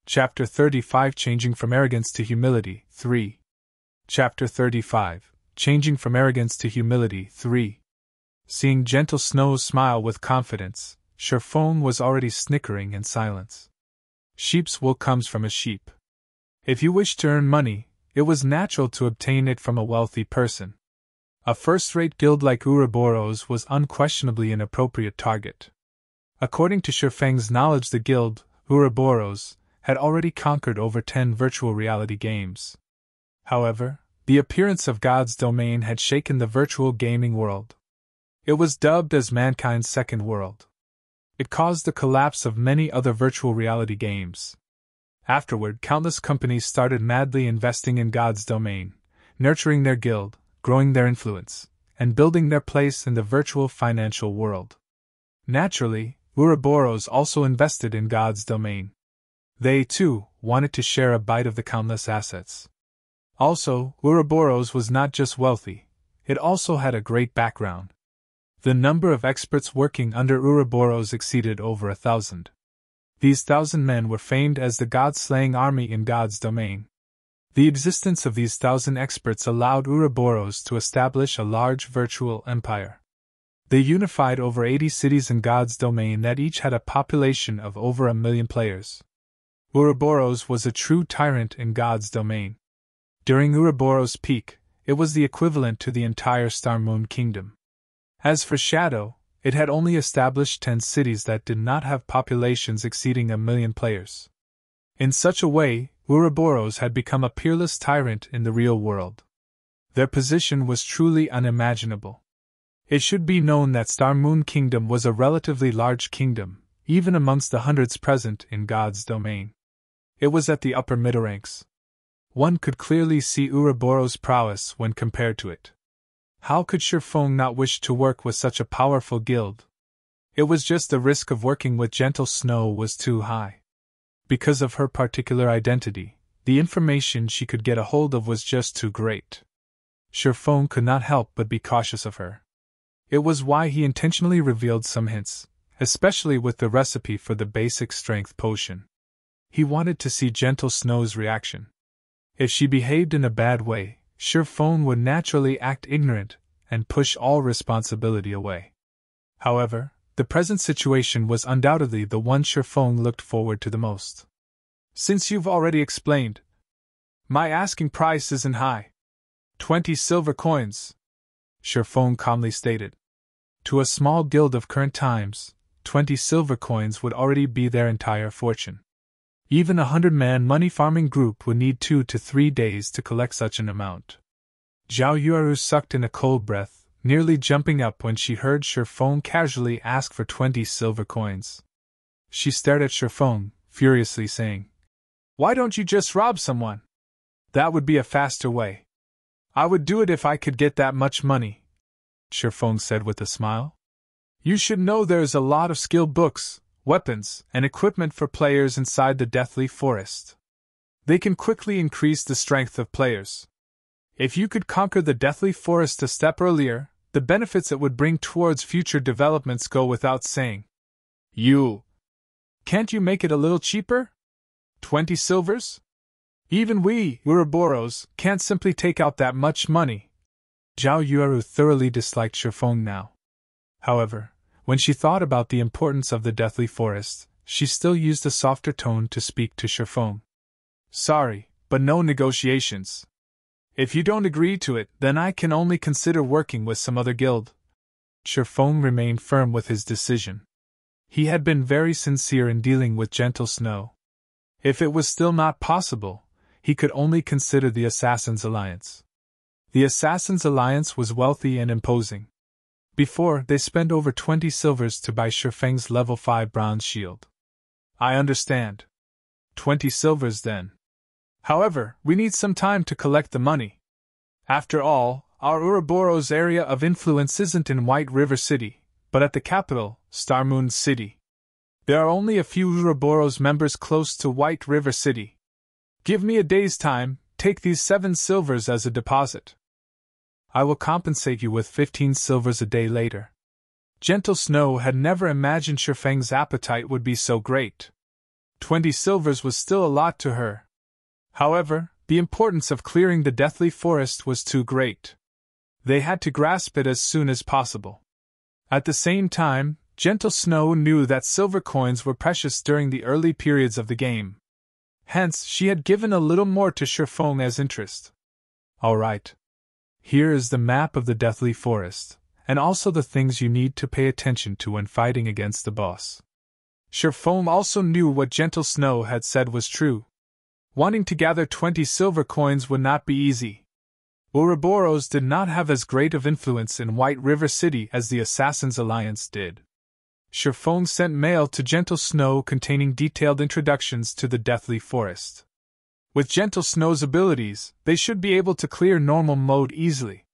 Chapter 35 Changing from Arrogance to Humility 3. Chapter 35 Changing from Arrogance to Humility 3. Seeing gentle Snow smile with confidence, Sherfong was already snickering in silence. Sheep's wool comes from a sheep. If you wish to earn money, it was natural to obtain it from a wealthy person. A first-rate guild like Ouroboros was unquestionably an appropriate target. According to Sherfeng's knowledge, the guild, Ouroboros, had already conquered over 10 virtual reality games. However, the appearance of God's domain had shaken the virtual gaming world. It was dubbed as mankind's second world. It caused the collapse of many other virtual reality games. Afterward, countless companies started madly investing in God's domain, nurturing their guild, growing their influence, and building their place in the virtual financial world. Naturally, Ouroboros also invested in God's domain. They, too, wanted to share a bite of the countless assets. Also, Ouroboros was not just wealthy, it also had a great background. The number of experts working under Ouroboros exceeded over 1,000. These 1,000 men were famed as the god-slaying army in God's domain. The existence of these 1,000 experts allowed Ouroboros to establish a large virtual empire. They unified over 80 cities in God's domain that each had a population of over 1 million players. Ouroboros was a true tyrant in God's domain. During Ouroboros' peak, it was the equivalent to the entire Star Moon Kingdom. As for Shadow, it had only established 10 cities that did not have populations exceeding 1 million players. In such a way, Ouroboros had become a peerless tyrant in the real world. Their position was truly unimaginable. It should be known that Star Moon Kingdom was a relatively large kingdom, even amongst the hundreds present in God's domain. It was at the upper middle ranks. One could clearly see Ouroboros' prowess when compared to it. How could Sherfong not wish to work with such a powerful guild? It was just the risk of working with Gentle Snow was too high. Because of her particular identity, the information she could get a hold of was just too great. Sherfong could not help but be cautious of her. It was why he intentionally revealed some hints, especially with the recipe for the basic strength potion. He wanted to see Gentle Snow's reaction. If she behaved in a bad way, Sherfong would naturally act ignorant and push all responsibility away. However, the present situation was undoubtedly the one Sherfong looked forward to the most. Since you've already explained, my asking price isn't high. 20 silver coins, Sherfong calmly stated. To a small guild of current times, 20 silver coins would already be their entire fortune. Even a 100-man money-farming group would need 2 to 3 days to collect such an amount. Zhao Yueru sucked in a cold breath, nearly jumping up when she heard Sherfong casually ask for 20 silver coins. She stared at Sherfong, furiously saying, "Why don't you just rob someone? That would be a faster way." "I would do it if I could get that much money," Sherfong said with a smile. "You should know there's a lot of skill books, weapons, and equipment for players inside the Deathly Forest. They can quickly increase the strength of players. If you could conquer the Deathly Forest a step earlier, the benefits it would bring towards future developments go without saying. Can't you make it a little cheaper? 20 silvers? Even we, Ouroboros, can't simply take out that much money." Zhao Yueru thoroughly disliked Sherfong now. However, when she thought about the importance of the Deathly Forest, she still used a softer tone to speak to Sherfong. "Sorry, but no negotiations. If you don't agree to it, then I can only consider working with some other guild." Sherfong remained firm with his decision. He had been very sincere in dealing with Gentle Snow. If it was still not possible, he could only consider the Assassin's Alliance. The Assassin's Alliance was wealthy and imposing. Before, they spent over 20 silvers to buy Sherfeng's level 5 bronze shield. "I understand. 20 silvers then. However, we need some time to collect the money. After all, our Ouroboros area of influence isn't in White River City, but at the capital, Star Moon City. There are only a few Ouroboros members close to White River City. Give me a day's time, take these 7 silvers as a deposit. I will compensate you with 15 silvers a day later." Gentle Snow had never imagined Sherfeng's appetite would be so great. 20 silvers was still a lot to her. However, the importance of clearing the deathly forest was too great. They had to grasp it as soon as possible. At the same time, Gentle Snow knew that silver coins were precious during the early periods of the game. Hence, she had given a little more to Sherfong as interest. All right. Here is the map of the deathly forest, and also the things you need to pay attention to when fighting against the boss. Sherfong also knew what Gentle Snow had said was true. Wanting to gather 20 silver coins would not be easy. Ouroboros did not have as great of influence in White River City as the Assassin's Alliance did. Sherfong sent mail to Gentle Snow containing detailed introductions to the deathly forest. With Gentle Snow's abilities, they should be able to clear normal mode easily.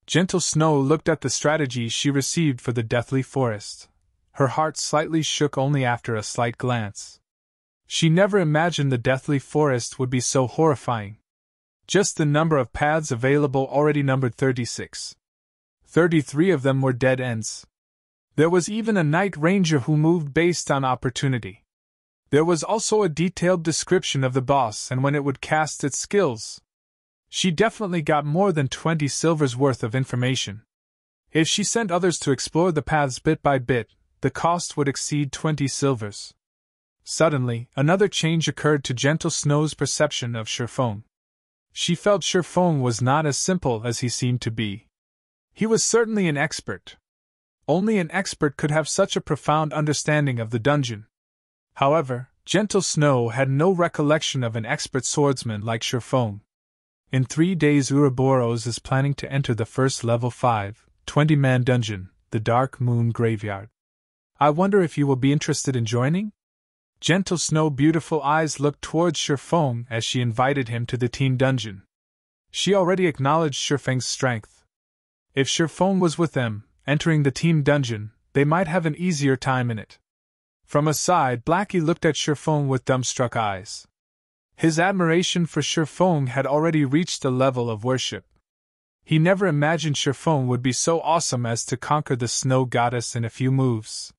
Gentle Snow looked at the strategies she received for the deathly forest. Her heart slightly shook only after a slight glance. She never imagined the deathly forest would be so horrifying. Just the number of paths available already numbered 36. 33 of them were dead ends. There was even a Night Ranger who moved based on opportunity. There was also a detailed description of the boss and when it would cast its skills. She definitely got more than 20 silvers worth of information. If she sent others to explore the paths bit by bit, the cost would exceed 20 silvers. Suddenly, another change occurred to Gentle Snow's perception of Sherfong. She felt Sherfong was not as simple as he seemed to be. He was certainly an expert. Only an expert could have such a profound understanding of the dungeon. However, Gentle Snow had no recollection of an expert swordsman like Sherfong. In 3 days Ouroboros is planning to enter the first level 5, 20-man dungeon, the Dark Moon Graveyard. I wonder if you will be interested in joining? Gentle Snow's beautiful eyes looked towards Sherfong as she invited him to the teen dungeon. She already acknowledged Sherfong's strength. If Sherfong was with them, entering the team dungeon, they might have an easier time in it. From a side, Blackie looked at Sherfong with dumbstruck eyes. His admiration for Sherfong had already reached a level of worship. He never imagined Sherfong would be so awesome as to conquer the snow goddess in a few moves.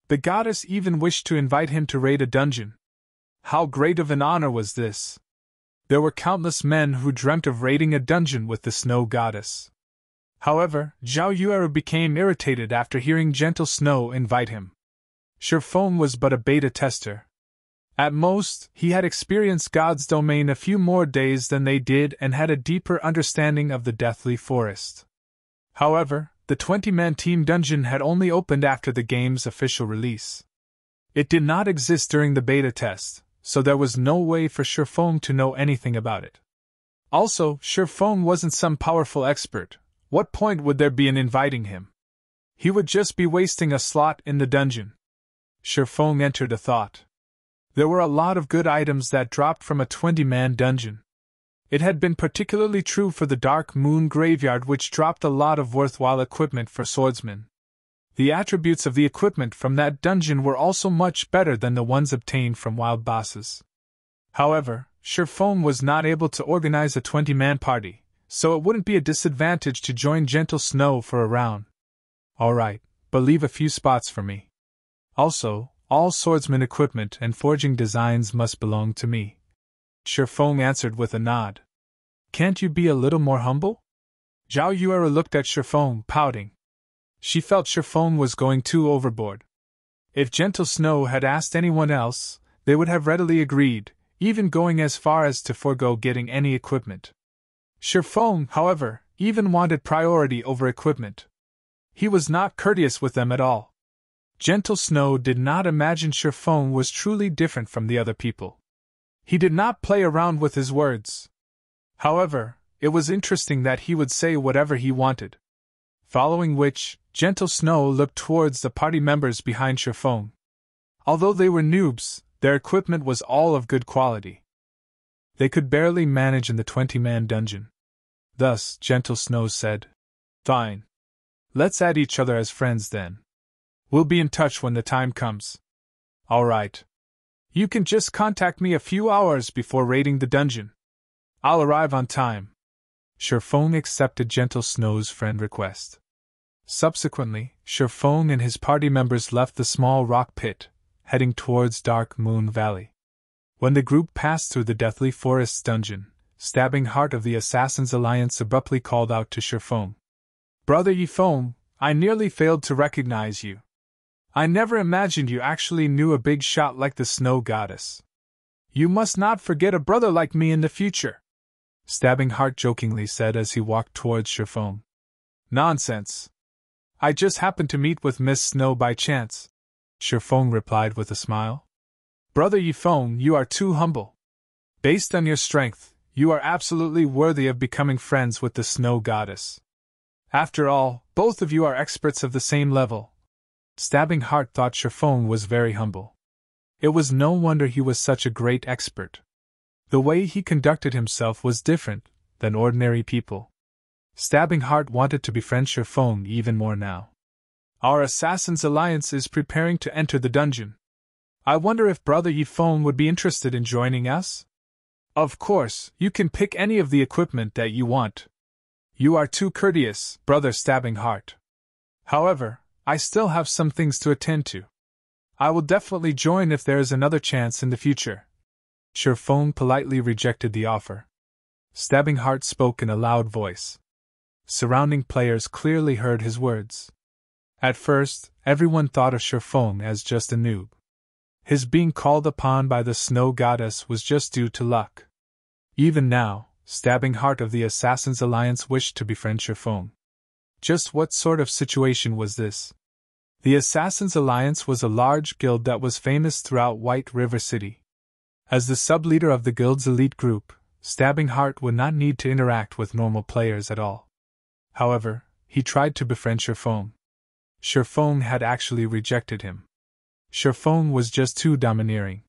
The goddess even wished to invite him to raid a dungeon. How great of an honor was this! There were countless men who dreamt of raiding a dungeon with the snow goddess. However, Zhao Yueru became irritated after hearing Gentle Snow invite him. Sherfong was but a beta tester. At most, he had experienced God's domain a few more days than they did and had a deeper understanding of the deathly forest. However, the 20-man team dungeon had only opened after the game's official release. It did not exist during the beta test, so there was no way for Sherfong to know anything about it. Also, Sherfong wasn't some powerful expert. What point would there be in inviting him? He would just be wasting a slot in the dungeon. Sherfong entered a thought. There were a lot of good items that dropped from a 20-man dungeon. It had been particularly true for the Dark Moon Graveyard, which dropped a lot of worthwhile equipment for swordsmen. The attributes of the equipment from that dungeon were also much better than the ones obtained from wild bosses. However, Sherfong was not able to organize a 20-man party, so it wouldn't be a disadvantage to join Gentle Snow for a round. All right, but leave a few spots for me. Also, all swordsman equipment and forging designs must belong to me. Sherfong answered with a nod. Can't you be a little more humble? Zhao Yueru looked at Sherfong, pouting. She felt Sherfong was going too overboard. If Gentle Snow had asked anyone else, they would have readily agreed, even going as far as to forego getting any equipment. Sherfong, however, even wanted priority over equipment. He was not courteous with them at all. Gentle Snow did not imagine Sherfong was truly different from the other people. He did not play around with his words. However, it was interesting that he would say whatever he wanted. Following which, Gentle Snow looked towards the party members behind Sherfong. Although they were noobs, their equipment was all of good quality. They could barely manage in the 20-man dungeon. Thus, Gentle Snow said, Fine. Let's add each other as friends then. We'll be in touch when the time comes. All right. You can just contact me a few hours before raiding the dungeon. I'll arrive on time. Sherfong accepted Gentle Snow's friend request. Subsequently, Sherfong and his party members left the small rock pit, heading towards Dark Moon Valley. When the group passed through the Deathly Forest's dungeon, Stabbing Heart of the Assassin's Alliance abruptly called out to Cherfong. "Brother Yifeng, I nearly failed to recognize you. I never imagined you actually knew a big shot like the Snow Goddess. You must not forget a brother like me in the future," Stabbing Heart jokingly said as he walked towards Cherfong. "Nonsense. I just happened to meet with Miss Snow by chance," Cherfong replied with a smile. "Brother Yifeng, you are too humble. Based on your strength, you are absolutely worthy of becoming friends with the Snow Goddess. After all, both of you are experts of the same level." Stabbing Heart thought Cherfong was very humble. It was no wonder he was such a great expert. The way he conducted himself was different than ordinary people. Stabbing Heart wanted to befriend Cherfong even more now. "Our Assassin's Alliance is preparing to enter the dungeon. I wonder if Brother Yifeng would be interested in joining us? Of course, you can pick any of the equipment that you want. You are too courteous, Brother Stabbing Heart. However, I still have some things to attend to. I will definitely join if there is another chance in the future." Cherfong politely rejected the offer. Stabbing Heart spoke in a loud voice. Surrounding players clearly heard his words. At first, everyone thought of Cherfong as just a noob. His being called upon by the Snow Goddess was just due to luck. Even now, Stabbing Heart of the Assassin's Alliance wished to befriend Cherfong. Just what sort of situation was this? The Assassin's Alliance was a large guild that was famous throughout White River City. As the sub-leader of the guild's elite group, Stabbing Heart would not need to interact with normal players at all. However, he tried to befriend Cherfong. Cherfong had actually rejected him. Cherfong was just too domineering.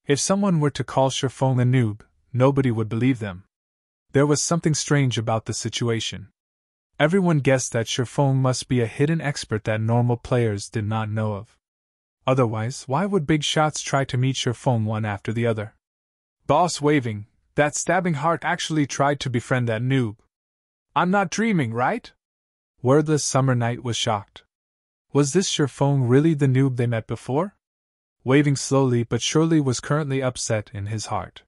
If someone were to call Cherfong a noob, nobody would believe them. There was something strange about the situation. Everyone guessed that Cherfong must be a hidden expert that normal players did not know of. Otherwise, why would big shots try to meet Cherfong one after the other? Boss waving, that Stabbing Heart actually tried to befriend that noob. I'm not dreaming, right? Wordless Summer Night was shocked. Was this Cherfong really the noob they met before? Waving slowly but surely was currently upset in his heart.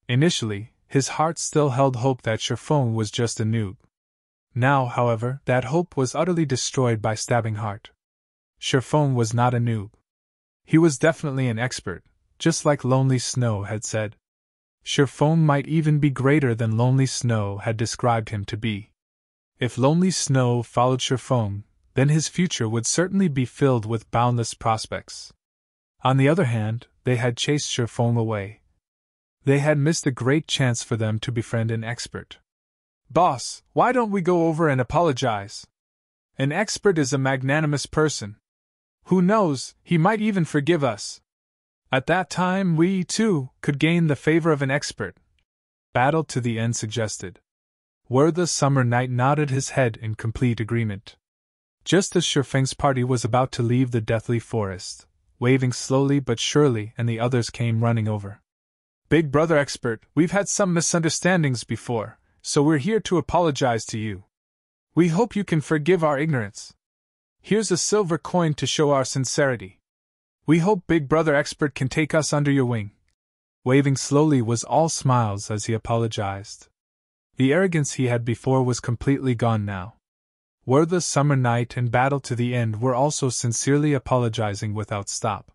Initially, his heart still held hope that Cherfong was just a noob. Now, however, that hope was utterly destroyed by Stabbing Heart. Cherfong was not a noob. He was definitely an expert, just like Lonely Snow had said. Cherfong might even be greater than Lonely Snow had described him to be. If Lonely Snow followed Cherfong, then his future would certainly be filled with boundless prospects. On the other hand, they had chased Cherfong away. They had missed a great chance for them to befriend an expert. Boss, why don't we go over and apologize? An expert is a magnanimous person. Who knows, he might even forgive us. At that time we, too, could gain the favor of an expert. Battle to the End suggested. The Summer Night nodded his head in complete agreement. Just as Cherfong's party was about to leave the Deathly Forest, waving slowly but surely, and the others came running over. Big Brother Expert, we've had some misunderstandings before, so we're here to apologize to you. We hope you can forgive our ignorance. Here's a silver coin to show our sincerity. We hope Big Brother Expert can take us under your wing. Waving slowly was all smiles as he apologized. The arrogance he had before was completely gone now. The Summer Night and Battle to the End were also sincerely apologizing without stop.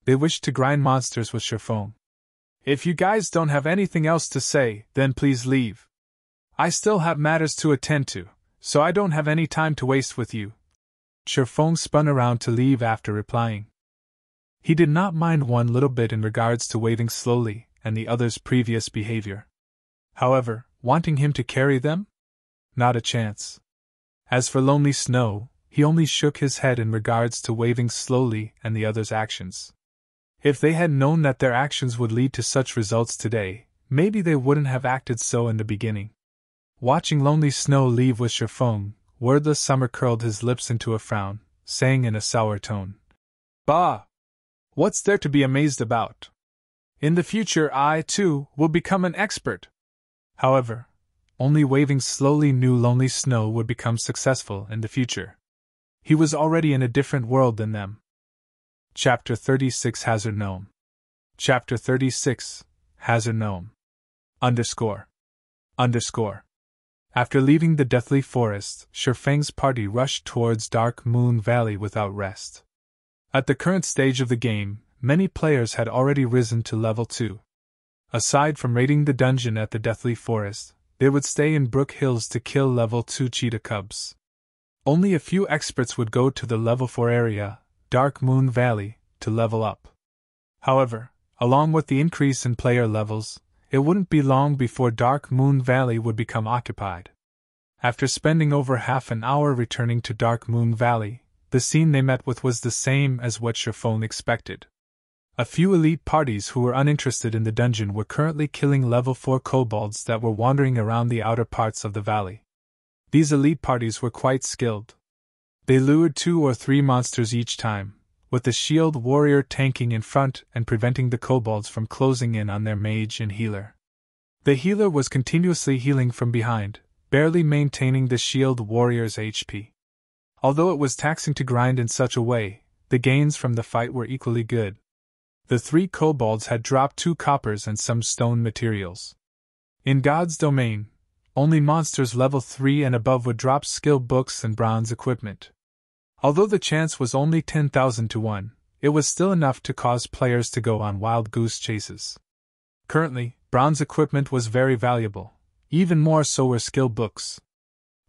They wished to grind monsters with Cherfong. If you guys don't have anything else to say, then please leave. I still have matters to attend to, so I don't have any time to waste with you. Cherfong spun around to leave after replying. He did not mind one little bit in regards to waving slowly and the other's previous behavior. However, wanting him to carry them? Not a chance. As for Lonely Snow, he only shook his head in regards to waving slowly and the others' actions. If they had known that their actions would lead to such results today, maybe they wouldn't have acted so in the beginning. Watching Lonely Snow leave with Cherfong, Wordless Summer curled his lips into a frown, saying in a sour tone, Bah! What's there to be amazed about? In the future I, too, will become an expert. However, only waving slowly knew Lonely Snow would become successful in the future. He was already in a different world than them. Chapter 36 Hazard Gnome. Chapter 36, Hazard Gnome. Underscore. After leaving the deathly forest, Shifeng's party rushed towards Dark Moon Valley without rest. At the current stage of the game, many players had already risen to level 2. Aside from raiding the dungeon at the Deathly Forest, they would stay in Brook Hills to kill level 2 cheetah cubs. Only a few experts would go to the level 4 area, Dark Moon Valley, to level up. However, along with the increase in player levels, it wouldn't be long before Dark Moon Valley would become occupied. After spending over half an hour returning to Dark Moon Valley, the scene they met with was the same as what Shifeng expected. A few elite parties who were uninterested in the dungeon were currently killing level 4 kobolds that were wandering around the outer parts of the valley. These elite parties were quite skilled. They lured 2 or 3 monsters each time, with the shield warrior tanking in front and preventing the kobolds from closing in on their mage and healer. The healer was continuously healing from behind, barely maintaining the shield warrior's HP. Although it was taxing to grind in such a way, the gains from the fight were equally good. The 3 kobolds had dropped 2 coppers and some stone materials. In God's domain, only monsters level 3 and above would drop skill books and bronze equipment. Although the chance was only 10,000 to 1, it was still enough to cause players to go on wild goose chases. Currently, bronze equipment was very valuable, even more so were skill books.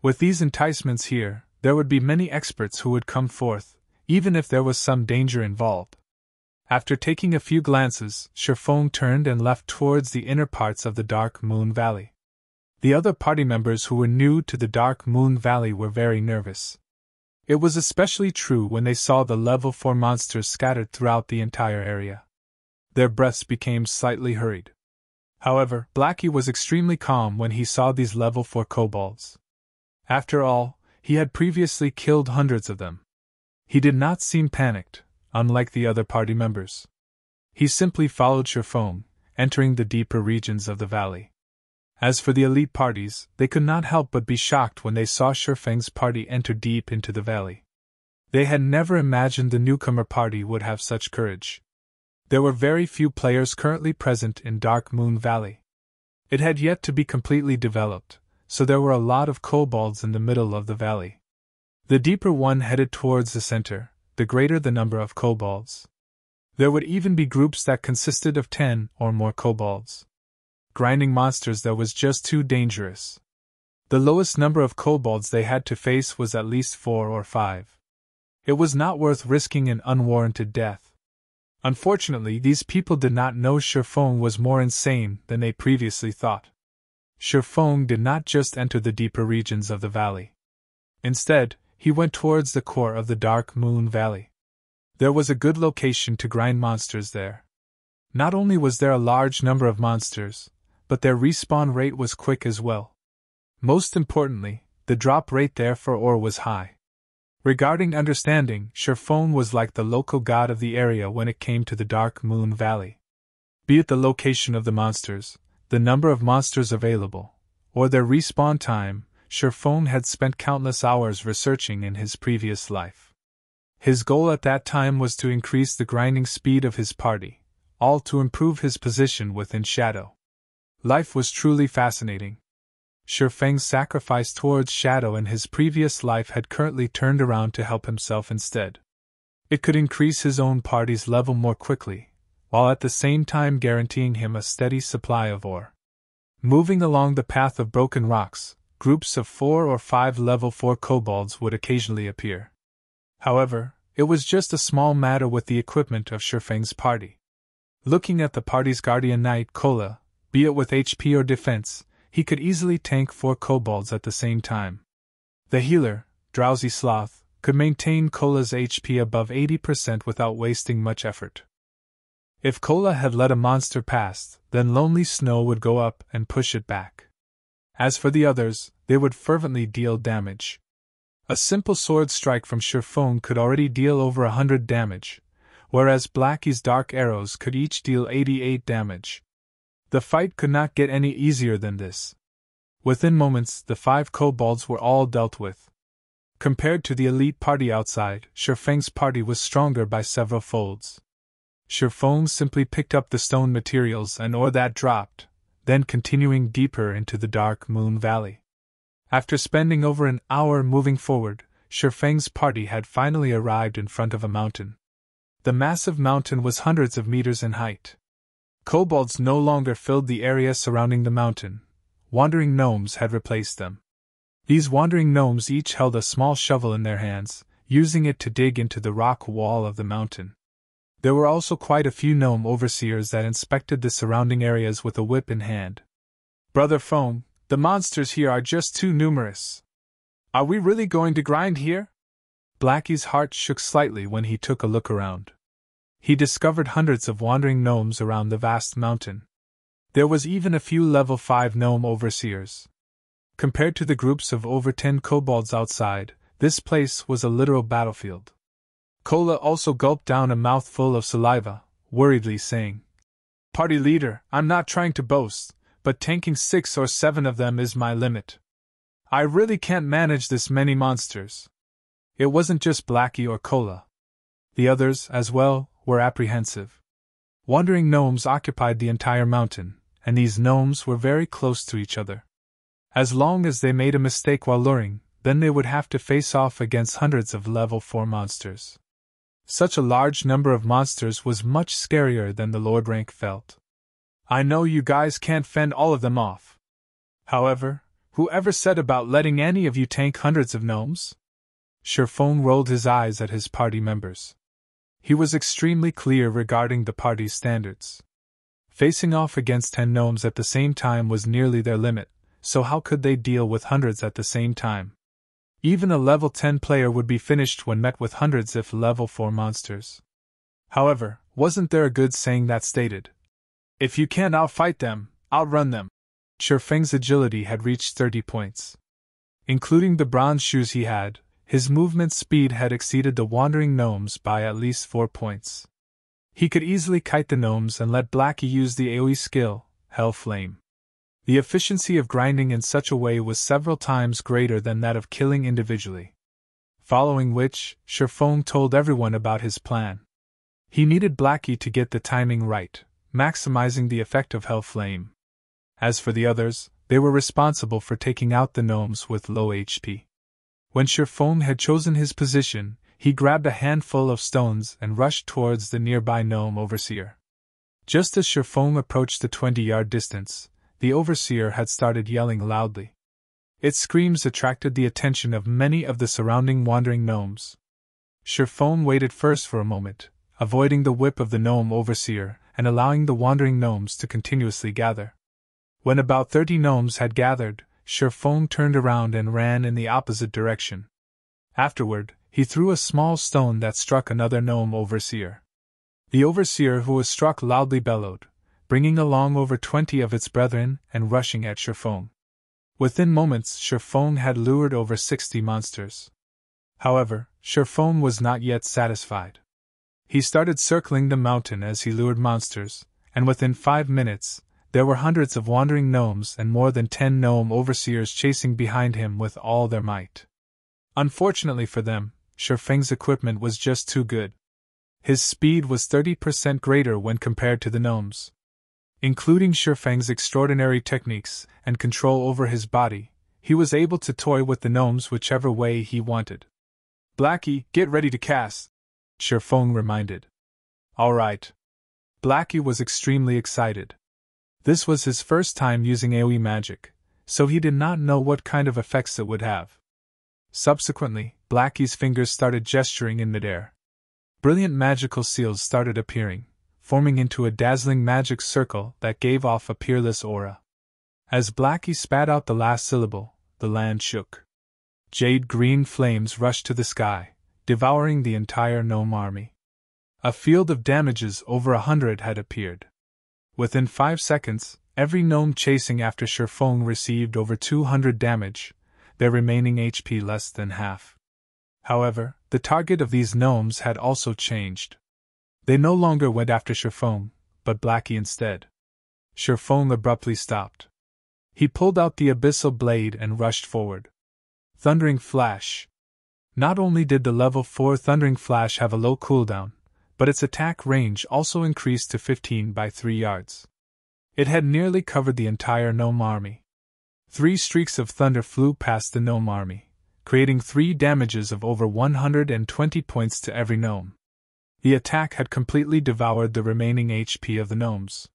With these enticements here, there would be many experts who would come forth, even if there was some danger involved. After taking a few glances, Shifeng turned and left towards the inner parts of the Dark Moon Valley. The other party members who were new to the Dark Moon Valley were very nervous. It was especially true when they saw the level 4 monsters scattered throughout the entire area. Their breaths became slightly hurried. However, Blackie was extremely calm when he saw these level 4 kobolds. After all, he had previously killed hundreds of them. He did not seem panicked, unlike the other party members. He simply followed Shifeng, entering the deeper regions of the valley. As for the elite parties, they could not help but be shocked when they saw Shifeng's party enter deep into the valley. They had never imagined the newcomer party would have such courage. There were very few players currently present in Dark Moon Valley. It had yet to be completely developed, so there were a lot of kobolds in the middle of the valley. The deeper one headed towards the center, the greater the number of kobolds. There would even be groups that consisted of 10 or more kobolds. Grinding monsters there was just too dangerous. The lowest number of kobolds they had to face was at least 4 or 5. It was not worth risking an unwarranted death. Unfortunately, these people did not know Shifeng was more insane than they previously thought. Shifeng did not just enter the deeper regions of the valley. Instead, he went towards the core of the Dark Moon Valley. There was a good location to grind monsters there. Not only was there a large number of monsters, but their respawn rate was quick as well. Most importantly, the drop rate there for ore was high. Regarding understanding, Shifeng was like the local god of the area when it came to the Dark Moon Valley. Be it the location of the monsters, the number of monsters available, or their respawn time, Shifeng had spent countless hours researching in his previous life. His goal at that time was to increase the grinding speed of his party, all to improve his position within Shadow. Life was truly fascinating. Shifeng's sacrifice towards Shadow in his previous life had currently turned around to help himself instead. It could increase his own party's level more quickly, while at the same time guaranteeing him a steady supply of ore. Moving along the path of broken rocks, groups of 4 or 5 level 4 kobolds would occasionally appear. However, it was just a small matter with the equipment of Shifeng's party. Looking at the party's guardian knight Kola, be it with HP or defense, he could easily tank 4 kobolds at the same time. The healer, Drowsy Sloth, could maintain Kola's HP above 80% without wasting much effort. If Kola had let a monster pass, then Lonely Snow would go up and push it back. As for the others, they would fervently deal damage. A simple sword strike from Shifeng could already deal over 100 damage, whereas Blackie's dark arrows could each deal 88 damage. The fight could not get any easier than this. Within moments, the 5 kobolds were all dealt with. Compared to the elite party outside, Shifeng's party was stronger by several folds. Shifeng simply picked up the stone materials and ore that dropped, then continuing deeper into the dark moon valley. After spending over an hour moving forward, Shifeng's party had finally arrived in front of a mountain. The massive mountain was hundreds of meters in height. Kobolds no longer filled the area surrounding the mountain. Wandering gnomes had replaced them. These wandering gnomes each held a small shovel in their hands, using it to dig into the rock wall of the mountain. There were also quite a few gnome overseers that inspected the surrounding areas with a whip in hand. "Brother Foam, the monsters here are just too numerous. Are we really going to grind here?" Blackie's heart shook slightly when he took a look around. He discovered hundreds of wandering gnomes around the vast mountain. There was even a few level 5 gnome overseers. Compared to the groups of over 10 kobolds outside, this place was a literal battlefield. Kola also gulped down a mouthful of saliva, worriedly saying, "Party leader, I'm not trying to boast, but tanking 6 or 7 of them is my limit. I really can't manage this many monsters." It wasn't just Blackie or Kola. The others, as well, were apprehensive. Wandering gnomes occupied the entire mountain, and these gnomes were very close to each other. As long as they made a mistake while luring, then they would have to face off against hundreds of level 4 monsters. Such a large number of monsters was much scarier than the Lord rank felt. "I know you guys can't fend all of them off. However, whoever said about letting any of you tank hundreds of gnomes?" Shifeng rolled his eyes at his party members. He was extremely clear regarding the party's standards. Facing off against 10 gnomes at the same time was nearly their limit, so how could they deal with hundreds at the same time? Even a level 10 player would be finished when met with hundreds if level 4 monsters. However, wasn't there a good saying that stated, "If you can't outfight them, outrun them"? Shifeng's agility had reached 30 points. Including the bronze shoes he had, his movement speed had exceeded the wandering gnomes by at least 4 points. He could easily kite the gnomes and let Blackie use the AoE skill, Hell Flame. The efficiency of grinding in such a way was several times greater than that of killing individually. Following which, Shifeng told everyone about his plan. He needed Blackie to get the timing right, maximizing the effect of Hell Flame. As for the others, they were responsible for taking out the gnomes with low HP. When Shifeng had chosen his position, he grabbed a handful of stones and rushed towards the nearby gnome overseer. Just as Shifeng approached the 20-yard distance, the overseer had started yelling loudly. Its screams attracted the attention of many of the surrounding wandering gnomes. Shifeng waited first for a moment, avoiding the whip of the gnome overseer and allowing the wandering gnomes to continuously gather. When about 30 gnomes had gathered, Shifeng turned around and ran in the opposite direction. Afterward, he threw a small stone that struck another gnome overseer. The overseer who was struck loudly bellowed, bringing along over 20 of its brethren and rushing at Shifeng. Within moments, Shifeng had lured over 60 monsters. However, Shifeng was not yet satisfied. He started circling the mountain as he lured monsters, and within 5 minutes, there were hundreds of wandering gnomes and more than 10 gnome overseers chasing behind him with all their might. Unfortunately for them, Shifeng's equipment was just too good. His speed was 30% greater when compared to the gnomes. Including Shifeng's extraordinary techniques and control over his body, he was able to toy with the gnomes whichever way he wanted. "Blackie, get ready to cast," Shifeng reminded. "All right." Blackie was extremely excited. This was his first time using AoE magic, so he did not know what kind of effects it would have. Subsequently, Blackie's fingers started gesturing in midair. Brilliant magical seals started appearing, forming into a dazzling magic circle that gave off a peerless aura. As Blackie spat out the last syllable, the land shook. Jade-green flames rushed to the sky, devouring the entire gnome army. A field of damages over 100 had appeared. Within 5 seconds, every gnome chasing after Shifeng received over 200 damage, their remaining HP less than half. However, the target of these gnomes had also changed. They no longer went after Shifeng, but Blackie instead. Shifeng abruptly stopped. He pulled out the abyssal blade and rushed forward. Thundering Flash. Not only did the level 4 Thundering Flash have a low cooldown, but its attack range also increased to 15 by 3 yards. It had nearly covered the entire gnome army. 3 streaks of thunder flew past the gnome army, creating 3 damages of over 120 points to every gnome. The attack had completely devoured the remaining HP of the gnomes.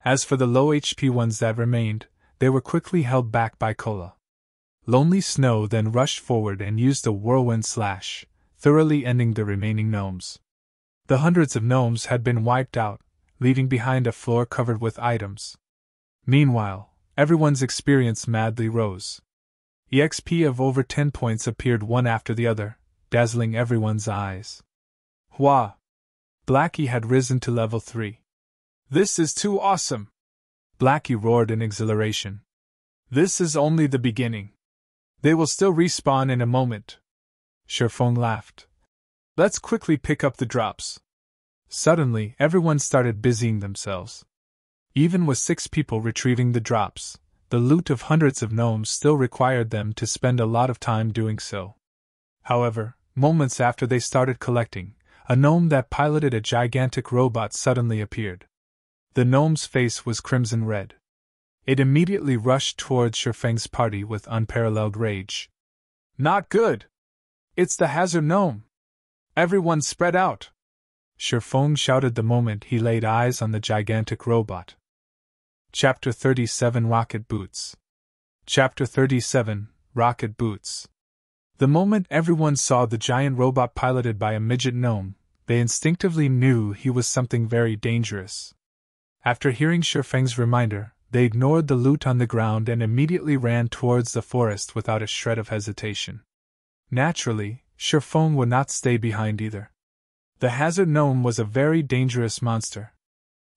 As for the low HP ones that remained, they were quickly held back by Cola. Lonely Snow then rushed forward and used a whirlwind slash, thoroughly ending the remaining gnomes. The hundreds of gnomes had been wiped out, leaving behind a floor covered with items. Meanwhile, everyone's experience madly rose. EXP of over 10 points appeared one after the other, dazzling everyone's eyes. Hua! Blackie had risen to level 3. This is too awesome! Blackie roared in exhilaration. This is only the beginning. They will still respawn in a moment. Sherfong laughed. Let's quickly pick up the drops. Suddenly, everyone started busying themselves. Even with 6 people retrieving the drops, the loot of hundreds of gnomes still required them to spend a lot of time doing so. However, moments after they started collecting, a gnome that piloted a gigantic robot suddenly appeared. The gnome's face was crimson red. It immediately rushed towards Sherfeng's party with unparalleled rage. Not good! It's the hazard gnome! Everyone spread out! Sherfeng shouted the moment he laid eyes on the gigantic robot. Chapter 37 Rocket Boots. Chapter 37 Rocket Boots. The moment everyone saw the giant robot piloted by a midget gnome, they instinctively knew he was something very dangerous. After hearing Sherfeng's reminder, they ignored the loot on the ground and immediately ran towards the forest without a shred of hesitation. Naturally, Sherfeng would not stay behind either. The hazard gnome was a very dangerous monster.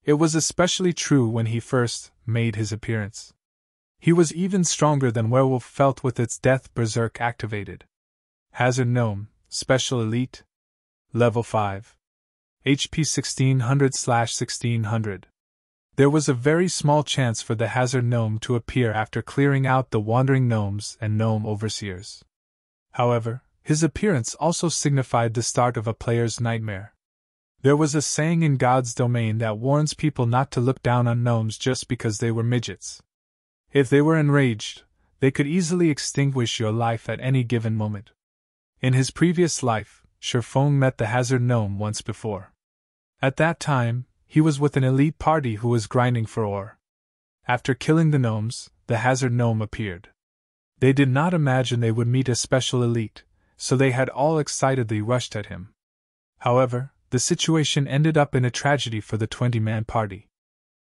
It was especially true when he first made his appearance. He was even stronger than Werewolf felt with its Death Berserk activated. Hazard Gnome, Special Elite. Level 5. HP 1600/1600. There was a very small chance for the Hazard Gnome to appear after clearing out the Wandering Gnomes and Gnome Overseers. However, his appearance also signified the start of a player's nightmare. There was a saying in God's domain that warns people not to look down on gnomes just because they were midgets. If they were enraged, they could easily extinguish your life at any given moment. In his previous life, Sherfeng met the Hazard Gnome once before. At that time, he was with an elite party who was grinding for ore. After killing the gnomes, the Hazard Gnome appeared. They did not imagine they would meet a special elite, so they had all excitedly rushed at him. However, the situation ended up in a tragedy for the 20-man party.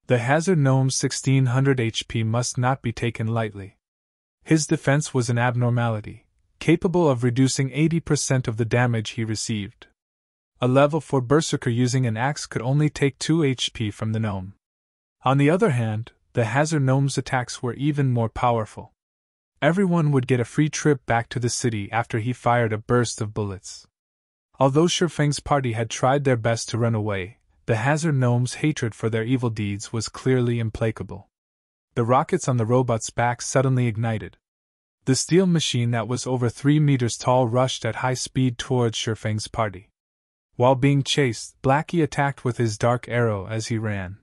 The Hazard Gnome's 1600 HP must not be taken lightly. His defense was an abnormality, capable of reducing 80% of the damage he received. A level 4 berserker using an axe could only take 2 HP from the gnome. On the other hand, the Hazard Gnome's attacks were even more powerful. Everyone would get a free trip back to the city after he fired a burst of bullets. Although Sherfeng's party had tried their best to run away, the Hazard Gnome's hatred for their evil deeds was clearly implacable. The rockets on the robot's back suddenly ignited. The steel machine that was over 3 meters tall rushed at high speed towards Sherfeng's party. While being chased, Blackie attacked with his dark arrow as he ran.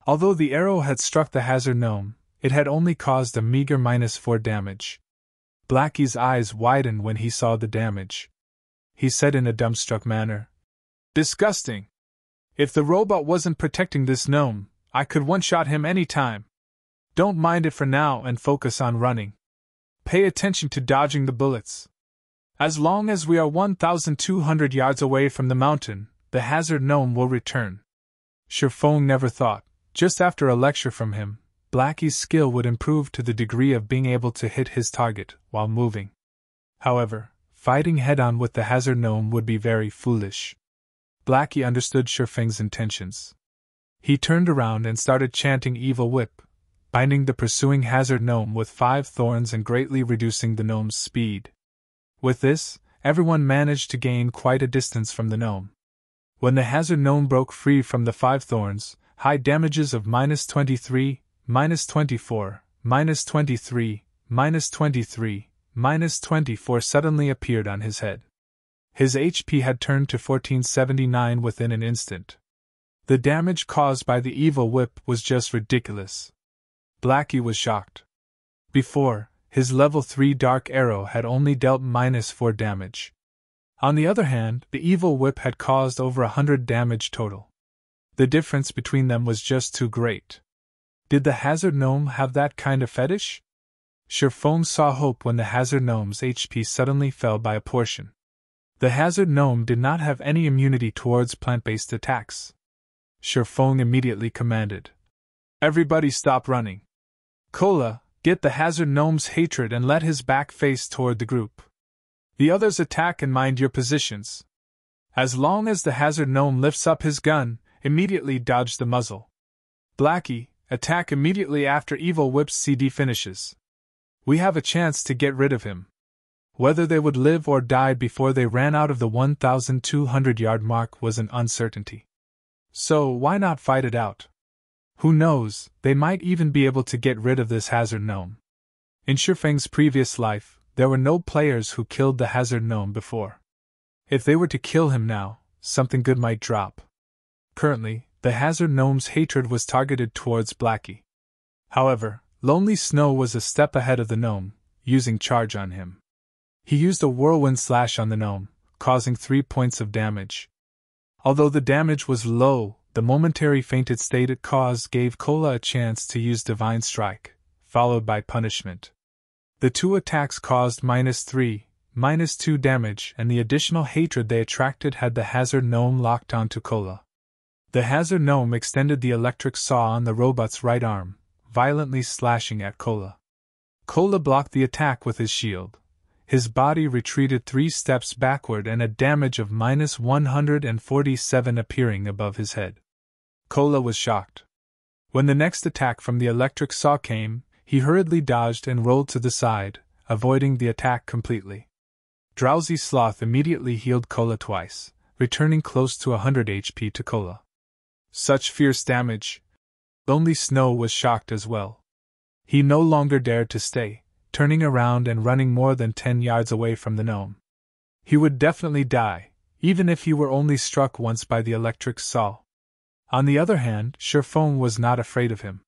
Although the arrow had struck the Hazard Gnome, it had only caused a meager -4 damage. Blackie's eyes widened when he saw the damage. He said in a dumbstruck manner, "Disgusting! If the robot wasn't protecting this gnome, I could one-shot him any time. Don't mind it for now and focus on running. Pay attention to dodging the bullets. As long as we are 1,200 yards away from the mountain, the Hazard Gnome will return." Sherfeng never thought, just after a lecture from him, Blackie's skill would improve to the degree of being able to hit his target while moving. However, fighting head-on with the Hazard Gnome would be very foolish. Blackie understood Sherfeng's intentions. He turned around and started chanting Evil Whip, binding the pursuing Hazard Gnome with 5 thorns and greatly reducing the gnome's speed. With this, everyone managed to gain quite a distance from the gnome. When the Hazard Gnome broke free from the 5 thorns, high damages of -23, -24, -23, -23, -24 suddenly appeared on his head. His HP had turned to 1479 within an instant. The damage caused by the evil whip was just ridiculous. Blackie was shocked. Before, his level 3 dark arrow had only dealt -4 damage. On the other hand, the evil whip had caused over 100 damage total. The difference between them was just too great. Did the Hazard Gnome have that kind of fetish? Sherfone saw hope when the Hazard Gnome's HP suddenly fell by a portion. The Hazard Gnome did not have any immunity towards plant-based attacks. Sherfone immediately commanded, "Everybody stop running. Cola, get the Hazard Gnome's hatred and let his back face toward the group. The others attack and mind your positions. As long as the Hazard Gnome lifts up his gun, immediately dodge the muzzle. Blackie, attack immediately after Evil Whip's CD finishes. We have a chance to get rid of him." Whether they would live or die before they ran out of the 1,200-yard mark was an uncertainty. So why not fight it out? Who knows, they might even be able to get rid of this Hazard Gnome. In Shifeng's previous life, there were no players who killed the Hazard Gnome before. If they were to kill him now, something good might drop. Currently, the Hazard Gnome's hatred was targeted towards Blackie. However, Lonely Snow was a step ahead of the gnome, using charge on him. He used a whirlwind slash on the gnome, causing 3 points of damage. Although the damage was low, the momentary fainted state it caused gave Cola a chance to use Divine Strike, followed by Punishment. The two attacks caused -3, -2 damage, and the additional hatred they attracted had the Hazard Gnome locked onto Cola. The Hazard Gnome extended the electric saw on the robot's right arm, violently slashing at Cola. Cola blocked the attack with his shield. His body retreated 3 steps backward and a damage of -147 appearing above his head. Cola was shocked. When the next attack from the electric saw came, he hurriedly dodged and rolled to the side, avoiding the attack completely. Drowsy Sloth immediately healed Cola twice, returning close to 100 HP to Cola. Such fierce damage! Lonely Snow was shocked as well. He no longer dared to stay, turning around and running more than 10 yards away from the gnome. He would definitely die, even if he were only struck once by the electric saw. On the other hand, Sherfone was not afraid of him.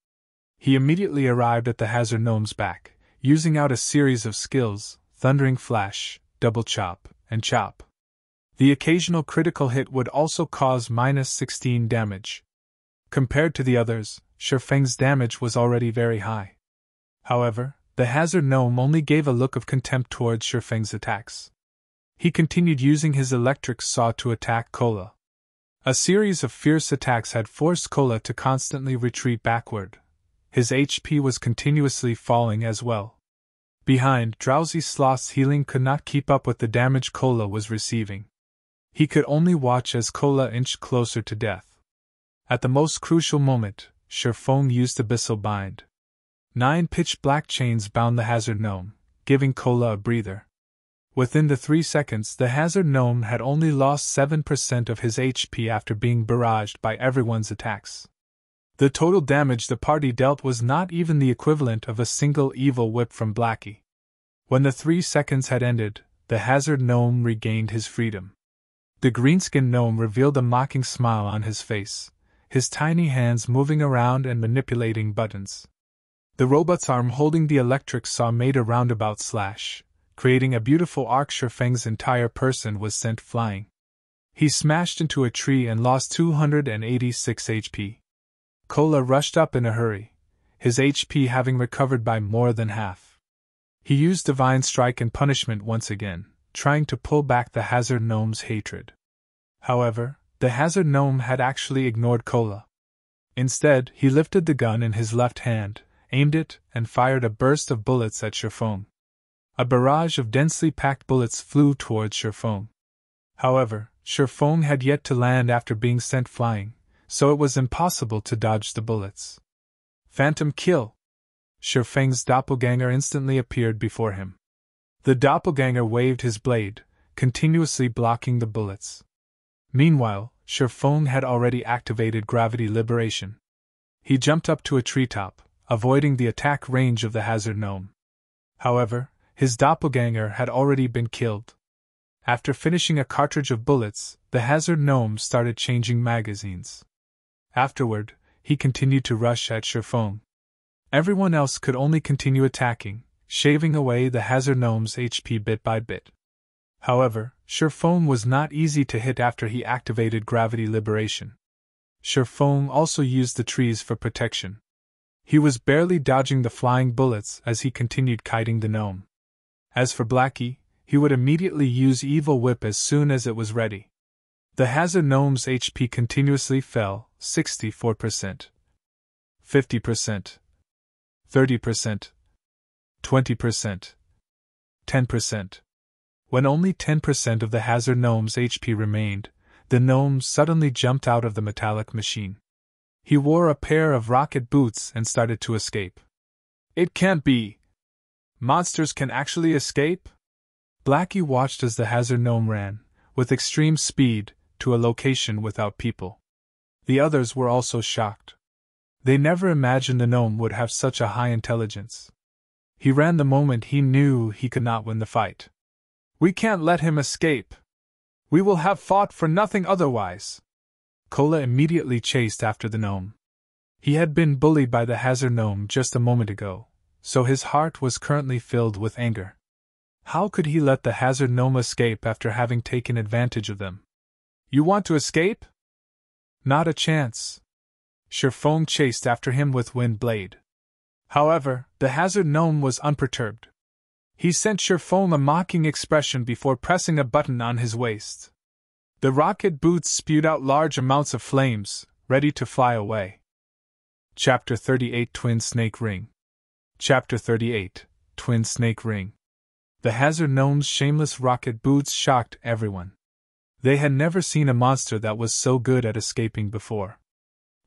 He immediately arrived at the Hazard Gnome's back, using out a series of skills, Thundering Flash, Double Chop, and Chop. The occasional critical hit would also cause -16 damage. Compared to the others, Sherfeng's damage was already very high. However, the Hazard Gnome only gave a look of contempt towards Sherfeng's attacks. He continued using his electric saw to attack Cola. A series of fierce attacks had forced Cola to constantly retreat backward. His HP was continuously falling as well. Behind, Drowsy Sloth's healing could not keep up with the damage Cola was receiving. He could only watch as Cola inched closer to death. At the most crucial moment, Sherfone used Abyssal Bind. 9 pitch-black chains bound the Hazard Gnome, giving Cola a breather. Within the 3 seconds, the Hazard Gnome had only lost 7% of his HP after being barraged by everyone's attacks. The total damage the party dealt was not even the equivalent of a single evil whip from Blackie. When the 3 seconds had ended, the Hazard Gnome regained his freedom. The greenskin gnome revealed a mocking smile on his face, his tiny hands moving around and manipulating buttons. The robot's arm holding the electric saw made a roundabout slash, creating a beautiful arc. Sherfeng's entire person was sent flying. He smashed into a tree and lost 286 HP. Cola rushed up in a hurry, his HP having recovered by more than half. He used Divine Strike and Punishment once again, trying to pull back the Hazard Gnome's hatred. However, the Hazard Gnome had actually ignored Cola. Instead, he lifted the gun in his left hand, aimed it, and fired a burst of bullets at Sherfone. A barrage of densely packed bullets flew towards Sherfone. However, Sherfone had yet to land after being sent flying, so it was impossible to dodge the bullets. Phantom Kill! Sherfeng's doppelganger instantly appeared before him. The doppelganger waved his blade, continuously blocking the bullets. Meanwhile, Sherfone had already activated Gravity Liberation. He jumped up to a treetop, avoiding the attack range of the Hazard Gnome. However, his doppelganger had already been killed. After finishing a cartridge of bullets, the hazard gnome started changing magazines. Afterward, he continued to rush at Sherfong. Everyone else could only continue attacking, shaving away the hazard gnome's HP bit by bit. However, Sherfong was not easy to hit after he activated gravity liberation. Sherfong also used the trees for protection. He was barely dodging the flying bullets as he continued kiting the gnome. As for Blackie, he would immediately use Evil Whip as soon as it was ready. The hazard gnome's HP continuously fell, 64%, 50%, 30%, 20%, 10%. When only 10% of the hazard gnome's HP remained, the gnome suddenly jumped out of the metallic machine. He wore a pair of rocket boots and started to escape. It can't be! Monsters can actually escape? Blackie watched as the hazard gnome ran, with extreme speed, to a location without people. The others were also shocked. They never imagined the gnome would have such a high intelligence. He ran the moment he knew he could not win the fight. We can't let him escape. We will have fought for nothing otherwise. Cola immediately chased after the gnome. He had been bullied by the hazard gnome just a moment ago, so his heart was currently filled with anger. How could he let the hazard gnome escape after having taken advantage of them? You want to escape? Not a chance. Sherfong chased after him with Wind Blade. However, the hazard gnome was unperturbed. He sent Sherfong a mocking expression before pressing a button on his waist. The rocket boots spewed out large amounts of flames, ready to fly away. Chapter 38 Twin Snake Ring. Chapter 38 Twin Snake Ring. The hazard gnome's shameless rocket boots shocked everyone. They had never seen a monster that was so good at escaping before.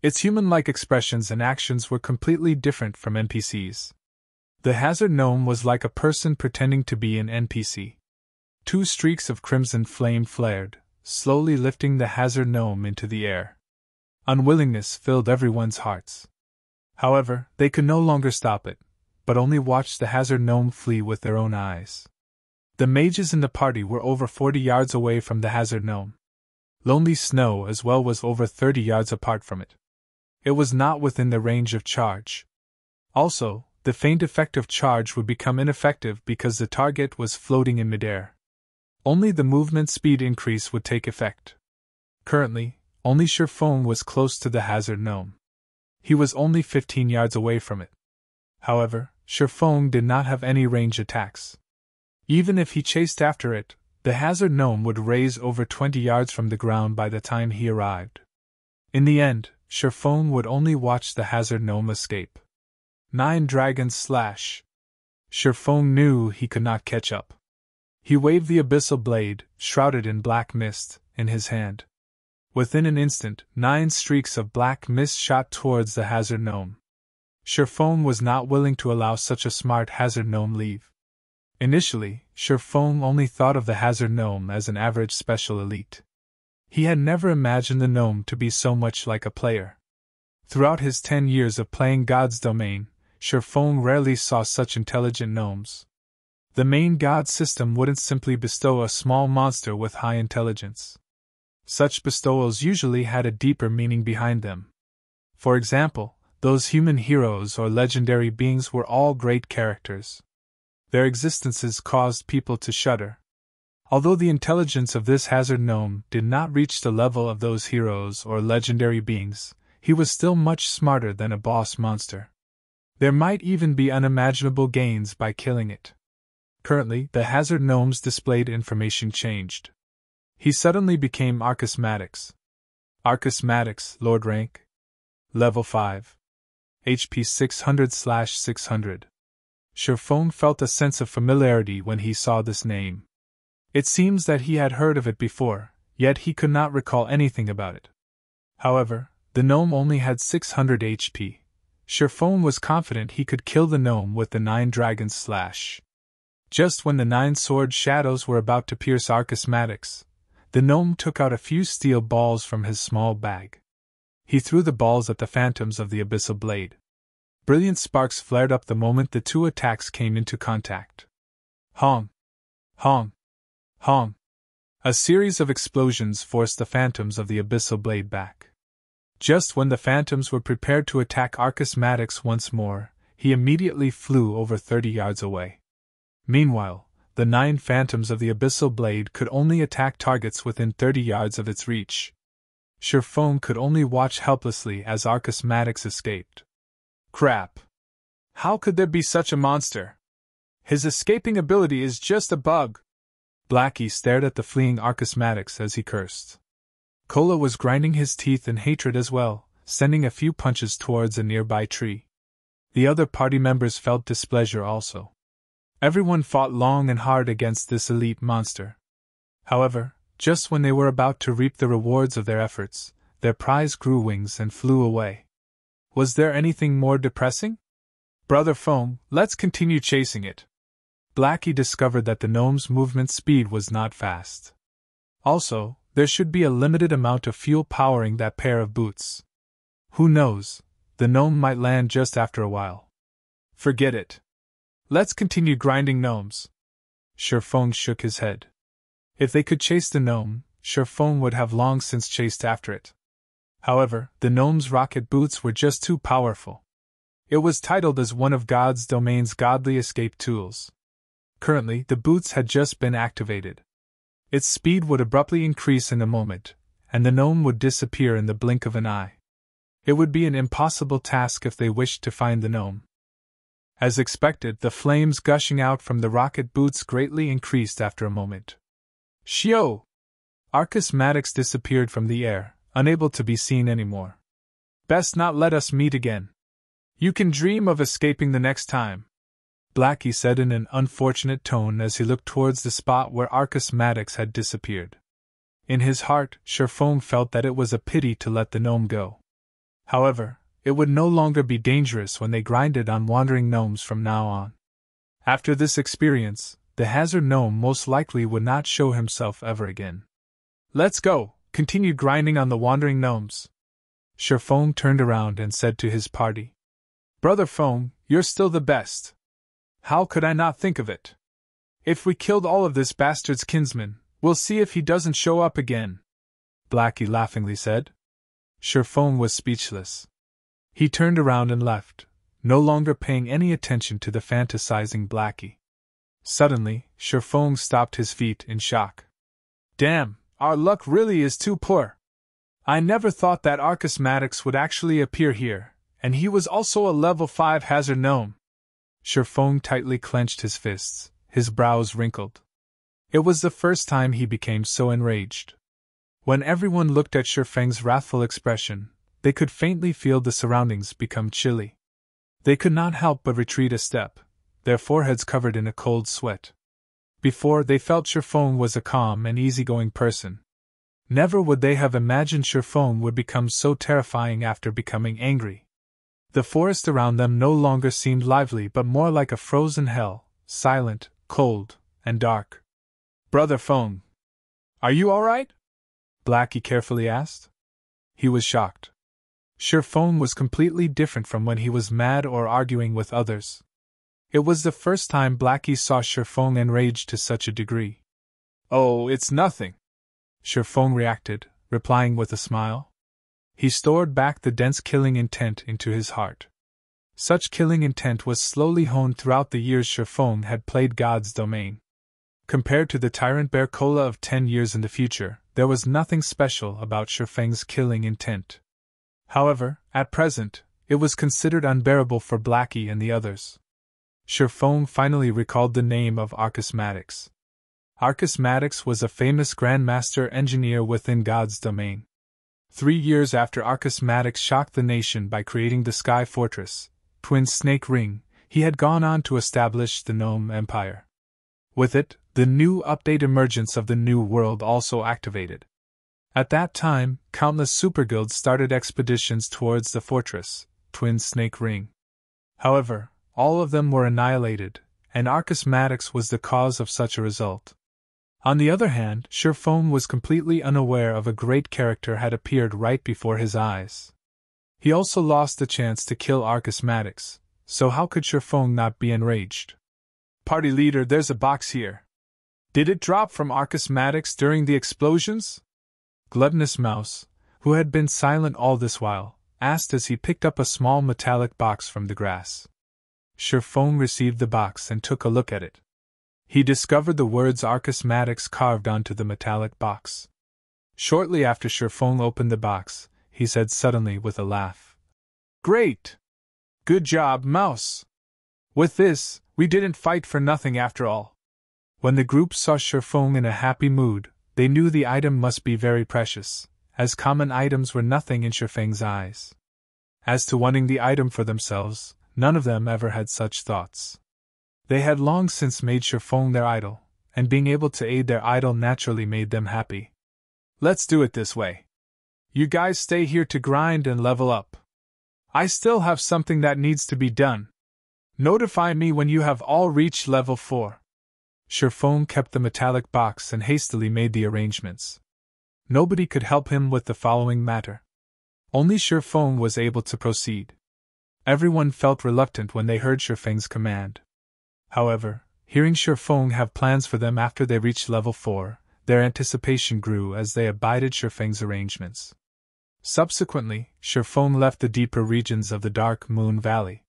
Its human-like expressions and actions were completely different from NPCs. The hazard gnome was like a person pretending to be an NPC. 2 streaks of crimson flame flared, slowly lifting the hazard gnome into the air. Unwillingness filled everyone's hearts. However, they could no longer stop it, but only watched the hazard gnome flee with their own eyes. The mages in the party were over 40 yards away from the hazard gnome. Lonely Snow as well was over 30 yards apart from it. It was not within the range of charge. Also, the faint effect of charge would become ineffective because the target was floating in midair. Only the movement speed increase would take effect. Currently, only Sherfong was close to the hazard gnome. He was only 15 yards away from it. However, Sherfong did not have any range attacks. Even if he chased after it, the hazard gnome would raise over 20 yards from the ground by the time he arrived. In the end, Sherfong would only watch the hazard gnome escape. 9 Dragons Slash. Sherfong knew he could not catch up. He waved the abyssal blade, shrouded in black mist, in his hand. Within an instant, 9 streaks of black mist shot towards the hazard gnome. Sherfong was not willing to allow such a smart hazard gnome leave. Initially, Sherfong only thought of the hazard gnome as an average special elite. He had never imagined the gnome to be so much like a player. Throughout his 10 years of playing God's Domain, Sherfong rarely saw such intelligent gnomes. The main god system wouldn't simply bestow a small monster with high intelligence. Such bestowals usually had a deeper meaning behind them. For example, those human heroes or legendary beings were all great characters. Their existences caused people to shudder. Although the intelligence of this hazard gnome did not reach the level of those heroes or legendary beings, he was still much smarter than a boss monster. There might even be unimaginable gains by killing it. Currently, the hazard gnome's displayed information changed. He suddenly became Archismatics. Archismatics, Lord Rank. Level 5. HP 600/600. Sherfong felt a sense of familiarity when he saw this name. It seems that he had heard of it before, yet he could not recall anything about it. However, the gnome only had 600 HP. Sherfong was confident he could kill the gnome with the 9 Dragons Slash. Just when the 9 sword shadows were about to pierce Archismatics, the gnome took out a few steel balls from his small bag. He threw the balls at the phantoms of the abyssal blade. Brilliant sparks flared up the moment the 2 attacks came into contact. Hong! Hong! Hong! A series of explosions forced the phantoms of the abyssal blade back. Just when the phantoms were prepared to attack Arcus Maddox once more, he immediately flew over 30 yards away. Meanwhile, the 9 phantoms of the abyssal blade could only attack targets within 30 yards of its reach. Sherfone could only watch helplessly as Arcus Maddox escaped. Crap! How could there be such a monster? His escaping ability is just a bug. Blackie stared at the fleeing Arcus Maddox as he cursed. Cola was grinding his teeth in hatred as well, sending a few punches towards a nearby tree. The other party members felt displeasure also. Everyone fought long and hard against this elite monster. However, just when they were about to reap the rewards of their efforts, their prize grew wings and flew away. Was there anything more depressing? Brother Foam, let's continue chasing it. Blackie discovered that the gnome's movement speed was not fast. Also, there should be a limited amount of fuel powering that pair of boots. Who knows, the gnome might land just after a while. Forget it. Let's continue grinding gnomes. Sherfone shook his head. If they could chase the gnome, Sherfone would have long since chased after it. However, the gnome's rocket boots were just too powerful. It was titled as one of God's domain's godly escape tools. Currently, the boots had just been activated. Its speed would abruptly increase in a moment, and the gnome would disappear in the blink of an eye. It would be an impossible task if they wished to find the gnome. As expected, the flames gushing out from the rocket boots greatly increased after a moment. Shio! Arcus Maddox disappeared from the air, unable to be seen anymore. Best not let us meet again. You can dream of escaping the next time, Blackie said in an unfortunate tone as he looked towards the spot where Arcus Maddox had disappeared. In his heart, Sherfone felt that it was a pity to let the gnome go. However, it would no longer be dangerous when they grinded on wandering gnomes from now on. After this experience, the hazard gnome most likely would not show himself ever again. Let's go, continue grinding on the wandering gnomes. Sherfone turned around and said to his party. Brother Foam, you're still the best. How could I not think of it? If we killed all of this bastard's kinsmen, we'll see if he doesn't show up again, Blackie laughingly said. Sherfone was speechless. He turned around and left, no longer paying any attention to the fantasizing Blackie. Suddenly, Sherfone stopped his feet in shock. Damn, our luck really is too poor. I never thought that Arcus Maddox would actually appear here, and he was also a level 5 hazard gnome. Sherfone tightly clenched his fists, his brows wrinkled. It was the first time he became so enraged. When everyone looked at Sherfeng's wrathful expression, they could faintly feel the surroundings become chilly. They could not help but retreat a step, their foreheads covered in a cold sweat. Before, they felt Sherfone was a calm and easygoing person. Never would they have imagined Sherfone would become so terrifying after becoming angry. The forest around them no longer seemed lively but more like a frozen hell, silent, cold, and dark. Brother Foam, are you all right? Blackie carefully asked. He was shocked. Sherfone was completely different from when he was mad or arguing with others. It was the first time Blackie saw Sherfone enraged to such a degree. Oh, it's nothing, Sherfone reacted, replying with a smile. He stored back the dense killing intent into his heart. Such killing intent was slowly honed throughout the years Sherfone had played God's domain. Compared to the tyrant bear Cola of 10 years in the future, there was nothing special about Sherfeng's killing intent. However, at present, it was considered unbearable for Blackie and the others. Sherfone finally recalled the name of Arcus Maddox. Arcus Maddox was a famous Grandmaster engineer within God's domain. 3 years after Arcus Maddox shocked the nation by creating the Sky Fortress, Twin Snake Ring, he had gone on to establish the Gnome Empire. With it, the new update Emergence of the New World also activated. At that time, countless superguilds started expeditions towards the fortress, Twin Snake Ring. However, all of them were annihilated, and Arcus Maddox was the cause of such a result. On the other hand, Sherfone was completely unaware of a great character had appeared right before his eyes. He also lost the chance to kill Arcus Maddox, so how could Sherfone not be enraged? Party leader, there's a box here. Did it drop from Archismatics during the explosions? Gluttonous Mouse, who had been silent all this while, asked as he picked up a small metallic box from the grass. Sherfone received the box and took a look at it. He discovered the words Archismatics carved onto the metallic box. Shortly after Sherfone opened the box, he said suddenly with a laugh, "Great! Good job, Mouse! With this, we didn't fight for nothing after all." When the group saw Sherfone in a happy mood, they knew the item must be very precious, as common items were nothing in Sherfang's eyes. As to wanting the item for themselves, none of them ever had such thoughts. They had long since made Sherfone their idol, and being able to aid their idol naturally made them happy. "Let's do it this way. You guys stay here to grind and level up. I still have something that needs to be done. Notify me when you have all reached level 4. Sherfone kept the metallic box and hastily made the arrangements. Nobody could help him with the following matter. Only Sherfone was able to proceed. Everyone felt reluctant when they heard Sherfang's command. However, hearing Sherfone have plans for them after they reached level 4, their anticipation grew as they abided Sherfang's arrangements. Subsequently, Sherfone left the deeper regions of the Dark Moon Valley.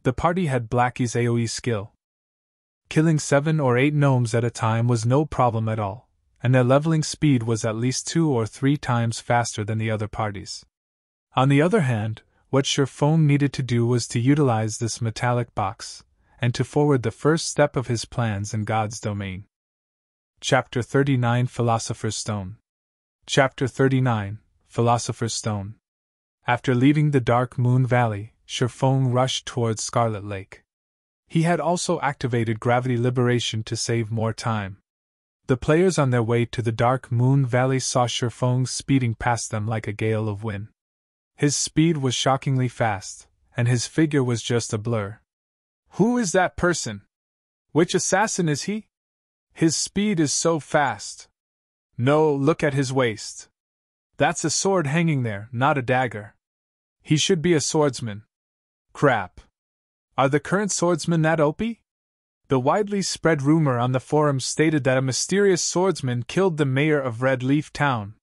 The party had Blackie's AoE skill. Killing 7 or 8 gnomes at a time was no problem at all, and their leveling speed was at least 2 or 3 times faster than the other parties. On the other hand, what Sherfone needed to do was to utilize this metallic box, and to forward the first step of his plans in God's domain. Chapter 39 Philosopher's Stone. Chapter 39 Philosopher's Stone. After leaving the Dark Moon Valley, Sherfone rushed towards Scarlet Lake. He had also activated gravity liberation to save more time. The players on their way to the Dark Moon Valley saw Sherfone speeding past them like a gale of wind. His speed was shockingly fast, and his figure was just a blur. "Who is that person? Which assassin is he? His speed is so fast. No, look at his waist. That's a sword hanging there, not a dagger. He should be a swordsman. Crap. Are the current swordsmen that OP? The widely spread rumor on the forums stated that a mysterious swordsman killed the mayor of Red Leaf Town.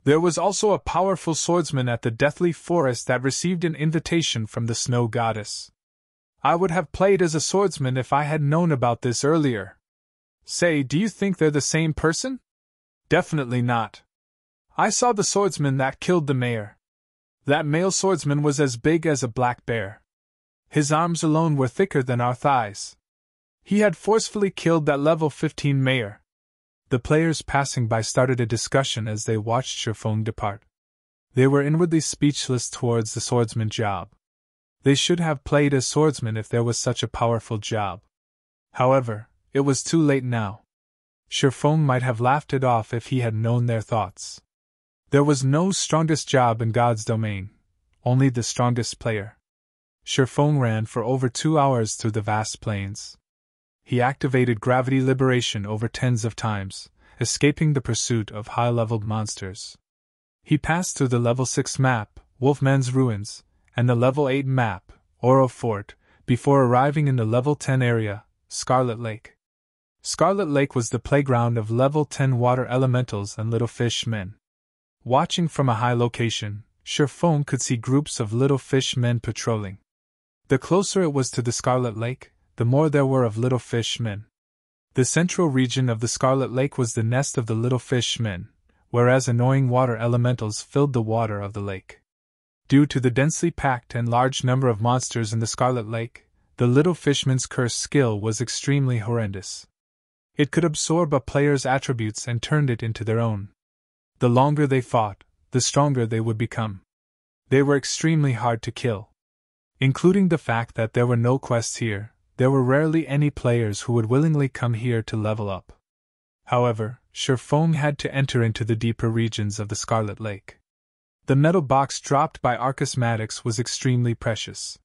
There was also a powerful swordsman at the Deathly Forest that received an invitation from the Snow Goddess. I would have played as a swordsman if I had known about this earlier. Say, do you think they're the same person? Definitely not. I saw the swordsman that killed the mayor. That male swordsman was as big as a black bear. His arms alone were thicker than our thighs. He had forcefully killed that level 15 mayor." The players passing by started a discussion as they watched Sherfone depart. They were inwardly speechless towards the swordsman job. They should have played as swordsmen if there was such a powerful job. However, it was too late now. Sherfone might have laughed it off if he had known their thoughts. There was no strongest job in God's domain, only the strongest player. Sherfone ran for over 2 hours through the vast plains. He activated gravity liberation over tens of times, escaping the pursuit of high-leveled monsters. He passed through the level 6 map, Wolfman's Ruins, and the level 8 map, Oro Fort, before arriving in the level 10 area, Scarlet Lake. Scarlet Lake was the playground of level 10 water elementals and little fish men. Watching from a high location, Sherfone could see groups of little fish men patrolling. The closer it was to the Scarlet Lake, the more there were of little fish men. The central region of the Scarlet Lake was the nest of the little fish men, whereas annoying water elementals filled the water of the lake. Due to the densely packed and large number of monsters in the Scarlet Lake, the little fishman's curse skill was extremely horrendous. It could absorb a player's attributes and turned it into their own. The longer they fought, the stronger they would become. They were extremely hard to kill. Including the fact that there were no quests here, there were rarely any players who would willingly come here to level up. However, Sherfone had to enter into the deeper regions of the Scarlet Lake. The metal box dropped by Archismatics was extremely precious.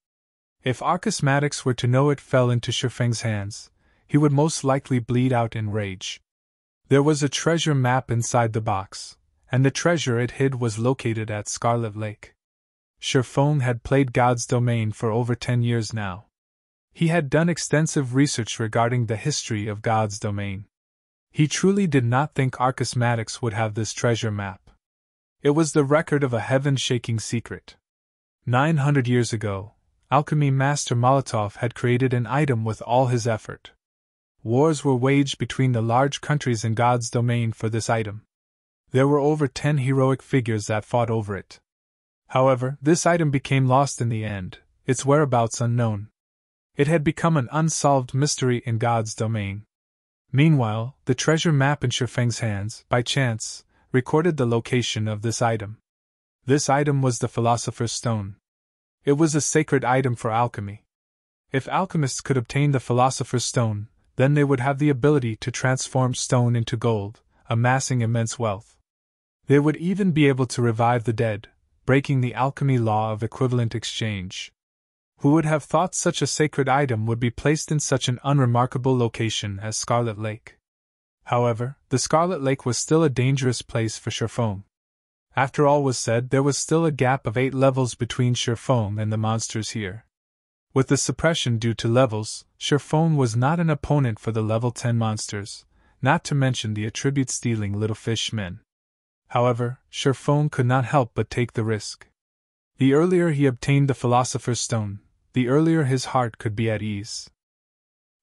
If Archismatics were to know it fell into Sherfang's hands, he would most likely bleed out in rage. There was a treasure map inside the box, and the treasure it hid was located at Scarlet Lake. Sherfone had played God's Domain for over 10 years now. He had done extensive research regarding the history of God's Domain. He truly did not think Arcus Maddox would have this treasure map. It was the record of a heaven-shaking secret. 900 years ago, alchemy master Molotov had created an item with all his effort. Wars were waged between the large countries in God's domain for this item. There were over 10 heroic figures that fought over it. However, this item became lost in the end, its whereabouts unknown. It had become an unsolved mystery in God's domain. Meanwhile, the treasure map in Shifeng's hands, by chance, recorded the location of this item. This item was the Philosopher's Stone. It was a sacred item for alchemy. If alchemists could obtain the Philosopher's Stone, then they would have the ability to transform stone into gold, amassing immense wealth. They would even be able to revive the dead, breaking the alchemy law of equivalent exchange. Who would have thought such a sacred item would be placed in such an unremarkable location as Scarlet Lake? However, the Scarlet Lake was still a dangerous place for Shifeng. After all was said, there was still a gap of 8 levels between Shifeng and the monsters here. With the suppression due to levels, Shifeng was not an opponent for the level 10 monsters, not to mention the attribute-stealing little fish men. However, Shifeng could not help but take the risk. The earlier he obtained the Philosopher's Stone, the earlier his heart could be at ease.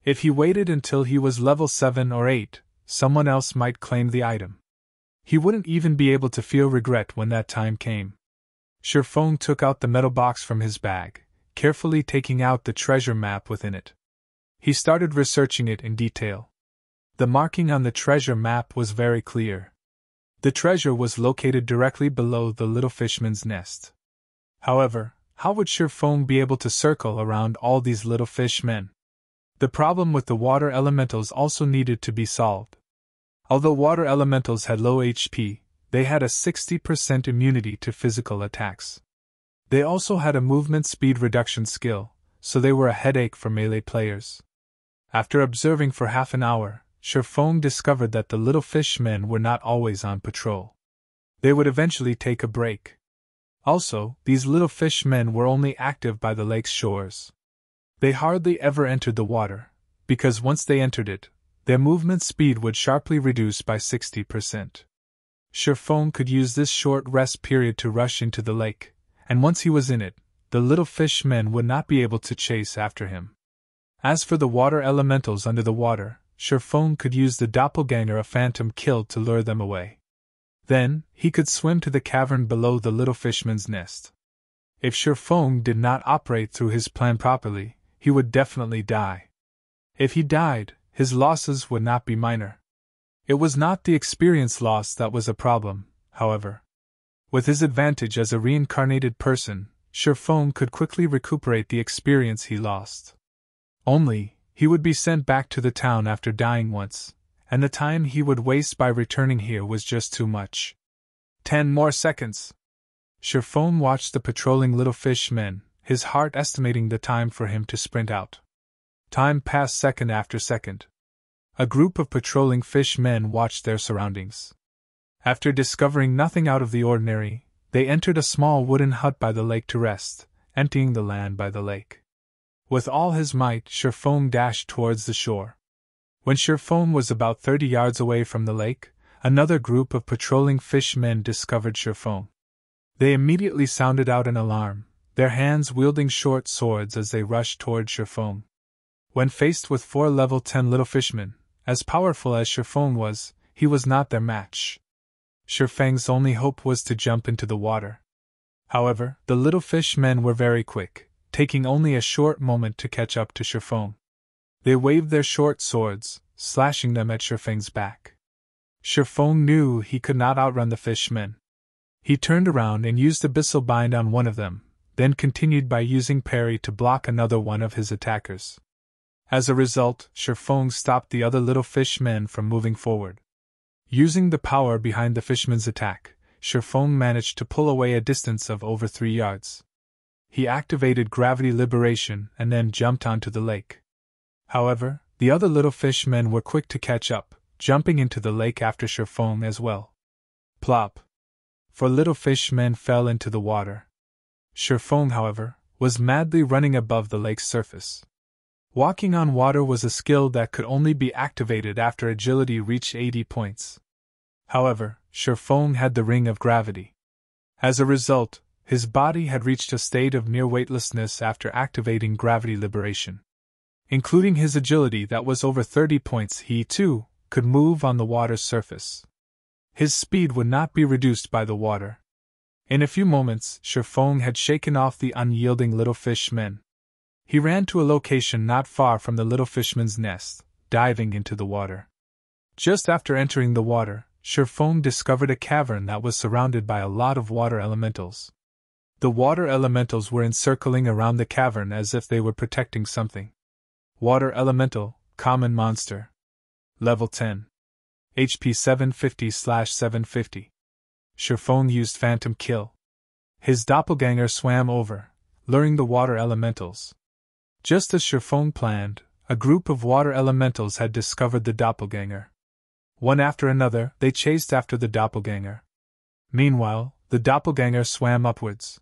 If he waited until he was level 7 or 8, someone else might claim the item. He wouldn't even be able to feel regret when that time came. Shifeng took out the metal box from his bag, carefully taking out the treasure map within it. He started researching it in detail. The marking on the treasure map was very clear. The treasure was located directly below the little fishman's nest. However, how would Shifeng be able to circle around all these little fish men? The problem with the water elementals also needed to be solved. Although water elementals had low HP, they had a 60% immunity to physical attacks. They also had a movement speed reduction skill, so they were a headache for melee players. After observing for half an hour, Shifeng discovered that the little fish men were not always on patrol. They would eventually take a break. Also, these little fish men were only active by the lake's shores. They hardly ever entered the water, because once they entered it, their movement speed would sharply reduce by 60%. Shifeng could use this short rest period to rush into the lake, and once he was in it, the little fish men would not be able to chase after him. As for the water elementals under the water, Shifeng could use the doppelganger a phantom killed to lure them away. Then, he could swim to the cavern below the little fishman's nest. If Shifeng did not operate through his plan properly, he would definitely die. If he died, his losses would not be minor. It was not the experience loss that was a problem, however. With his advantage as a reincarnated person, Shifeng could quickly recuperate the experience he lost. Only, he would be sent back to the town after dying once, and the time he would waste by returning here was just too much. 10 more seconds. Shifeng watched the patrolling little fish men, his heart estimating the time for him to sprint out. Time passed second after second. A group of patrolling fish men watched their surroundings. After discovering nothing out of the ordinary, they entered a small wooden hut by the lake to rest, emptying the land by the lake. With all his might, Shifeng dashed towards the shore. When Shifeng was about 30 yards away from the lake, another group of patrolling fish men discovered Shifeng. They immediately sounded out an alarm, their hands wielding short swords as they rushed toward Shifeng. When faced with 4 level 10 little fishmen, as powerful as Shifeng was, he was not their match. Shifeng's only hope was to jump into the water. However, the little fish men were very quick, taking only a short moment to catch up to Shifeng. They waved their short swords, slashing them at Shifeng's back. Shifeng knew he could not outrun the fishmen. He turned around and used Abyssal Bind on one of them, then continued by using Parry to block another one of his attackers. As a result, Shifeng stopped the other little fish men from moving forward. Using the power behind the fishman's attack, Shifeng managed to pull away a distance of over 3 yards. He activated gravity liberation and then jumped onto the lake. However, the other little fish men were quick to catch up, jumping into the lake after Shifeng as well. Plop! 4 little fish men fell into the water. Shifeng, however, was madly running above the lake's surface. Walking on water was a skill that could only be activated after agility reached 80 points. However, Shifeng had the ring of gravity. As a result, his body had reached a state of near weightlessness after activating gravity liberation. Including his agility that was over 30 points, he, too, could move on the water's surface. His speed would not be reduced by the water. In a few moments, Shifeng had shaken off the unyielding little fishmen. He ran to a location not far from the little fishman's nest, diving into the water. Just after entering the water, Shifeng discovered a cavern that was surrounded by a lot of water elementals. The water elementals were encircling around the cavern as if they were protecting something. Water Elemental, Common Monster. Level 10. HP 750/750. Shifeng used Phantom Kill. His doppelganger swam over, luring the water elementals. Just as Shifeng planned, a group of water elementals had discovered the doppelganger. One after another, they chased after the doppelganger. Meanwhile, the doppelganger swam upwards.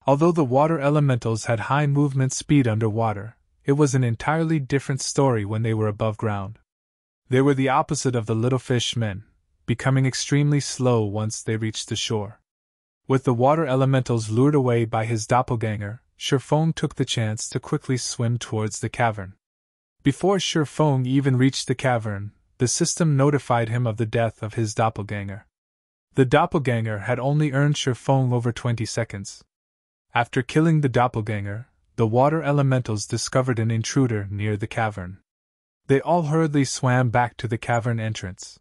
Although the water elementals had high movement speed underwater, it was an entirely different story when they were above ground. They were the opposite of the little fishmen, becoming extremely slow once they reached the shore. With the water elementals lured away by his doppelganger, Shifeng took the chance to quickly swim towards the cavern. Before Shifeng even reached the cavern, the system notified him of the death of his doppelganger. The doppelganger had only earned Shifeng over 20 seconds. After killing the doppelganger, the water elementals discovered an intruder near the cavern. They all hurriedly swam back to the cavern entrance.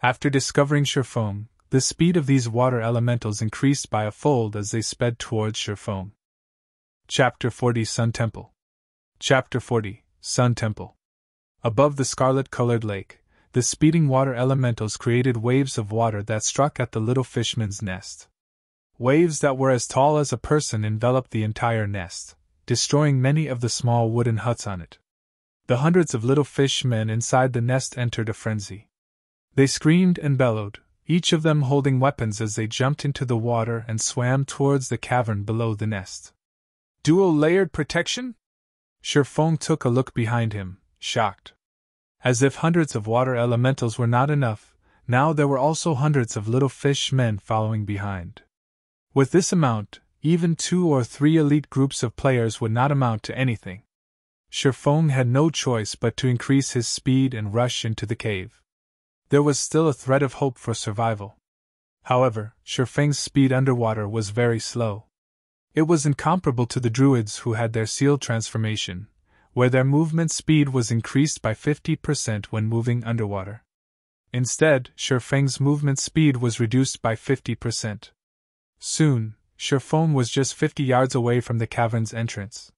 After discovering Shifeng, the speed of these water elementals increased by a fold as they sped towards Shifeng. Chapter 40 Sun Temple. Chapter 40 Sun Temple. Above the scarlet-colored lake, the speeding water elementals created waves of water that struck at the little fishman's nest. Waves that were as tall as a person enveloped the entire nest, destroying many of the small wooden huts on it. The hundreds of little fishmen inside the nest entered a frenzy. They screamed and bellowed, each of them holding weapons as they jumped into the water and swam towards the cavern below the nest. Dual-layered protection? Shifeng took a look behind him, shocked. As if hundreds of water elementals were not enough, now there were also hundreds of little fishmen following behind. With this amount, even 2 or 3 elite groups of players would not amount to anything. Shifeng had no choice but to increase his speed and rush into the cave. There was still a thread of hope for survival. However, Shifeng's speed underwater was very slow. It was incomparable to the druids who had their seal transformation, where their movement speed was increased by 50% when moving underwater. Instead, Shifeng's movement speed was reduced by 50%. Soon, Shifeng was just 50 yards away from the cavern's entrance.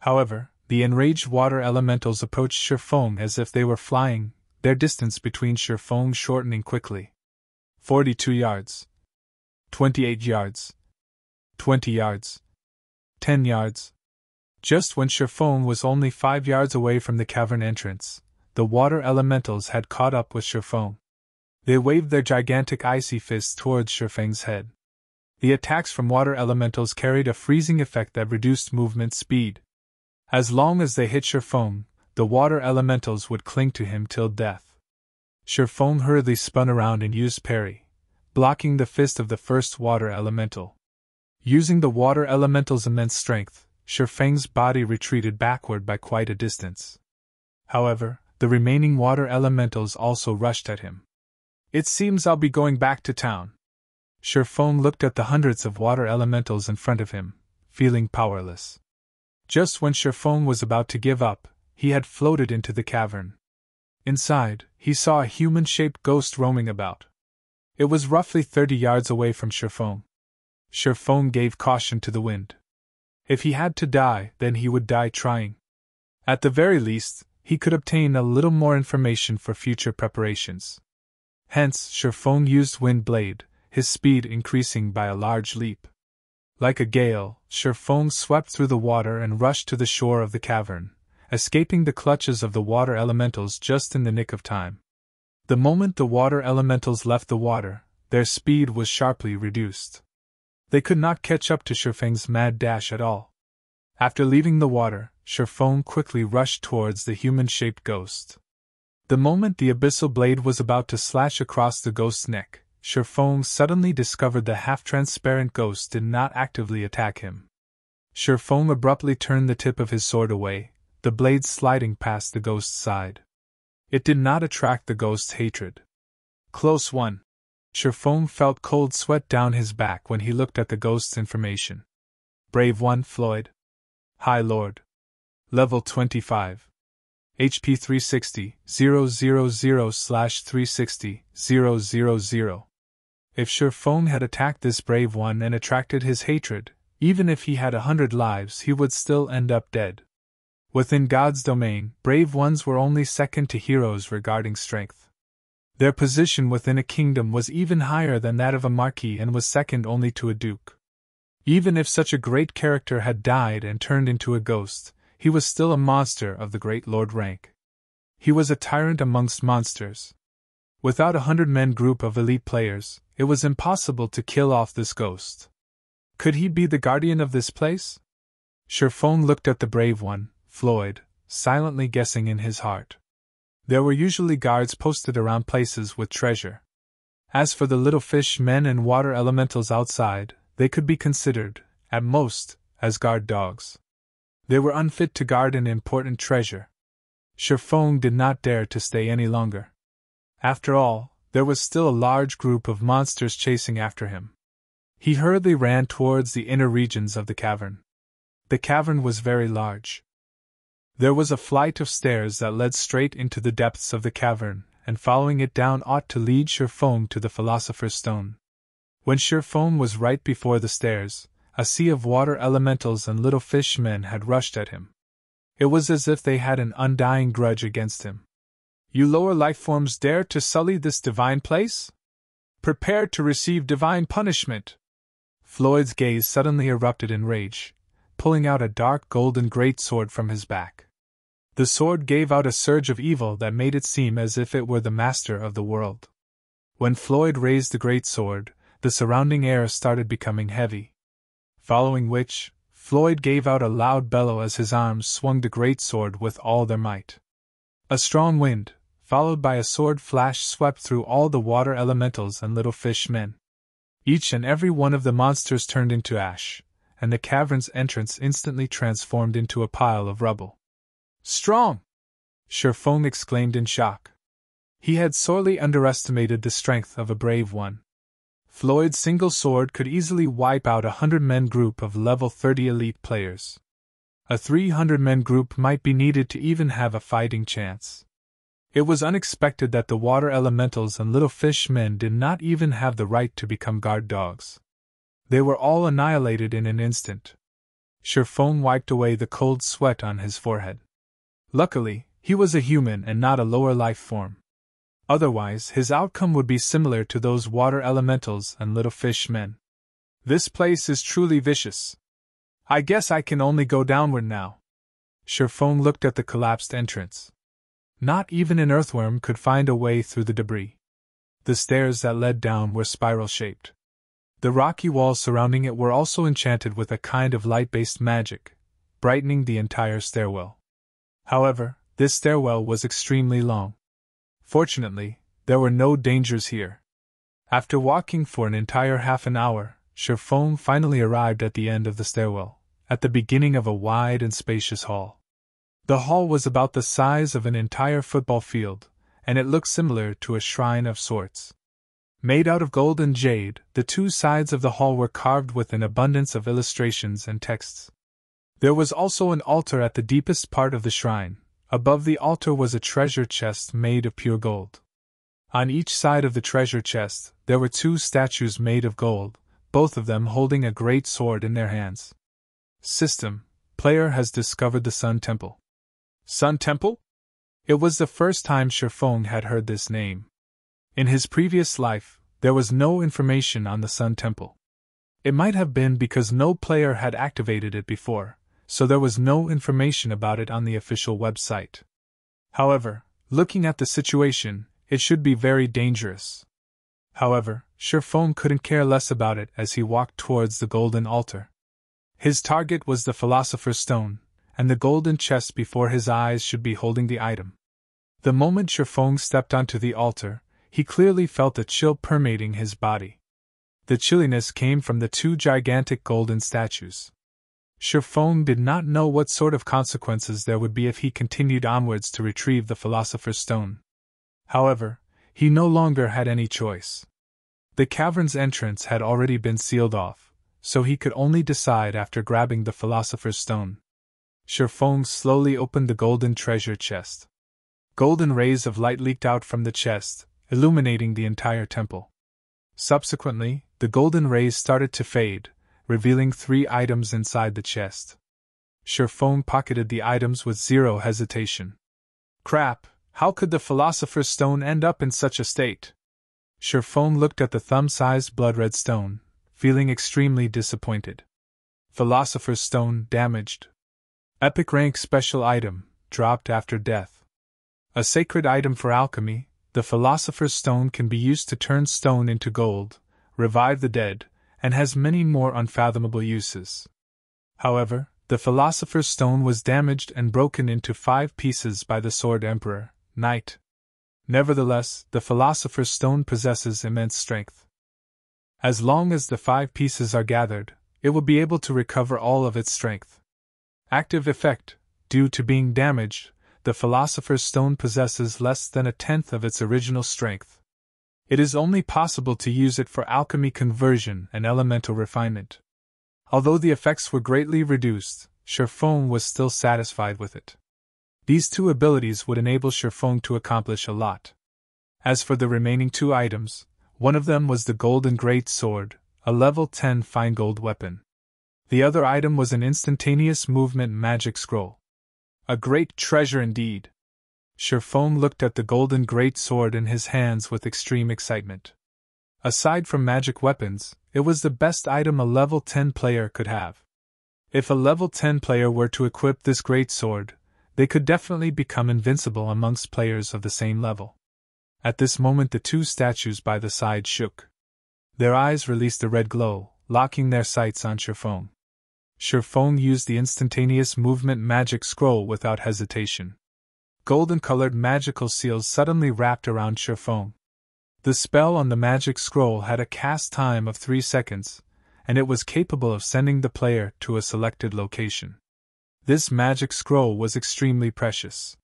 However, the enraged water elementals approached Shifeng as if they were flying, their distance between Shifeng shortening quickly. 42 yards. 28 yards. 20 yards. 10 yards. Just when Shifeng was only 5 yards away from the cavern entrance, the water elementals had caught up with Shifeng. They waved their gigantic icy fists towards Shifeng's head. The attacks from water elementals carried a freezing effect that reduced movement speed. As long as they hit Shifeng, the water elementals would cling to him till death. Shifeng hurriedly spun around and used parry, blocking the fist of the first water elemental. Using the water elemental's immense strength, Shifeng's body retreated backward by quite a distance. However, the remaining water elementals also rushed at him. It seems I'll be going back to town. Shifeng looked at the hundreds of water elementals in front of him, feeling powerless. Just when Shifeng was about to give up, he had floated into the cavern. Inside, he saw a human-shaped ghost roaming about. It was roughly 30 yards away from Shifeng. Shifeng gave caution to the wind. If he had to die, then he would die trying. At the very least, he could obtain a little more information for future preparations. Hence, Shifeng used Wind Blade, his speed increasing by a large leap. Like a gale, Shifeng swept through the water and rushed to the shore of the cavern, escaping the clutches of the water elementals just in the nick of time. The moment the water elementals left the water, their speed was sharply reduced. They could not catch up to Shifeng's mad dash at all. After leaving the water, Sherfone quickly rushed towards the human-shaped ghost. The moment the abyssal blade was about to slash across the ghost's neck, Sherfone suddenly discovered the half-transparent ghost did not actively attack him. Sherfone abruptly turned the tip of his sword away, the blade sliding past the ghost's side. It did not attract the ghost's hatred. Close one. Sherfone felt cold sweat down his back when he looked at the ghost's information. Brave 1 Floyd. High Lord. Level 25. HP 360, 000/360, 000. If Sherfone had attacked this brave one and attracted his hatred, even if he had 100 lives, he would still end up dead. Within God's domain, brave ones were only second to heroes regarding strength. Their position within a kingdom was even higher than that of a marquis and was second only to a duke. Even if such a great character had died and turned into a ghost, he was still a monster of the great lord rank. He was a tyrant amongst monsters. Without 100-man group of elite players, it was impossible to kill off this ghost. Could he be the guardian of this place? Sherfone looked at the brave one, Floyd, silently guessing in his heart. There were usually guards posted around places with treasure. As for the little fish men and water elementals outside, they could be considered, at most, as guard dogs. They were unfit to guard an important treasure. Sherfone did not dare to stay any longer. After all, there was still a large group of monsters chasing after him. He hurriedly ran towards the inner regions of the cavern. The cavern was very large. There was a flight of stairs that led straight into the depths of the cavern, and following it down ought to lead Sherfone to the Philosopher's Stone. When Sherfone was right before the stairs, a sea of water elementals and little fish men had rushed at him. It was as if they had an undying grudge against him. You lower lifeforms dare to sully this divine place? Prepare to receive divine punishment! Floyd's gaze suddenly erupted in rage, pulling out a dark golden greatsword from his back. The sword gave out a surge of evil that made it seem as if it were the master of the world. When Floyd raised the greatsword, the surrounding air started becoming heavy. Following which, Floyd gave out a loud bellow as his arms swung the greatsword with all their might. A strong wind, followed by a sword flash, swept through all the water elementals and little fish men. Each and every one of the monsters turned into ash, and the cavern's entrance instantly transformed into a pile of rubble. Strong! Sherfone exclaimed in shock. He had sorely underestimated the strength of a brave one. Floyd's single sword could easily wipe out a 100-men group of level 30 elite players. A 300-men group might be needed to even have a fighting chance. It was unexpected that the water elementals and little fish men did not even have the right to become guard dogs. They were all annihilated in an instant. Sherfone wiped away the cold sweat on his forehead. Luckily, he was a human and not a lower life form. Otherwise, his outcome would be similar to those water elementals and little fish men. This place is truly vicious. I guess I can only go downward now. Sherfone looked at the collapsed entrance. Not even an earthworm could find a way through the debris. The stairs that led down were spiral-shaped. The rocky walls surrounding it were also enchanted with a kind of light-based magic, brightening the entire stairwell. However, this stairwell was extremely long. Fortunately, there were no dangers here. After walking for an entire half an hour, Sherfone finally arrived at the end of the stairwell, at the beginning of a wide and spacious hall. The hall was about the size of an entire football field, and it looked similar to a shrine of sorts. Made out of gold and jade, the two sides of the hall were carved with an abundance of illustrations and texts. There was also an altar at the deepest part of the shrine. Above the altar was a treasure chest made of pure gold. On each side of the treasure chest, there were two statues made of gold, both of them holding a great sword in their hands. System: player has discovered the Sun Temple. Sun Temple? It was the first time Sherfone had heard this name. In his previous life, there was no information on the Sun Temple. It might have been because no player had activated it before, so there was no information about it on the official website. However, looking at the situation, it should be very dangerous. However, Sherfone couldn't care less about it as he walked towards the golden altar. His target was the Philosopher's Stone, and the golden chest before his eyes should be holding the item. The moment Shifeng stepped onto the altar, he clearly felt a chill permeating his body. The chilliness came from the two gigantic golden statues. Shifeng did not know what sort of consequences there would be if he continued onwards to retrieve the Philosopher's Stone. However, he no longer had any choice. The cavern's entrance had already been sealed off, so he could only decide after grabbing the Philosopher's Stone. Shifeng slowly opened the golden treasure chest. Golden rays of light leaked out from the chest, illuminating the entire temple. Subsequently, the golden rays started to fade, revealing 3 items inside the chest. Shifeng pocketed the items with zero hesitation. Crap, how could the Philosopher's Stone end up in such a state? Shifeng looked at the thumb-sized blood-red stone, feeling extremely disappointed. Philosopher's Stone damaged. Epic rank special item, dropped after death. A sacred item for alchemy, the Philosopher's Stone can be used to turn stone into gold, revive the dead, and has many more unfathomable uses. However, the Philosopher's Stone was damaged and broken into 5 pieces by the Sword Emperor, Knight. Nevertheless, the Philosopher's Stone possesses immense strength. As long as the 5 pieces are gathered, it will be able to recover all of its strength. Active effect: due to being damaged, the Philosopher's Stone possesses less than 1/10 of its original strength. It is only possible to use it for alchemy conversion and elemental refinement. Although the effects were greatly reduced, Shifeng was still satisfied with it. These 2 abilities would enable Shifeng to accomplish a lot. As for the remaining 2 items, one of them was the Golden Great Sword, a level 10 fine gold weapon. The other item was an instantaneous movement magic scroll. A great treasure indeed. Shifeng looked at the Golden Great Sword in his hands with extreme excitement. Aside from magic weapons, it was the best item a level 10 player could have. If a level 10 player were to equip this great sword, they could definitely become invincible amongst players of the same level. At this moment the 2 statues by the side shook. Their eyes released a red glow, locking their sights on Shifeng. Shifeng used the instantaneous movement magic scroll without hesitation. Golden-colored magical seals suddenly wrapped around Shifeng. The spell on the magic scroll had a cast time of 3 seconds, and it was capable of sending the player to a selected location. This magic scroll was extremely precious.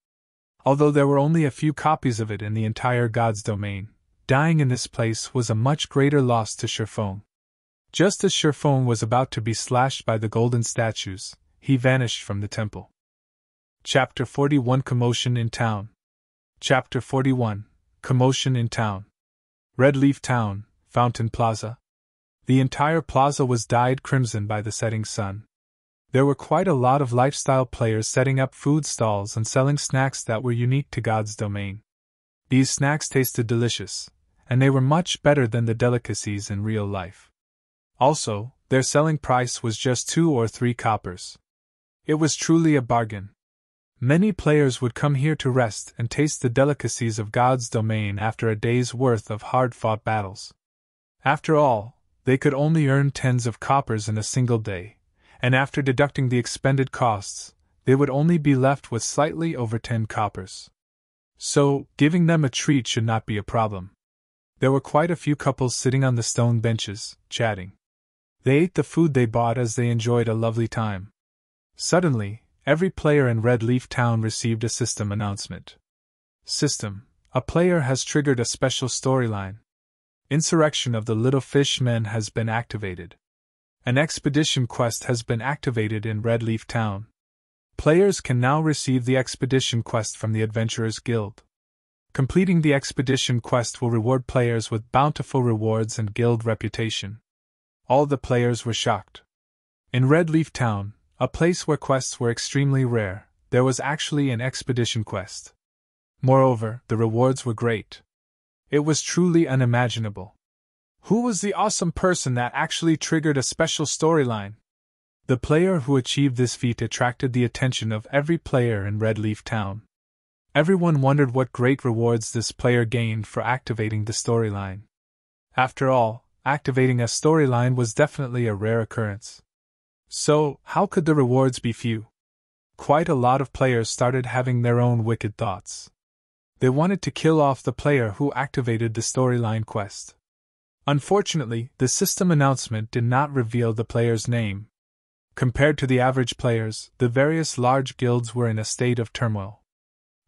Although there were only a few copies of it in the entire God's domain, dying in this place was a much greater loss to Shifeng. Just as Shifeng was about to be slashed by the golden statues, he vanished from the temple. Chapter 41 Commotion in Town. Chapter 41 Commotion in Town. Red Leaf Town, Fountain Plaza. The entire plaza was dyed crimson by the setting sun. There were quite a lot of lifestyle players setting up food stalls and selling snacks that were unique to God's domain. These snacks tasted delicious, and they were much better than the delicacies in real life. Also, their selling price was just 2 or 3 coppers. It was truly a bargain. Many players would come here to rest and taste the delicacies of God's domain after a day's worth of hard-fought battles. After all, they could only earn tens of coppers in a single day, and after deducting the expended costs, they would only be left with slightly over 10 coppers. So, giving them a treat should not be a problem. There were quite a few couples sitting on the stone benches, chatting. They ate the food they bought as they enjoyed a lovely time. Suddenly, every player in Red Leaf Town received a system announcement. System: a player has triggered a special storyline. Insurrection of the Little Fish Men has been activated. An expedition quest has been activated in Red Leaf Town. Players can now receive the expedition quest from the Adventurers Guild. Completing the expedition quest will reward players with bountiful rewards and guild reputation. All the players were shocked. In Red Leaf Town, a place where quests were extremely rare, there was actually an expedition quest. Moreover, the rewards were great. It was truly unimaginable. Who was the awesome person that actually triggered a special storyline? The player who achieved this feat attracted the attention of every player in Red Leaf Town. Everyone wondered what great rewards this player gained for activating the storyline. After all, activating a storyline was definitely a rare occurrence. So, how could the rewards be few? quite a lot of players started having their own wicked thoughts. They wanted to kill off the player who activated the storyline quest. Unfortunately, the system announcement did not reveal the player's name. Compared to the average players, the various large guilds were in a state of turmoil.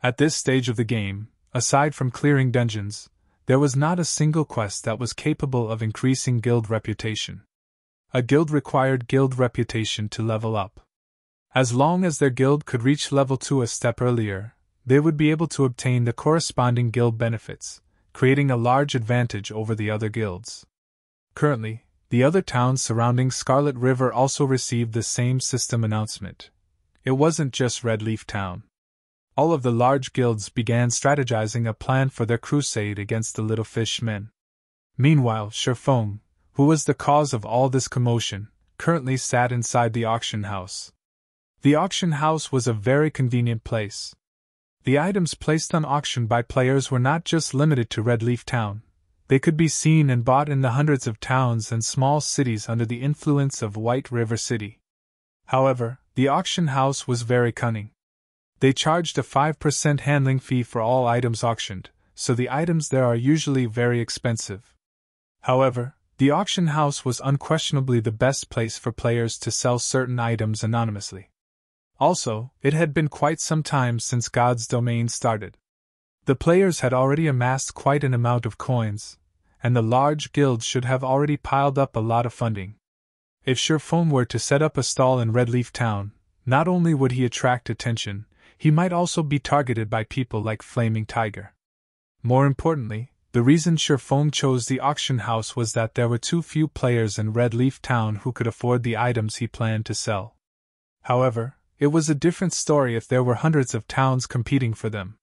At this stage of the game, aside from clearing dungeons, there was not a single quest that was capable of increasing guild reputation. A guild required guild reputation to level up. As long as their guild could reach level 2 a step earlier, they would be able to obtain the corresponding guild benefits, creating a large advantage over the other guilds. Currently, the other towns surrounding Scarlet River also received the same system announcement. It wasn't just Red Leaf Town. All of the large guilds began strategizing a plan for their crusade against the Little Fish Men. Meanwhile, Sherfong, who was the cause of all this commotion, currently sat inside the auction house. The auction house was a very convenient place. The items placed on auction by players were not just limited to Red Leaf Town. They could be seen and bought in the hundreds of towns and small cities under the influence of White River City. However, the auction house was very cunning. They charged a 5% handling fee for all items auctioned, so the items there are usually very expensive. However, the auction house was unquestionably the best place for players to sell certain items anonymously. Also, it had been quite some time since God's Domain started. The players had already amassed quite an amount of coins, and the large guilds should have already piled up a lot of funding. If Sherfong were to set up a stall in Red Leaf Town, not only would he attract attention, he might also be targeted by people like Flaming Tiger. More importantly, the reason Sherfong chose the auction house was that there were too few players in Red Leaf Town who could afford the items he planned to sell. However, it was a different story if there were hundreds of towns competing for them.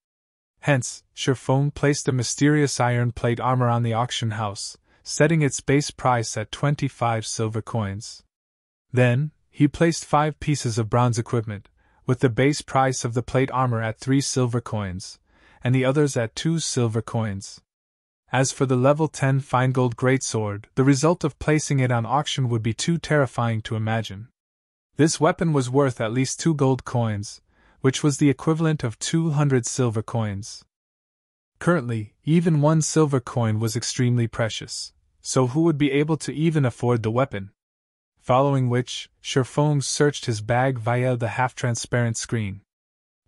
Hence, Sherfong placed a mysterious iron plate armor on the auction house, setting its base price at 25 silver coins. Then, he placed 5 pieces of bronze equipment, with the base price of the plate armor at 3 silver coins, and the others at 2 silver coins. As for the level 10 fine gold greatsword, the result of placing it on auction would be too terrifying to imagine. This weapon was worth at least 2 gold coins, which was the equivalent of 200 silver coins. Currently, even 1 silver coin was extremely precious, so who would be able to even afford the weapon? Following which, Sherfong searched his bag via the half-transparent screen.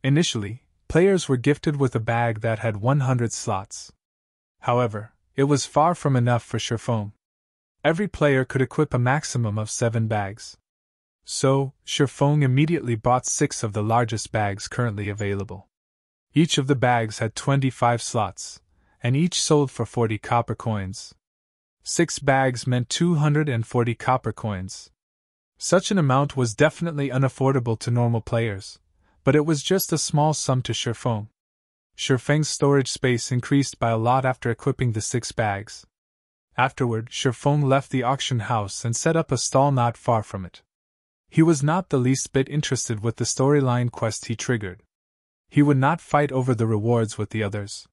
Initially, players were gifted with a bag that had 100 slots. However, it was far from enough for Sherfong. Every player could equip a maximum of 7 bags. So, Sherfong immediately bought 6 of the largest bags currently available. Each of the bags had 25 slots, and each sold for 40 copper coins. 6 bags meant 240 copper coins. Such an amount was definitely unaffordable to normal players, but it was just a small sum to Sherfong. Sherfeng's storage space increased by a lot after equipping the 6 bags. Afterward, Sherfong left the auction house and set up a stall not far from it. He was not the least bit interested with the storyline quest he triggered. He would not fight over the rewards with the others.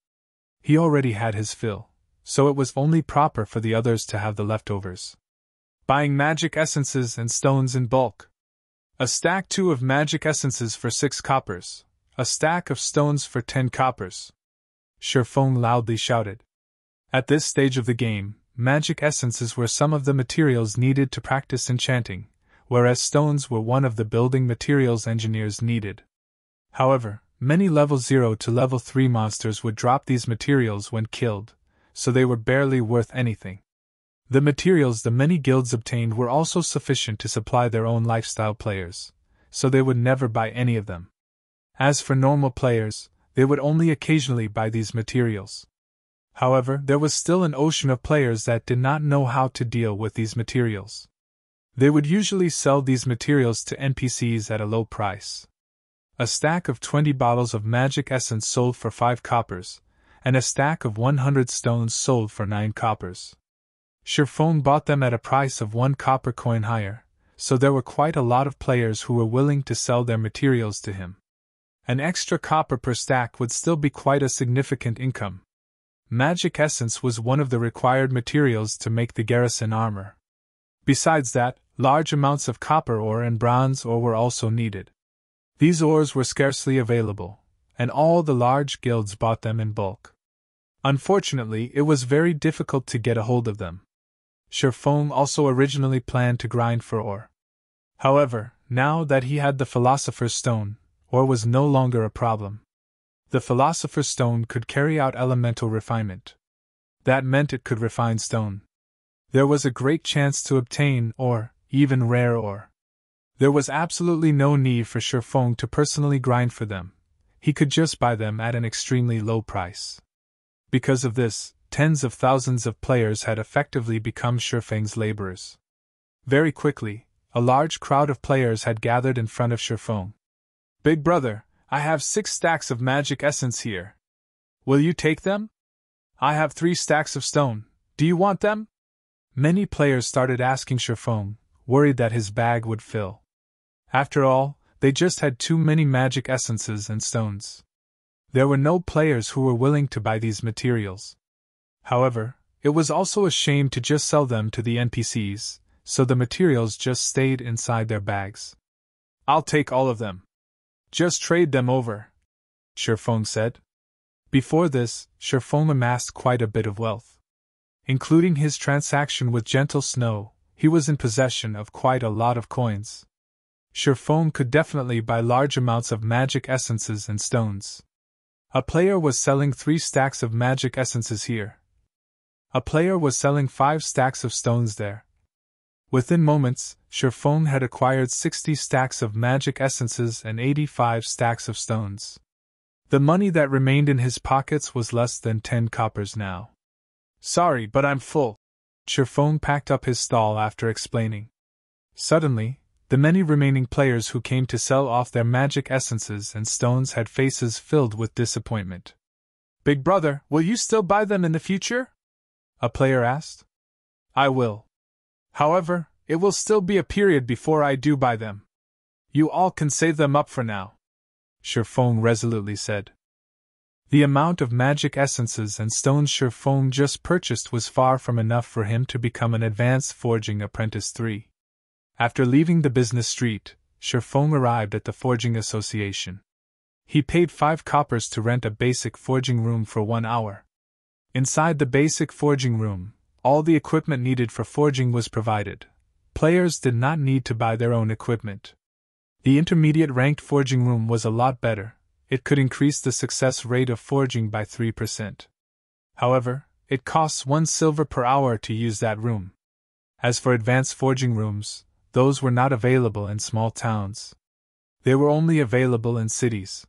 He already had his fill, so it was only proper for the others to have the leftovers. Buying magic essences and stones in bulk. A stack 2 of magic essences for 6 coppers, a stack of stones for 10 coppers. Sherfong loudly shouted. At this stage of the game, magic essences were some of the materials needed to practice enchanting, whereas stones were one of the building materials engineers needed. However, many level 0 to level 3 monsters would drop these materials when killed, so they were barely worth anything. The materials the many guilds obtained were also sufficient to supply their own lifestyle players, so they would never buy any of them. As for normal players, they would only occasionally buy these materials. However, there was still an ocean of players that did not know how to deal with these materials. They would usually sell these materials to NPCs at a low price. A stack of 20 bottles of magic essence sold for 5 coppers, and a stack of 100 stones sold for 9 coppers. Sherfong bought them at a price of 1 copper coin higher, so there were quite a lot of players who were willing to sell their materials to him. An extra copper per stack would still be quite a significant income. Magic essence was one of the required materials to make the Garrison armor. Besides that, large amounts of copper ore and bronze ore were also needed. These ores were scarcely available, and all the large guilds bought them in bulk. Unfortunately, it was very difficult to get a hold of them. Sherfong also originally planned to grind for ore. However, now that he had the Philosopher's Stone, ore was no longer a problem. The Philosopher's Stone could carry out elemental refinement. That meant it could refine stone. There was a great chance to obtain ore, even rare ore. There was absolutely no need for Sherfong to personally grind for them. He could just buy them at an extremely low price. Because of this, tens of thousands of players had effectively become Sherfong's laborers. Very quickly, a large crowd of players had gathered in front of Sherfong. "Big brother, I have 6 stacks of magic essence here. Will you take them? I have 3 stacks of stone. Do you want them?" Many players started asking Sherfong, worried that his bag would fill. After all, they just had too many magic essences and stones. There were no players who were willing to buy these materials. However, it was also a shame to just sell them to the NPCs, so the materials just stayed inside their bags. "I'll take all of them. Just trade them over," Sherfong said. Before this, Sherfong amassed quite a bit of wealth. Including his transaction with Gentle Snow, he was in possession of quite a lot of coins. Sherfong could definitely buy large amounts of magic essences and stones. A player was selling 3 stacks of magic essences here. A player was selling 5 stacks of stones there. Within moments, Sherfong had acquired 60 stacks of magic essences and 85 stacks of stones. The money that remained in his pockets was less than 10 coppers now. "Sorry, but I'm full." Sherfong packed up his stall after explaining. Suddenly, the many remaining players who came to sell off their magic essences and stones had faces filled with disappointment. "Big brother, will you still buy them in the future?" a player asked. "I will. However, it will still be a period before I do buy them. You all can save them up for now," Sherfong resolutely said. The amount of magic essences and stones Sherfong just purchased was far from enough for him to become an advanced forging apprentice 3. After leaving the business street, Sherfong arrived at the Forging Association. He paid 5 coppers to rent a basic forging room for 1 hour. Inside the basic forging room, all the equipment needed for forging was provided. Players did not need to buy their own equipment. The intermediate ranked forging room was a lot better. It could increase the success rate of forging by 3%. However, it costs 1 silver per hour to use that room. As for advanced forging rooms, those were not available in small towns. They were only available in cities.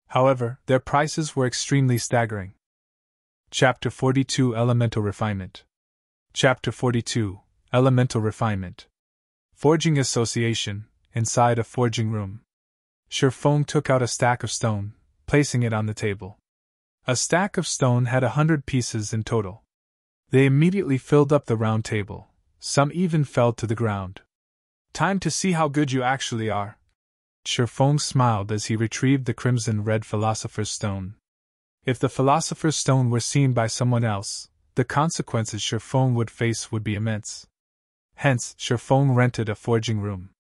However, their prices were extremely staggering. Chapter 42 Elemental Refinement. Chapter 42 Elemental Refinement. Forging Association, inside a forging room. Sherfong took out a stack of stone, placing it on the table. A stack of stone had 100 pieces in total. They immediately filled up the round table. Some even fell to the ground. "Time to see how good you actually are." Sherfong smiled as he retrieved the crimson-red Philosopher's Stone. If the Philosopher's Stone were seen by someone else, the consequences Sherfong would face would be immense. Hence, Sherfong rented a forging room.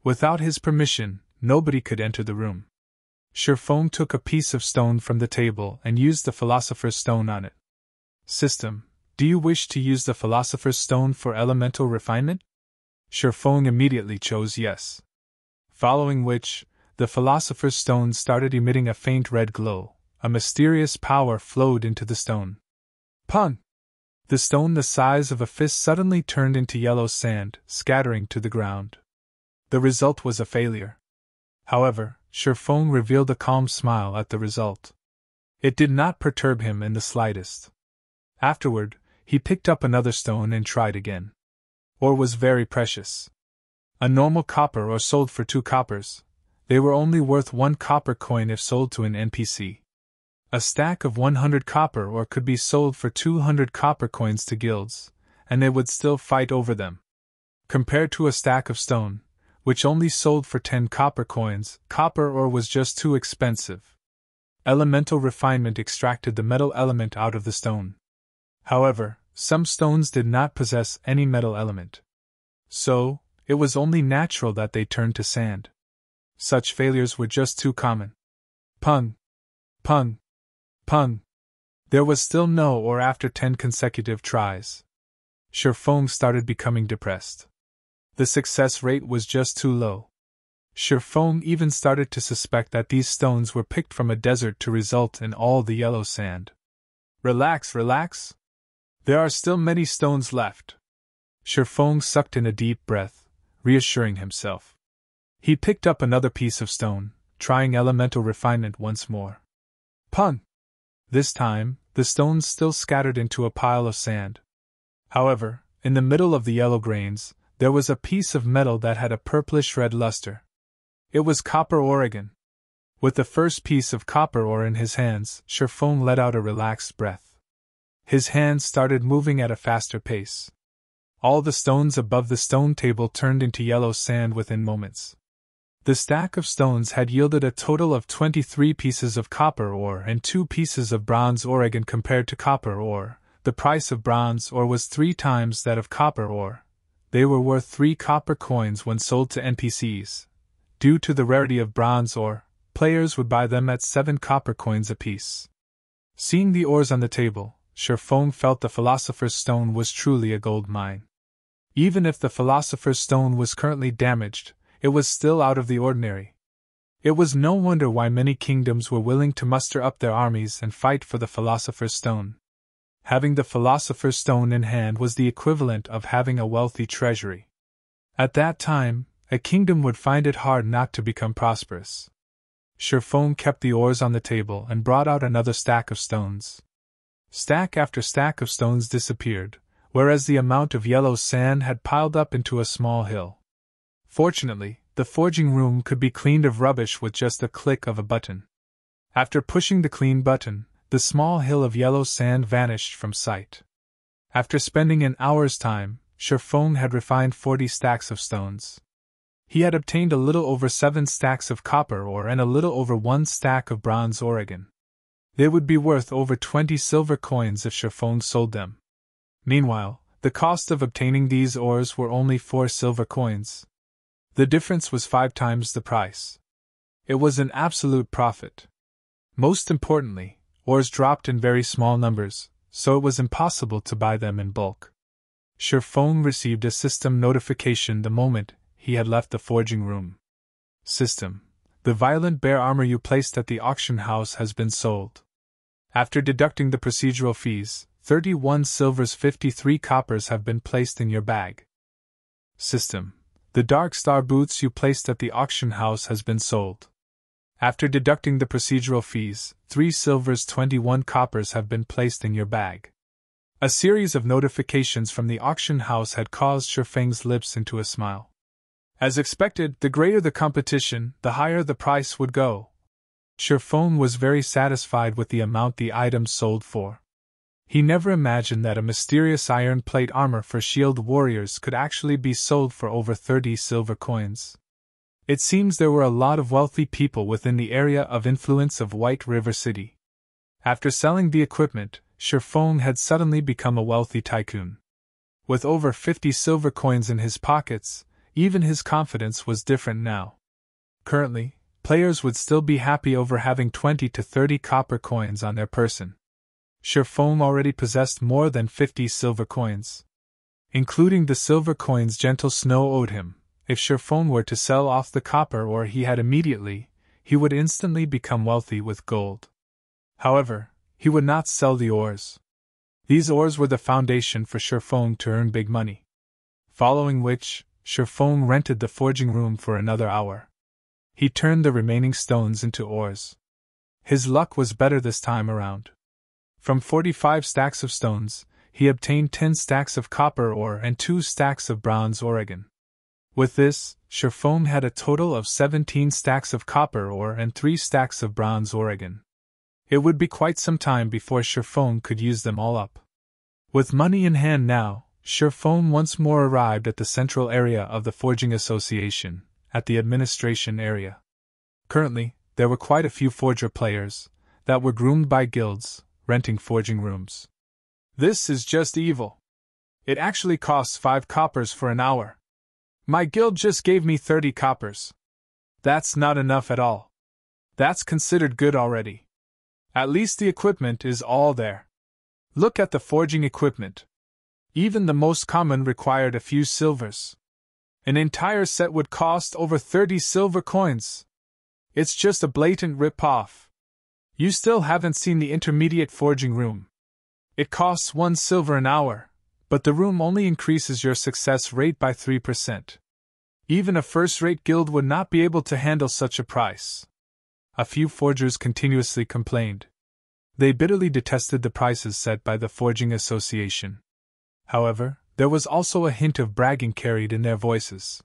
Without his permission, nobody could enter the room. Sherfong took a piece of stone from the table and used the Philosopher's Stone on it. "System, do you wish to use the Philosopher's Stone for elemental refinement?" Sherfong immediately chose yes. Following which, the Philosopher's Stone started emitting a faint red glow. A mysterious power flowed into the stone. Pun! The stone the size of a fist suddenly turned into yellow sand, scattering to the ground. The result was a failure. However, Sherfong revealed a calm smile at the result. It did not perturb him in the slightest. Afterward, he picked up another stone and tried again. Ore was very precious. A normal copper or sold for 2 coppers. They were only worth 1 copper coin if sold to an NPC. A stack of 100 copper ore could be sold for 200 copper coins to guilds, and they would still fight over them. Compared to a stack of stone, which only sold for 10 copper coins, copper ore was just too expensive. Elemental refinement extracted the metal element out of the stone. However, some stones did not possess any metal element. So, it was only natural that they turned to sand. Such failures were just too common. Pung. Pung. Pung. There was still no ore after 10 consecutive tries. Shifeng started becoming depressed. The success rate was just too low. Shifeng even started to suspect that these stones were picked from a desert to result in all the yellow sand. Relax, relax. There are still many stones left. Shifeng sucked in a deep breath, reassuring himself. He picked up another piece of stone, trying elemental refinement once more. Pun! This time, the stones still scattered into a pile of sand. However, in the middle of the yellow grains, there was a piece of metal that had a purplish-red luster. It was copper ore again. With the first piece of copper ore in his hands, Shifeng let out a relaxed breath. His hands started moving at a faster pace. All the stones above the stone table turned into yellow sand within moments. The stack of stones had yielded a total of 23 pieces of copper ore and 2 pieces of bronze ore. Again, compared to copper ore, the price of bronze ore was 3 times that of copper ore. They were worth 3 copper coins when sold to NPCs. Due to the rarity of bronze ore, players would buy them at 7 copper coins apiece. Seeing the ores on the table, Shifeng felt the Philosopher's Stone was truly a gold mine. Even if the Philosopher's Stone was currently damaged, it was still out of the ordinary. It was no wonder why many kingdoms were willing to muster up their armies and fight for the Philosopher's Stone. Having the Philosopher's Stone in hand was the equivalent of having a wealthy treasury. At that time, a kingdom would find it hard not to become prosperous. Shifeng kept the ores on the table and brought out another stack of stones. Stack after stack of stones disappeared, whereas the amount of yellow sand had piled up into a small hill. Fortunately, the forging room could be cleaned of rubbish with just a click of a button. After pushing the clean button, the small hill of yellow sand vanished from sight. After spending an hour's time, Shifeng had refined 40 stacks of stones. He had obtained a little over 7 stacks of copper ore and a little over 1 stack of bronze ore. They would be worth over 20 silver coins if Shifeng sold them. Meanwhile, the cost of obtaining these ores were only 4 silver coins. The difference was 5 times the price. It was an absolute profit. Most importantly, ores dropped in very small numbers, so it was impossible to buy them in bulk. Shifeng received a system notification the moment he had left the forging room. System: the violent bear armor you placed at the auction house has been sold. After deducting the procedural fees, 31 silvers 53 coppers have been placed in your bag. System: the dark star boots you placed at the auction house has been sold. After deducting the procedural fees, 3 silvers 21 coppers have been placed in your bag. A series of notifications from the auction house had caused Shifeng's lips into a smile. As expected, the greater the competition, the higher the price would go. Shifeng was very satisfied with the amount the items sold for. He never imagined that a mysterious iron plate armor for shield warriors could actually be sold for over 30 silver coins. It seems there were a lot of wealthy people within the area of influence of White River City. After selling the equipment, Shifeng had suddenly become a wealthy tycoon. With over 50 silver coins in his pockets, even his confidence was different now. Currently, players would still be happy over having 20 to 30 copper coins on their person. Shifeng already possessed more than 50 silver coins. Including the silver coins Gentle Snow owed him, if Shifeng were to sell off the copper ore he had immediately, he would instantly become wealthy with gold. However, he would not sell the ores. These ores were the foundation for Shifeng to earn big money. Following which, Shifeng rented the forging room for another hour. He turned the remaining stones into ores. His luck was better this time around. From 45 stacks of stones, he obtained 10 stacks of copper ore and 2 stacks of bronze ore. With this, Shifeng had a total of 17 stacks of copper ore and 3 stacks of bronze ore. It would be quite some time before Shifeng could use them all up. With money in hand now, Shifeng once more arrived at the central area of the Forging Association, at the administration area. Currently, there were quite a few forger players that were groomed by guilds, renting forging rooms. This is just evil. It actually costs 5 coppers for an hour. My guild just gave me 30 coppers. That's not enough at all. That's considered good already. At least the equipment is all there. Look at the forging equipment. Even the most common required a few silvers. An entire set would cost over 30 silver coins. It's just a blatant rip-off. You still haven't seen the intermediate forging room. It costs 1 silver an hour, but the room only increases your success rate by 3%. Even a first-rate guild would not be able to handle such a price. A few forgers continuously complained. They bitterly detested the prices set by the Forging Association. However, there was also a hint of bragging carried in their voices.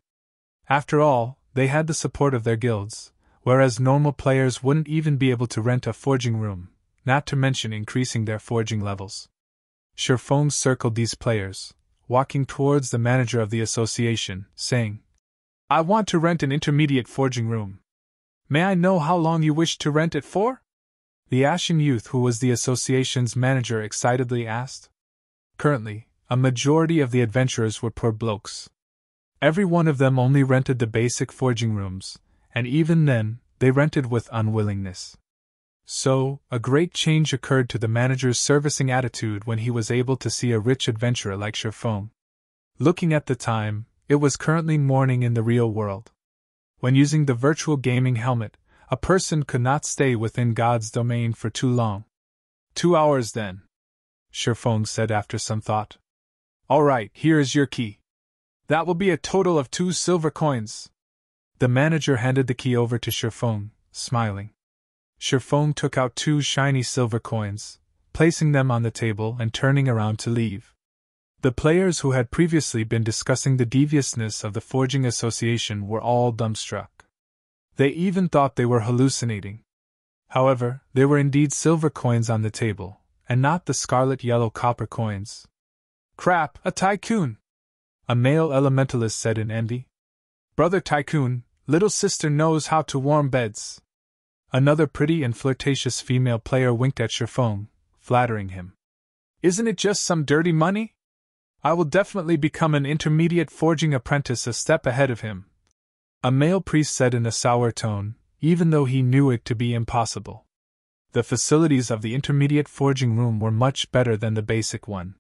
After all, they had the support of their guilds, whereas normal players wouldn't even be able to rent a forging room, not to mention increasing their forging levels. Sherfong circled these players, walking towards the manager of the association, saying, "I want to rent an intermediate forging room. May I know how long you wish to rent it for?" The ashen youth who was the association's manager excitedly asked. Currently, a majority of the adventurers were poor blokes. Every one of them only rented the basic forging rooms, and even then, they rented with unwillingness. So, a great change occurred to the manager's servicing attitude when he was able to see a rich adventurer like Sherfong. Looking at the time, it was currently morning in the real world. When using the virtual gaming helmet, a person could not stay within God's domain for too long. 2 hours then, Sherfong said after some thought. All right, here is your key. That will be a total of 2 silver coins. The manager handed the key over to Sherfong, smiling. Sherfong took out 2 shiny silver coins, placing them on the table and turning around to leave. The players who had previously been discussing the deviousness of the Forging Association were all dumbstruck. They even thought they were hallucinating. However, there were indeed silver coins on the table, and not the scarlet-yellow copper coins. Crap, a tycoon! A male elementalist said in envy. Brother Tycoon, little sister knows how to warm beds. Another pretty and flirtatious female player winked at Sherfong, flattering him. Isn't it just some dirty money? I will definitely become an intermediate forging apprentice a step ahead of him. A male priest said in a sour tone, even though he knew it to be impossible. The facilities of the intermediate forging room were much better than the basic one.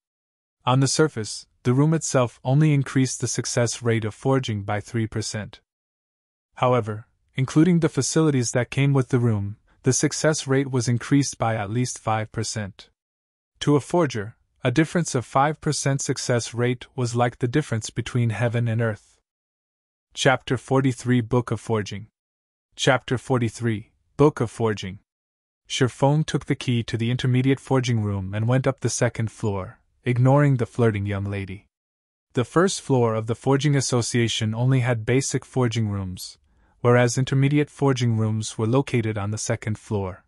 On the surface, the room itself only increased the success rate of forging by 3%. However, including the facilities that came with the room, the success rate was increased by at least 5%. To a forger, a difference of 5% success rate was like the difference between heaven and earth. Chapter 43 Book of Forging. Chapter 43 Book of Forging. Sherfong took the key to the intermediate forging room and went up the 2nd floor, ignoring the flirting young lady. The 1st floor of the Forging Association only had basic forging rooms, whereas intermediate forging rooms were located on the 2nd floor.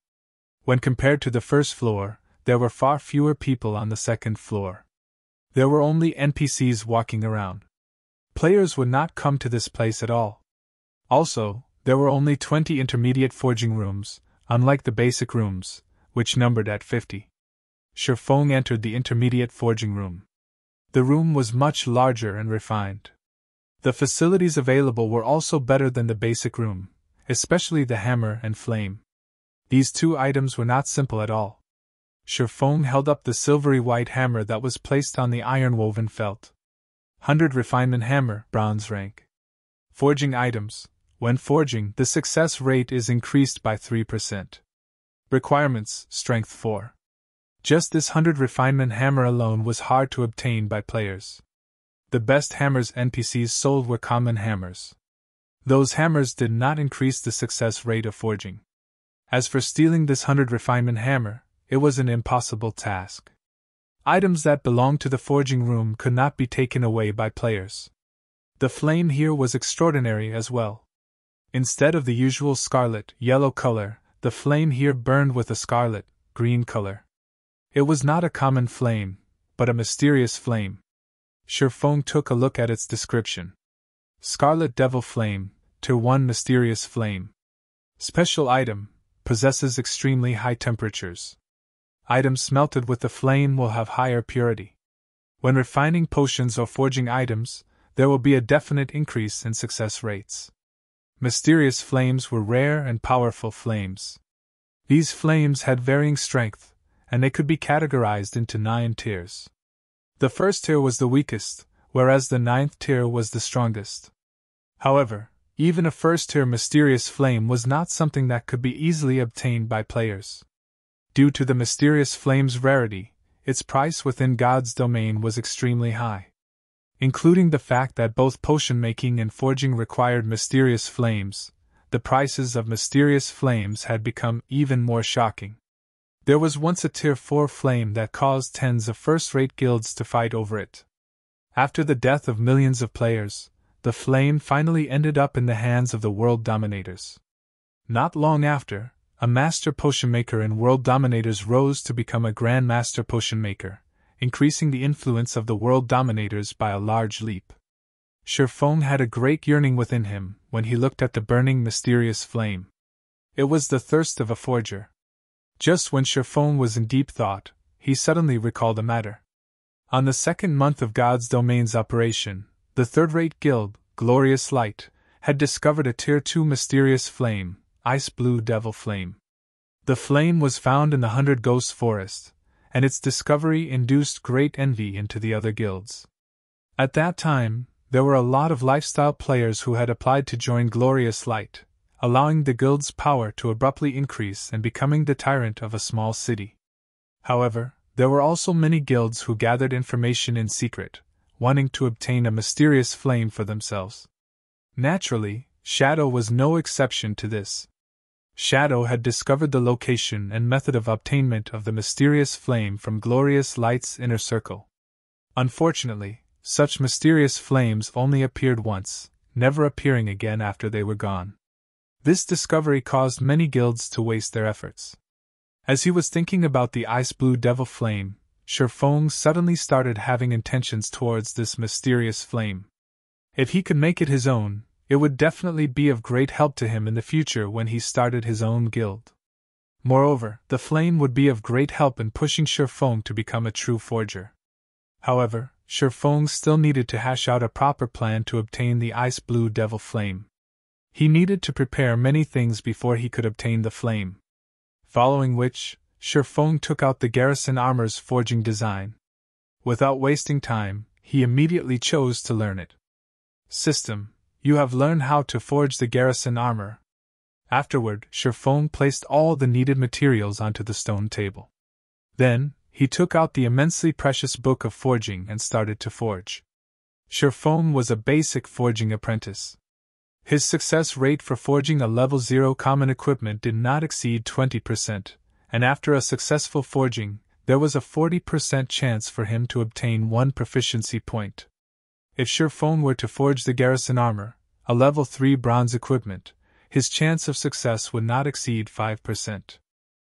When compared to the 1st floor, there were far fewer people on the 2nd floor. There were only NPCs walking around. Players would not come to this place at all. Also, there were only 20 intermediate forging rooms, unlike the basic rooms, which numbered at 50. Sherfong entered the intermediate forging room. The room was much larger and refined. The facilities available were also better than the basic room, especially the hammer and flame. These 2 items were not simple at all. Sherfong held up the silvery white hammer that was placed on the iron-woven felt. 100 Refinement Hammer, bronze rank. Forging items. When forging, the success rate is increased by 3%. Requirements, Strength 4. Just this 100 Refinement Hammer alone was hard to obtain by players. The best hammers NPCs sold were common hammers. Those hammers did not increase the success rate of forging. As for stealing this 100 Refinement Hammer, it was an impossible task. Items that belonged to the forging room could not be taken away by players. The flame here was extraordinary as well. Instead of the usual scarlet-yellow color, the flame here burned with a scarlet-green color. It was not a common flame, but a mysterious flame. Sherfong took a look at its description. Scarlet Devil Flame, Tier 1 Mysterious Flame. Special item, possesses extremely high temperatures. Items smelted with the flame will have higher purity. When refining potions or forging items, there will be a definite increase in success rates. Mysterious flames were rare and powerful flames. These flames had varying strength, and they could be categorized into 9 tiers. The first tier was the weakest, whereas the 9th tier was the strongest. However, even a first-tier mysterious flame was not something that could be easily obtained by players. Due to the mysterious flame's rarity, its price within God's domain was extremely high. Including the fact that both potion making and forging required mysterious flames, the prices of mysterious flames had become even more shocking. There was once a Tier 4 flame that caused tens of first-rate guilds to fight over it. After the death of millions of players, the flame finally ended up in the hands of the world dominators. Not long after, a master potion maker in world dominators rose to become a grand master potion maker, increasing the influence of the world dominators by a large leap. Sherfong had a great yearning within him when he looked at the burning mysterious flame. It was the thirst of a forger. Just when Sherfong was in deep thought, he suddenly recalled a matter. On the 2nd month of God's domain's operation, the third-rate guild, Glorious Light, had discovered a Tier 2 mysterious flame, Ice Blue Devil Flame. The flame was found in the 100 Ghosts Forest, and its discovery induced great envy into the other guilds. At that time, there were a lot of lifestyle players who had applied to join Glorious Light, allowing the guild's power to abruptly increase and becoming the tyrant of a small city. However, there were also many guilds who gathered information in secret, wanting to obtain a mysterious flame for themselves. Naturally, Shadow was no exception to this. Shadow had discovered the location and method of obtainment of the mysterious flame from Glorious Light's inner circle. Unfortunately, such mysterious flames only appeared once, never appearing again after they were gone. This discovery caused many guilds to waste their efforts. As he was thinking about the Ice Blue Devil Flame, Sherfong suddenly started having intentions towards this mysterious flame. If he could make it his own, it would definitely be of great help to him in the future when he started his own guild. Moreover, the flame would be of great help in pushing Sherfong to become a true forger. However, Sherfong still needed to hash out a proper plan to obtain the Ice Blue Devil Flame. He needed to prepare many things before he could obtain the flame. Following which, Sherfong took out the Garrison armor's forging design. Without wasting time, he immediately chose to learn it. System: you have learned how to forge the Garrison armor. Afterward, Sherfong placed all the needed materials onto the stone table. Then, he took out the immensely precious book of forging and started to forge. Sherfong was a basic forging apprentice. His success rate for forging a level 0 common equipment did not exceed 20%, and after a successful forging, there was a 40% chance for him to obtain 1 proficiency point. If Sherfong were to forge the Garrison armor, a level 3 bronze equipment, his chance of success would not exceed 5%.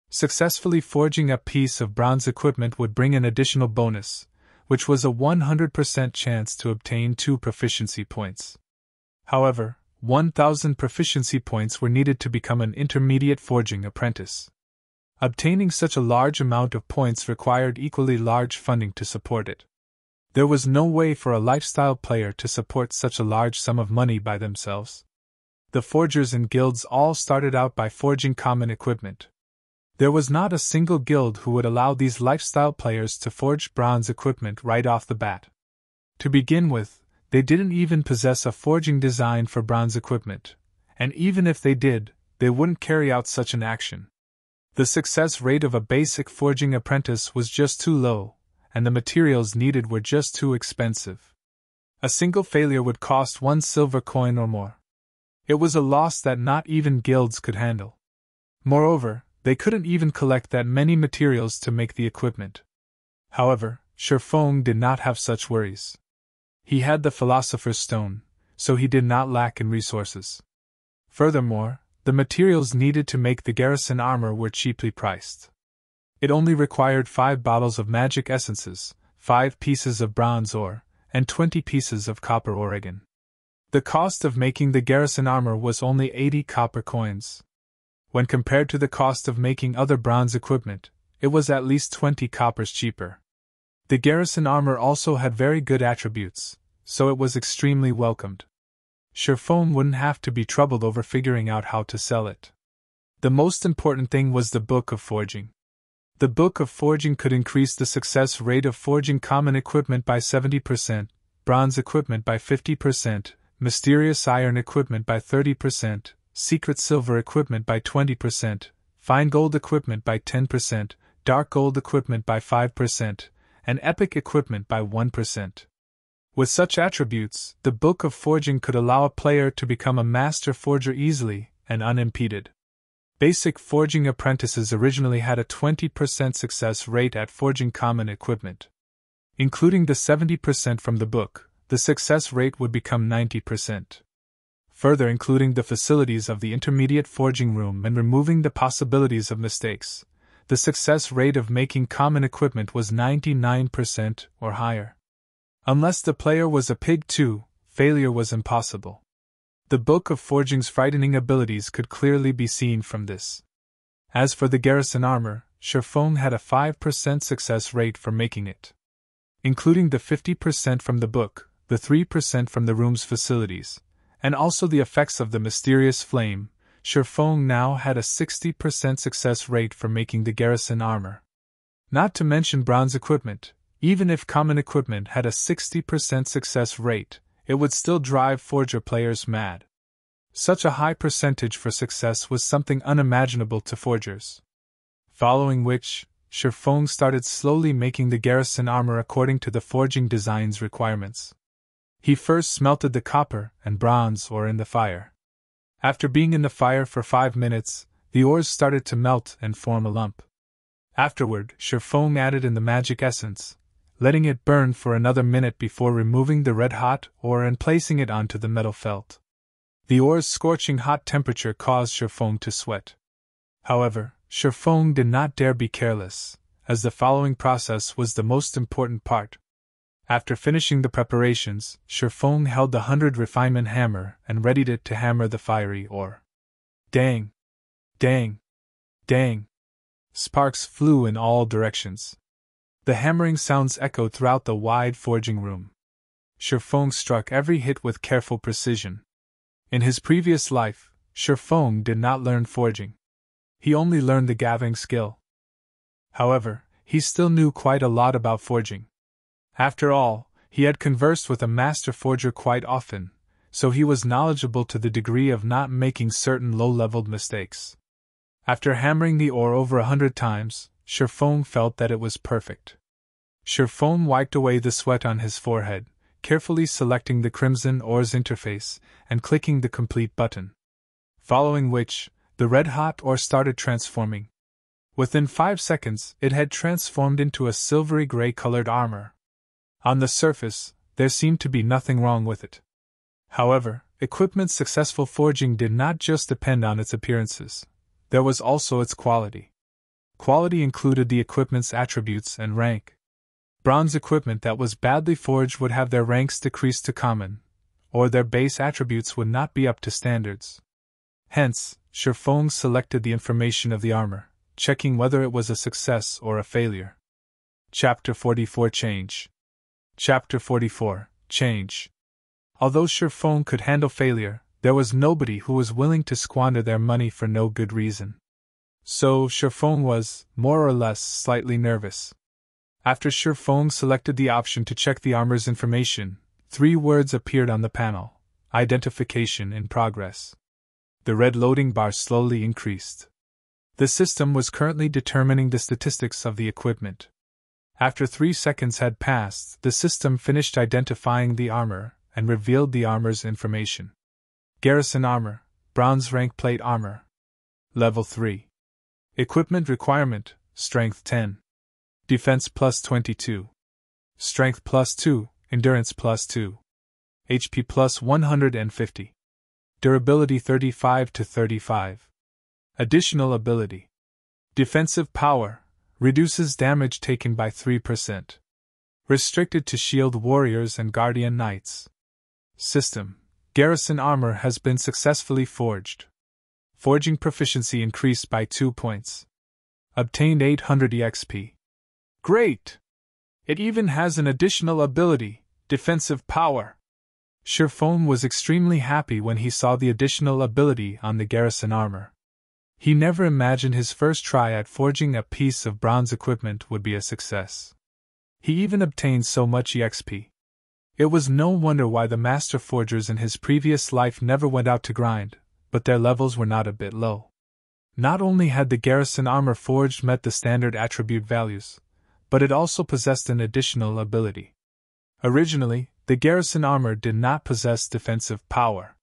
Successfully forging a piece of bronze equipment would bring an additional bonus, which was a 100% chance to obtain 2 proficiency points. However, 1,000 proficiency points were needed to become an intermediate forging apprentice. Obtaining such a large amount of points required equally large funding to support it. There was no way for a lifestyle player to support such a large sum of money by themselves. The forgers and guilds all started out by forging common equipment. There was not a single guild who would allow these lifestyle players to forge bronze equipment right off the bat. To begin with, they didn't even possess a forging design for bronze equipment, and even if they did, they wouldn't carry out such an action. The success rate of a basic forging apprentice was just too low, and the materials needed were just too expensive. A single failure would cost 1 silver coin or more. It was a loss that not even guilds could handle. Moreover, they couldn't even collect that many materials to make the equipment. However, Sherfong did not have such worries. He had the Philosopher's Stone, so he did not lack in resources. Furthermore, the materials needed to make the Garrison armor were cheaply priced. It only required 5 bottles of magic essences, 5 pieces of bronze ore, and 20 pieces of copper Oregon. The cost of making the Garrison armor was only 80 copper coins. When compared to the cost of making other bronze equipment, it was at least 20 coppers cheaper. The Garrison armor also had very good attributes, so it was extremely welcomed. Sherfone wouldn't have to be troubled over figuring out how to sell it. The most important thing was the Book of Forging. The Book of Forging could increase the success rate of forging common equipment by 70%, bronze equipment by 50%, mysterious iron equipment by 30%, secret silver equipment by 20%, fine gold equipment by 10%, dark gold equipment by 5%, and epic equipment by 1%. With such attributes, the Book of Forging could allow a player to become a master forger easily and unimpeded. Basic forging apprentices originally had a 20% success rate at forging common equipment. Including the 70% from the book, the success rate would become 90%. Further including the facilities of the intermediate forging room and removing the possibilities of mistakes, the success rate of making common equipment was 99% or higher. Unless the player was a pig too, failure was impossible. The Book of Forging's frightening abilities could clearly be seen from this. As for the Garrison armor, Sherfone had a 5% success rate for making it. Including the 50% from the book, the 3% from the room's facilities, and also the effects of the mysterious flame, Sherfone now had a 60% success rate for making the Garrison armor. Not to mention bronze equipment, even if common equipment had a 60% success rate, it would still drive forger players mad. Such a high percentage for success was something unimaginable to forgers. Following which, Sherfone started slowly making the Garrison armor according to the forging design's requirements. He first smelted the copper and bronze ore in the fire. After being in the fire for 5 minutes, the ores started to melt and form a lump. Afterward, Sherfone added in the magic essence, letting it burn for another minute before removing the red-hot ore and placing it onto the metal felt. The ore's scorching hot temperature caused Sherfone to sweat. However, Sherfone did not dare be careless, as the following process was the most important part. After finishing the preparations, Sherfone held the 100 refinement hammer and readied it to hammer the fiery ore. Dang! Dang! Dang! Sparks flew in all directions. The hammering sounds echoed throughout the wide forging room. Sherfone struck every hit with careful precision. In his previous life, Sherfone did not learn forging. He only learned the gaving skill. However, he still knew quite a lot about forging. After all, he had conversed with a master forger quite often, so he was knowledgeable to the degree of not making certain low-leveled mistakes. After hammering the ore over 100 times, Sherfone felt that it was perfect. Sherfone wiped away the sweat on his forehead, carefully selecting the crimson ore's interface and clicking the complete button. Following which, the red-hot ore started transforming. Within 5 seconds, it had transformed into a silvery gray-colored armor. On the surface, there seemed to be nothing wrong with it. However, equipment's successful forging did not just depend on its appearances. There was also its quality. Quality included the equipment's attributes and rank. Bronze equipment that was badly forged would have their ranks decreased to common, or their base attributes would not be up to standards. Hence, Sherfone selected the information of the armor, checking whether it was a success or a failure. Chapter 44 Change. Chapter 44 Change. Although Sherfone could handle failure, there was nobody who was willing to squander their money for no good reason. So, Sherfone was, more or less, slightly nervous. After Sherfone selected the option to check the armor's information, 3 words appeared on the panel: Identification in progress. The red loading bar slowly increased. The system was currently determining the statistics of the equipment. After 3 seconds had passed, the system finished identifying the armor and revealed the armor's information. Garrison armor, bronze rank plate armor. Level 3. Equipment requirement, strength 10. Defense plus 22. Strength plus 2, endurance plus 2. HP plus 150. Durability 35 to 35. Additional ability. Defensive power, reduces damage taken by 3%. Restricted to shield warriors and guardian knights. System. Garrison armor has been successfully forged. Forging proficiency increased by 2 points. Obtained 800 EXP. Great! It even has an additional ability, defensive power. Shirfone was extremely happy when he saw the additional ability on the Garrison armor. He never imagined his first try at forging a piece of bronze equipment would be a success. He even obtained so much EXP. It was no wonder why the master forgers in his previous life never went out to grind, but their levels were not a bit low. Not only had the Garrison armor forged met the standard attribute values, but it also possessed an additional ability. Originally, the Garrison armor did not possess defensive power.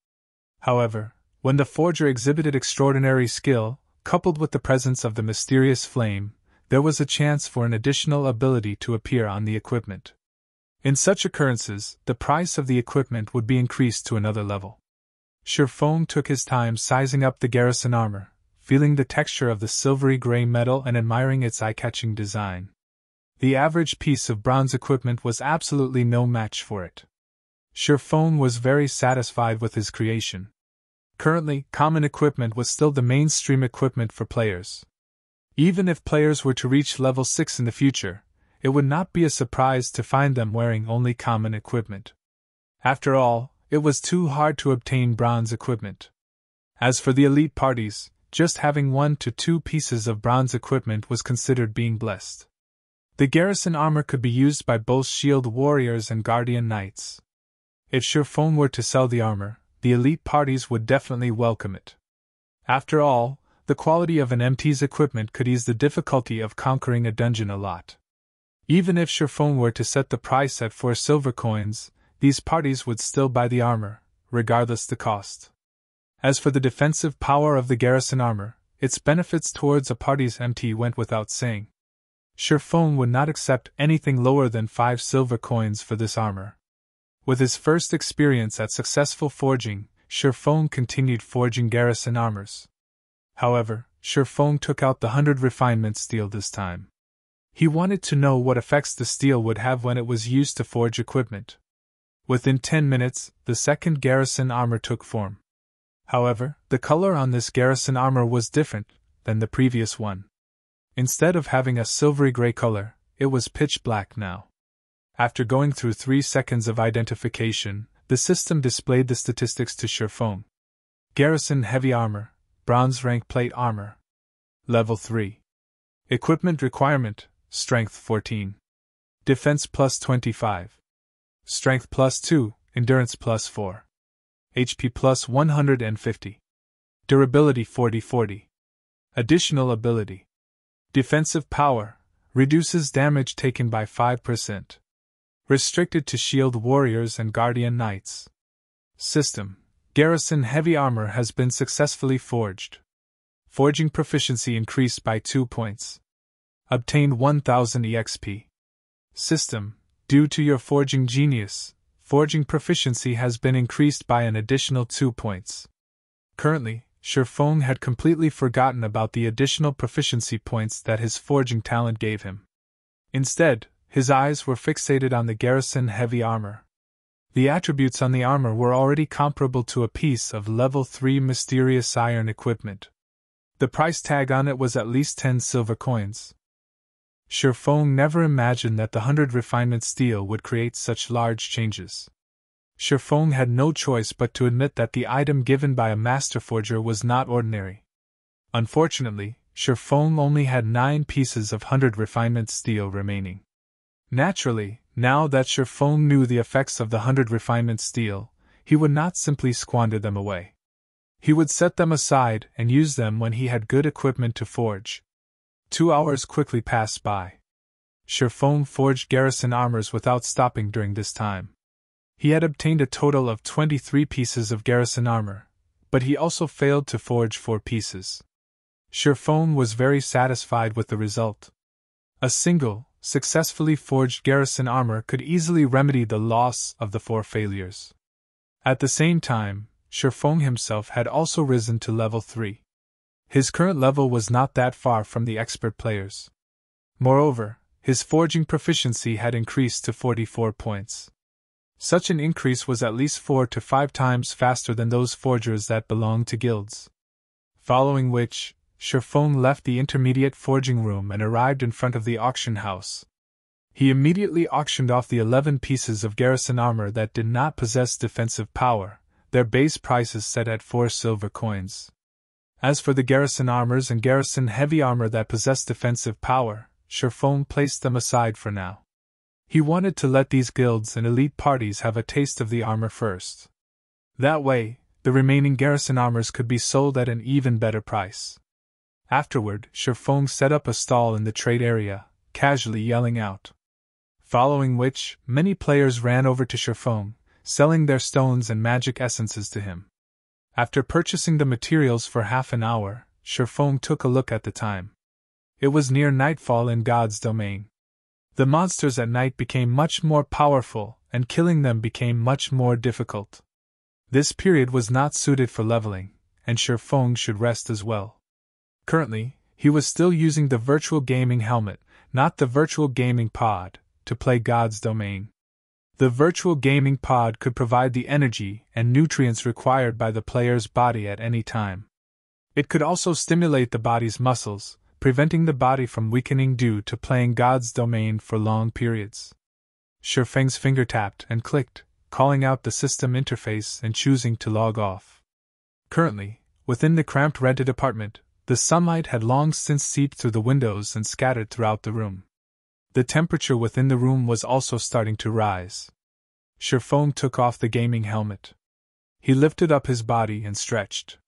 However, when the forger exhibited extraordinary skill, coupled with the presence of the mysterious flame, there was a chance for an additional ability to appear on the equipment. In such occurrences, the price of the equipment would be increased to another level. Shirfone took his time sizing up the Garrison armor, feeling the texture of the silvery gray metal and admiring its eye-catching design. The average piece of bronze equipment was absolutely no match for it. Shirfone was very satisfied with his creation. Currently, common equipment was still the mainstream equipment for players. Even if players were to reach level 6 in the future, it would not be a surprise to find them wearing only common equipment. After all, it was too hard to obtain bronze equipment. As for the elite parties, just having 1 to 2 pieces of bronze equipment was considered being blessed. The Garrison armor could be used by both shield warriors and guardian knights. If Shirfone were to sell the armor, the elite parties would definitely welcome it. After all, the quality of an MT's equipment could ease the difficulty of conquering a dungeon a lot. Even if Shirfone were to set the price at 4 silver coins, these parties would still buy the armor, regardless the cost. As for the defensive power of the Garrison armor, its benefits towards a party's MT went without saying. Shirfone would not accept anything lower than 5 silver coins for this armor. With his first experience at successful forging, Shirfone continued forging Garrison armors. However, Shirfone took out the 100 refinement steel this time. He wanted to know what effects the steel would have when it was used to forge equipment. Within 10 minutes, the second Garrison armor took form. However, the color on this Garrison armor was different than the previous one. Instead of having a silvery gray color, it was pitch black now. After going through 3 seconds of identification, the system displayed the statistics to Shirfone. Garrison heavy armor, bronze rank plate armor. Level 3. Equipment requirement, strength 14. Defense plus 25. Strength plus 2, endurance plus 4. HP plus 150. Durability 40-40. Additional ability. Defensive power, reduces damage taken by 5%. Restricted to shield warriors and guardian knights. System. Garrison heavy armor has been successfully forged. Forging proficiency increased by 2 points. Obtained 1000 EXP. System. Due to your forging genius, forging proficiency has been increased by an additional 2 points. Currently, Shirfone had completely forgotten about the additional proficiency points that his forging talent gave him. Instead, his eyes were fixated on the Garrison heavy armor. The attributes on the armor were already comparable to a piece of level 3 mysterious iron equipment. The price tag on it was at least 10 silver coins. Shirfone never imagined that the 100 refinement steel would create such large changes. Shirfone had no choice but to admit that the item given by a master forger was not ordinary. Unfortunately, Shirfone only had 9 pieces of 100 refinement steel remaining. Naturally, now that Shirfone knew the effects of the 100 refinement steel, he would not simply squander them away. He would set them aside and use them when he had good equipment to forge. 2 hours quickly passed by. Shirfone forged Garrison armors without stopping during this time. He had obtained a total of 23 pieces of Garrison armor, but he also failed to forge 4 pieces. Shirfone was very satisfied with the result. A single, successfully forged Garrison armor could easily remedy the loss of the 4 failures. At the same time, Shirfone himself had also risen to level 3. His current level was not that far from the expert players. Moreover, his forging proficiency had increased to 44 points. Such an increase was at least 4 to 5 times faster than those forgers that belonged to guilds. Following which, Shirfone left the intermediate forging room and arrived in front of the auction house. He immediately auctioned off the 11 pieces of Garrison armor that did not possess defensive power, their base prices set at 4 silver coins. As for the Garrison armors and Garrison heavy armor that possessed defensive power, Sherfong placed them aside for now. He wanted to let these guilds and elite parties have a taste of the armor first. That way, the remaining Garrison armors could be sold at an even better price. Afterward, Sherfong set up a stall in the trade area, casually yelling out. Following which, many players ran over to Sherfong, selling their stones and magic essences to him. After purchasing the materials for half an hour, Sherfong took a look at the time. It was near nightfall in God's domain. The monsters at night became much more powerful, and killing them became much more difficult. This period was not suited for leveling, and Sherfong should rest as well. Currently, he was still using the virtual gaming helmet, not the virtual gaming pod, to play God's domain. The virtual gaming pod could provide the energy and nutrients required by the player's body at any time. It could also stimulate the body's muscles, preventing the body from weakening due to playing God's domain for long periods. Sherfeng's finger tapped and clicked, calling out the system interface and choosing to log off. Currently, within the cramped rented apartment, the sunlight had long since seeped through the windows and scattered throughout the room. The temperature within the room was also starting to rise. Sherfong took off the gaming helmet. He lifted up his body and stretched.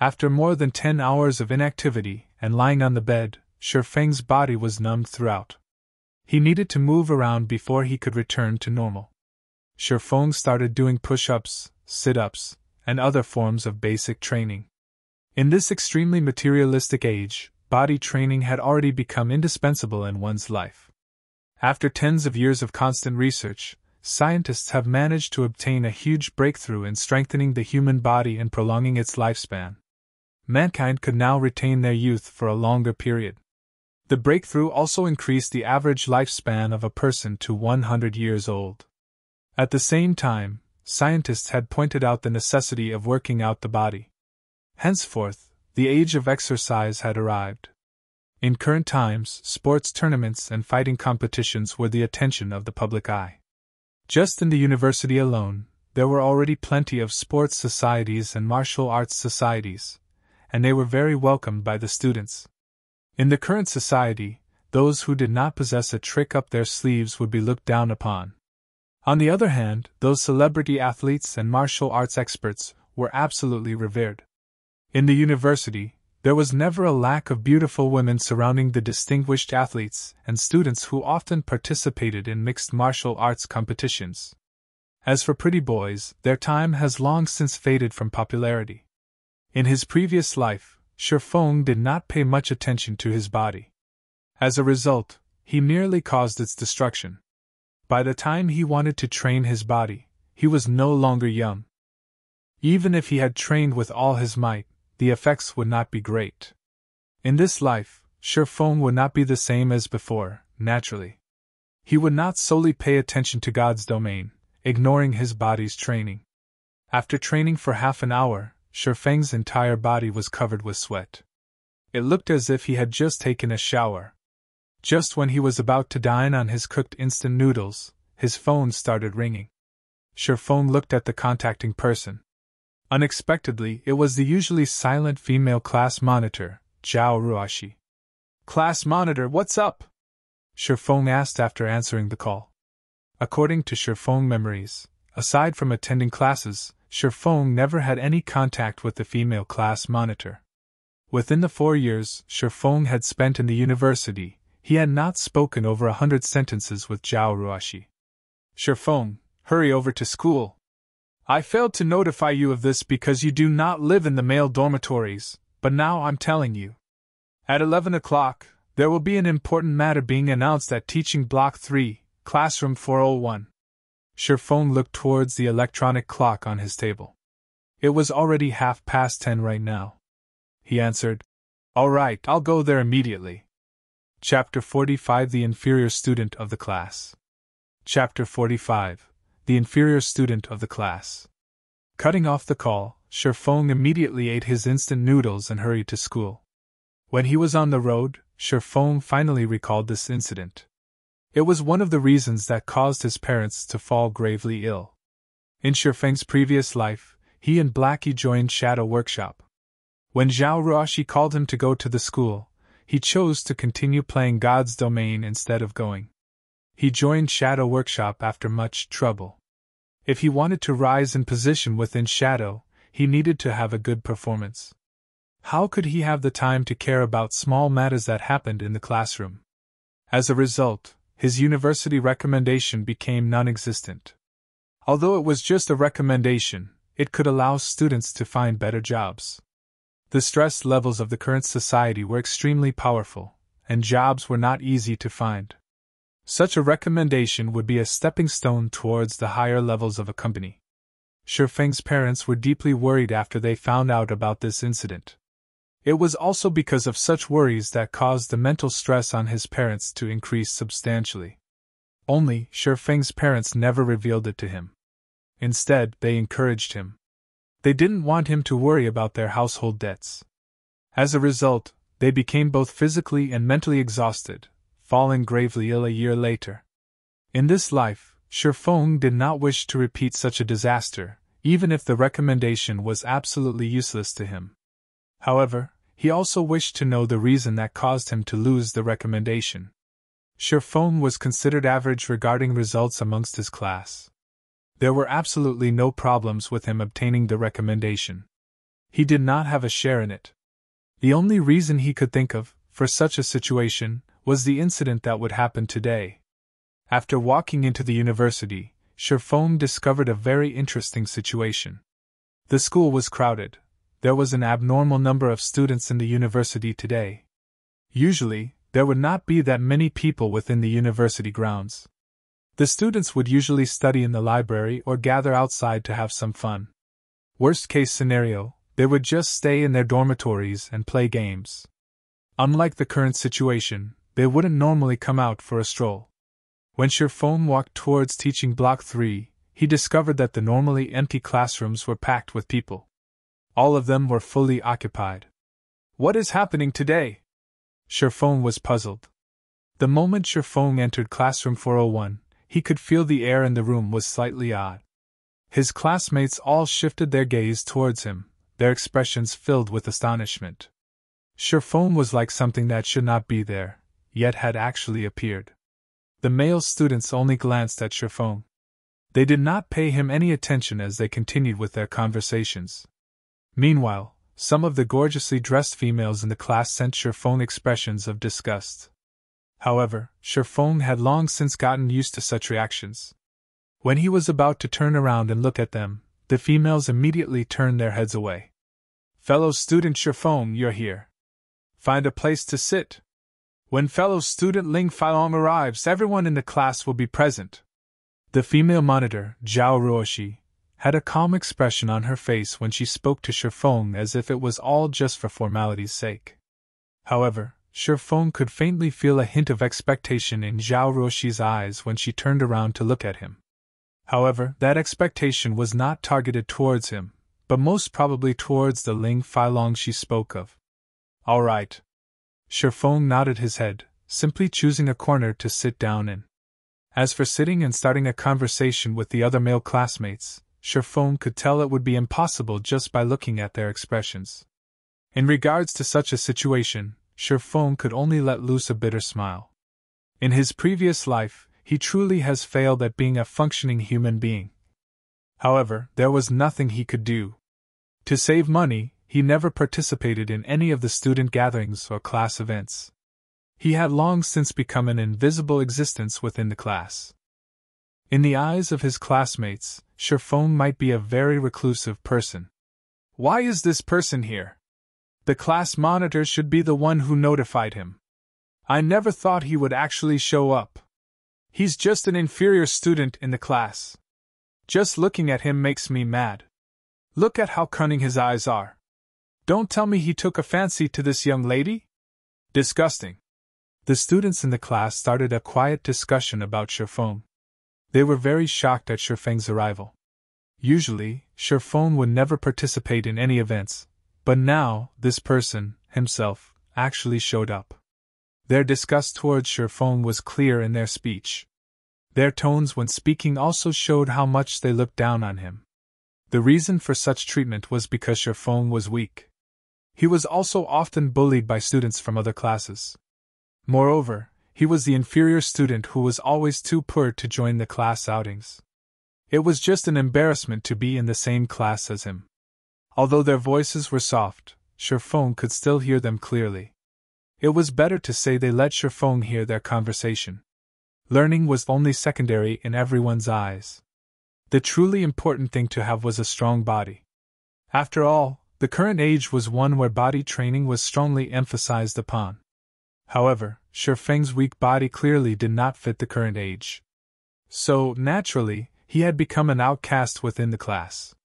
After more than 10 hours of inactivity and lying on the bed, Sherfeng's body was numbed throughout. He needed to move around before he could return to normal. Sherfong started doing push-ups, sit-ups, and other forms of basic training. In this extremely materialistic age, body training had already become indispensable in one's life. After tens of years of constant research, scientists have managed to obtain a huge breakthrough in strengthening the human body and prolonging its lifespan. Mankind could now retain their youth for a longer period. The breakthrough also increased the average lifespan of a person to 100 years old. At the same time, scientists had pointed out the necessity of working out the body. Henceforth, the age of exercise had arrived. In current times, sports tournaments and fighting competitions were the attention of the public eye. Just in the university alone, there were already plenty of sports societies and martial arts societies, and they were very welcomed by the students. In the current society, those who did not possess a trick up their sleeves would be looked down upon. On the other hand, those celebrity athletes and martial arts experts were absolutely revered. In the university, there was never a lack of beautiful women surrounding the distinguished athletes and students who often participated in mixed martial arts competitions. As for pretty boys, their time has long since faded from popularity. In his previous life, Sherfong did not pay much attention to his body. As a result, he merely caused its destruction. By the time he wanted to train his body, he was no longer young. Even if he had trained with all his might, the effects would not be great. In this life, Sherfong would not be the same as before, naturally. He would not solely pay attention to God's domain, ignoring his body's training. After training for half an hour, Sherfeng's entire body was covered with sweat. It looked as if he had just taken a shower. Just when he was about to dine on his cooked instant noodles, his phone started ringing. Sherfong looked at the contacting person. Unexpectedly, it was the usually silent female class monitor, Zhao Ruashi. "Class monitor, what's up?" Sherfong asked after answering the call. According to Sherfong memories, aside from attending classes, Sherfong never had any contact with the female class monitor. Within the 4 years Sherfong had spent in the university, he had not spoken over 100 sentences with Zhao Ruashi. "Sherfong, hurry over to school. I failed to notify you of this because you do not live in the male dormitories, but now I'm telling you. At 11 o'clock, there will be an important matter being announced at Teaching Block 3, Classroom 401. Sherfong looked towards the electronic clock on his table. It was already 10:30 right now. He answered, "All right, I'll go there immediately." Chapter 45 The Inferior Student of the Class. Chapter 45 The Inferior Student of the Class. Cutting off the call, Sherfong immediately ate his instant noodles and hurried to school. When he was on the road, Sherfong finally recalled this incident. It was one of the reasons that caused his parents to fall gravely ill. In Shifeng's previous life, he and Blackie joined Shadow Workshop. When Zhao Ruoshi called him to go to the school, he chose to continue playing God's Domain instead of going. He joined Shadow Workshop after much trouble. If he wanted to rise in position within Shadow, he needed to have a good performance. How could he have the time to care about small matters that happened in the classroom? As a result, his university recommendation became non-existent. Although it was just a recommendation, it could allow students to find better jobs. The stress levels of the current society were extremely powerful, and jobs were not easy to find. Such a recommendation would be a stepping stone towards the higher levels of a company. Shifeng's parents were deeply worried after they found out about this incident. It was also because of such worries that caused the mental stress on his parents to increase substantially. Only, Shifeng's parents never revealed it to him. Instead, they encouraged him. They didn't want him to worry about their household debts. As a result, they became both physically and mentally exhausted, falling gravely ill a year later. In this life, Shifeng did not wish to repeat such a disaster, even if the recommendation was absolutely useless to him. However, he also wished to know the reason that caused him to lose the recommendation. Shifeng was considered average regarding results amongst his class. There were absolutely no problems with him obtaining the recommendation. He did not have a share in it. The only reason he could think of, for such a situation, was the incident that would happen today. After walking into the university, Shifeng discovered a very interesting situation. The school was crowded. There was an abnormal number of students in the university today. Usually, there would not be that many people within the university grounds. The students would usually study in the library or gather outside to have some fun. Worst case scenario, they would just stay in their dormitories and play games. Unlike the current situation, they wouldn't normally come out for a stroll. When Shifeng walked towards teaching block 3, he discovered that the normally empty classrooms were packed with people. All of them were fully occupied. What is happening today? Shifeng was puzzled. The moment Shifeng entered classroom 401, he could feel the air in the room was slightly odd. His classmates all shifted their gaze towards him, their expressions filled with astonishment. Shifeng was like something that should not be there, yet had actually appeared. The male students only glanced at Shifeng. They did not pay him any attention as they continued with their conversations. Meanwhile, some of the gorgeously dressed females in the class sent Shifeng expressions of disgust. However, Shifeng had long since gotten used to such reactions. When he was about to turn around and look at them, the females immediately turned their heads away. Fellow student Shifeng, you're here. Find a place to sit. When fellow student Ling Failong arrives, everyone in the class will be present. The female monitor, Zhao Ruoshi, had a calm expression on her face when she spoke to Shifeng as if it was all just for formality's sake. However, Shifeng could faintly feel a hint of expectation in Zhao Ruoshi's eyes when she turned around to look at him. However, that expectation was not targeted towards him, but most probably towards the Ling Failong she spoke of. All right. Shifeng nodded his head, simply choosing a corner to sit down in. As for sitting and starting a conversation with the other male classmates, Shifeng could tell it would be impossible just by looking at their expressions. In regards to such a situation, Shifeng could only let loose a bitter smile. In his previous life, he truly has failed at being a functioning human being. However, there was nothing he could do. To save money, he never participated in any of the student gatherings or class events. He had long since become an invisible existence within the class. In the eyes of his classmates, Shifeng might be a very reclusive person. Why is this person here? The class monitor should be the one who notified him. I never thought he would actually show up. He's just an inferior student in the class. Just looking at him makes me mad. Look at how cunning his eyes are. Don't tell me he took a fancy to this young lady? Disgusting. The students in the class started a quiet discussion about Shifeng. They were very shocked at Shifeng's arrival. Usually, Shifeng would never participate in any events, but now, this person, himself, actually showed up. Their disgust towards Shifeng was clear in their speech. Their tones when speaking also showed how much they looked down on him. The reason for such treatment was because Shifeng was weak. He was also often bullied by students from other classes. Moreover, he was the inferior student who was always too poor to join the class outings. It was just an embarrassment to be in the same class as him. Although their voices were soft, Shifeng could still hear them clearly. It was better to say they let Shifeng hear their conversation. Learning was only secondary in everyone's eyes. The truly important thing to have was a strong body. After all, the current age was one where body training was strongly emphasized upon. However, Shifeng's weak body clearly did not fit the current age. So, naturally, he had become an outcast within the class.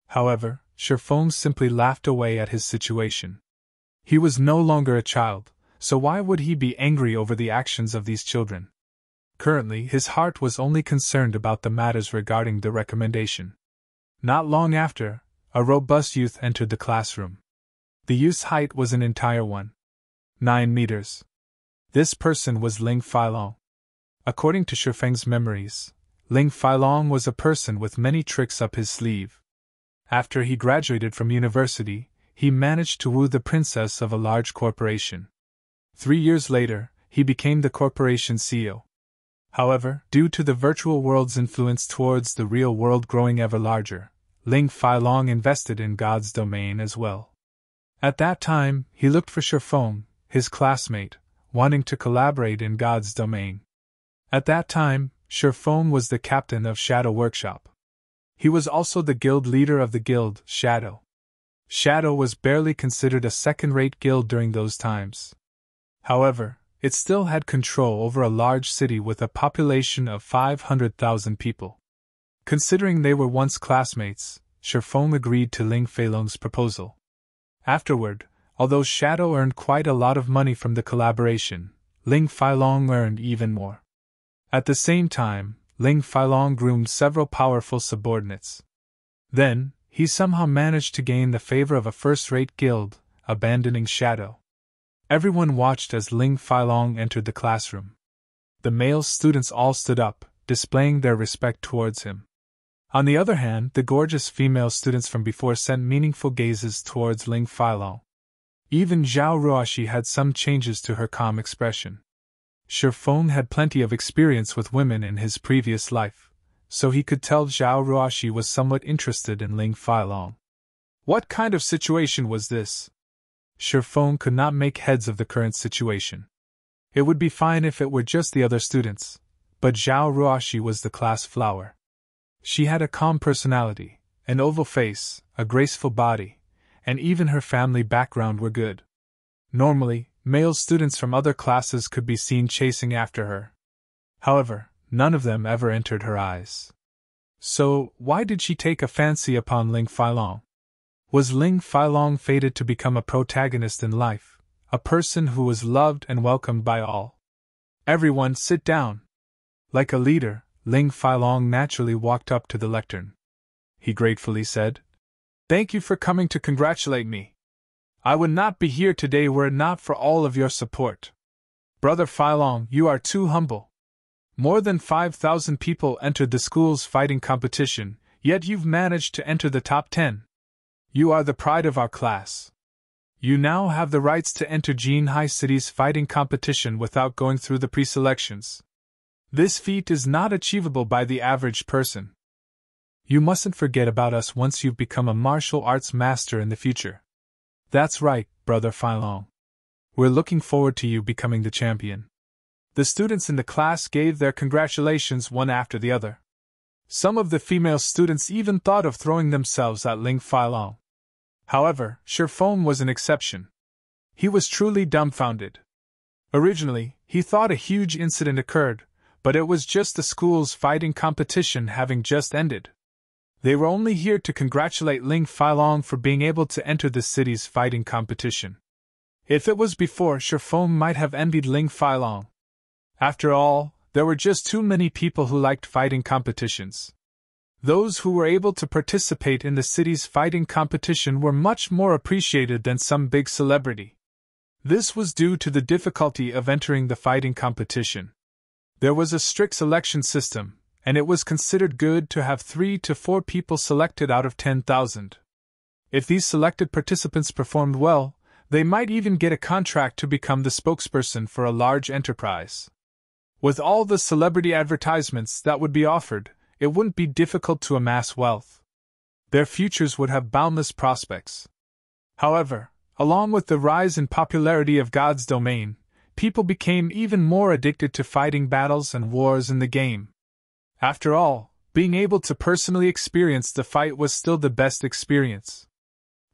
However, Shifeng simply laughed away at his situation. He was no longer a child, so why would he be angry over the actions of these children? Currently, his heart was only concerned about the matters regarding the recommendation. Not long after, a robust youth entered the classroom. The youth's height was an entire 9 meters. This person was Ling Failong. According to Shifeng's memories, Ling Failong was a person with many tricks up his sleeve. After he graduated from university, he managed to woo the princess of a large corporation. 3 years later, he became the corporation's CEO. However, due to the virtual world's influence towards the real world growing ever larger, Ling Failong invested in God's domain as well. At that time, he looked for Shifeng, his classmate, wanting to collaborate in God's domain. At that time, Shifeng was the captain of Shadow Workshop. He was also the guild leader of the guild, Shadow. Shadow was barely considered a second-rate guild during those times. However, it still had control over a large city with a population of 500,000 people. Considering they were once classmates, Shifeng agreed to Ling Failong's proposal. Afterward, although Shadow earned quite a lot of money from the collaboration, Ling Failong earned even more. At the same time, Ling Failong groomed several powerful subordinates. Then, he somehow managed to gain the favor of a first-rate guild, abandoning Shadow. Everyone watched as Ling Failong entered the classroom. The male students all stood up, displaying their respect towards him. On the other hand, the gorgeous female students from before sent meaningful gazes towards Ling Failong. Even Zhao Ruoshi had some changes to her calm expression. Shifeng had plenty of experience with women in his previous life, so he could tell Zhao Ruoshi was somewhat interested in Ling Failong. What kind of situation was this? Shifeng could not make heads of the current situation. It would be fine if it were just the other students, but Zhao Ruoshi was the class flower. She had a calm personality, an oval face, a graceful body, and even her family background were good. Normally, male students from other classes could be seen chasing after her. However, none of them ever entered her eyes. So, why did she take a fancy upon Ling Failong? Was Ling Failong fated to become a protagonist in life, a person who was loved and welcomed by all? Everyone sit down. Like a leader, Ling Failong naturally walked up to the lectern. He gratefully said, "Thank you for coming to congratulate me. I would not be here today were it not for all of your support. Brother Failong, you are too humble. More than 5,000 people entered the school's fighting competition, yet you've managed to enter the top 10. You are the pride of our class. You now have the rights to enter Jinhai City's fighting competition without going through the pre-selections. This feat is not achievable by the average person. You mustn't forget about us once you've become a martial arts master in the future." "That's right, Brother Failong. We're looking forward to you becoming the champion." The students in the class gave their congratulations one after the other. Some of the female students even thought of throwing themselves at Ling Failong. However, Shifeng was an exception. He was truly dumbfounded. Originally, he thought a huge incident occurred, but it was just the school's fighting competition having just ended. They were only here to congratulate Ling Failong for being able to enter the city's fighting competition. If it was before, Shifeng might have envied Ling Failong. After all, there were just too many people who liked fighting competitions. Those who were able to participate in the city's fighting competition were much more appreciated than some big celebrity. This was due to the difficulty of entering the fighting competition. There was a strict selection system, and it was considered good to have 3 to 4 people selected out of 10,000. If these selected participants performed well, they might even get a contract to become the spokesperson for a large enterprise. With all the celebrity advertisements that would be offered, it wouldn't be difficult to amass wealth. Their futures would have boundless prospects. However, along with the rise in popularity of God's domain, people became even more addicted to fighting battles and wars in the game. After all, being able to personally experience the fight was still the best experience.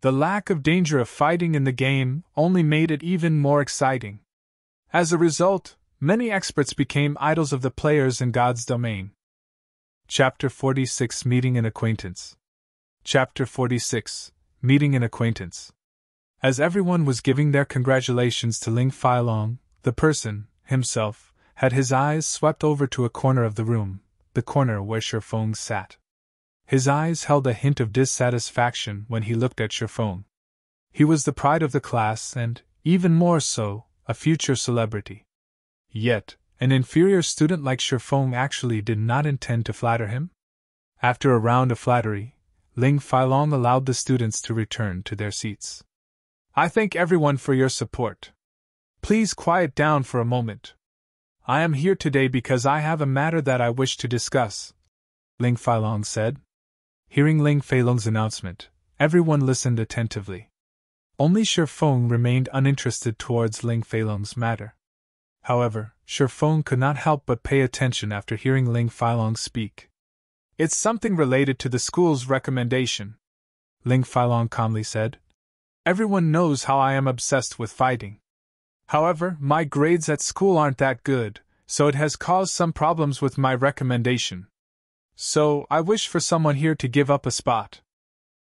The lack of danger of fighting in the game only made it even more exciting. As a result, many experts became idols of the players in God's domain. Chapter 46 Meeting an Acquaintance. Chapter 46 Meeting an Acquaintance. As everyone was giving their congratulations to Ling Failong, the person, himself, had his eyes swept over to a corner of the room, the corner where Shifeng sat. His eyes held a hint of dissatisfaction when he looked at Shifeng. He was the pride of the class and, even more so, a future celebrity. Yet, an inferior student like Shifeng actually did not intend to flatter him. After a round of flattery, Ling Failong allowed the students to return to their seats. I thank everyone for your support. Please quiet down for a moment. I am here today because I have a matter that I wish to discuss, Ling Failong said. Hearing Ling Failong's announcement, everyone listened attentively. Only Shifeng remained uninterested towards Ling Failong's matter. However, Shifeng could not help but pay attention after hearing Ling Failong speak. It's something related to the school's recommendation, Ling Failong calmly said. Everyone knows how I am obsessed with fighting. However, my grades at school aren't that good, so it has caused some problems with my recommendation. So, I wish for someone here to give up a spot.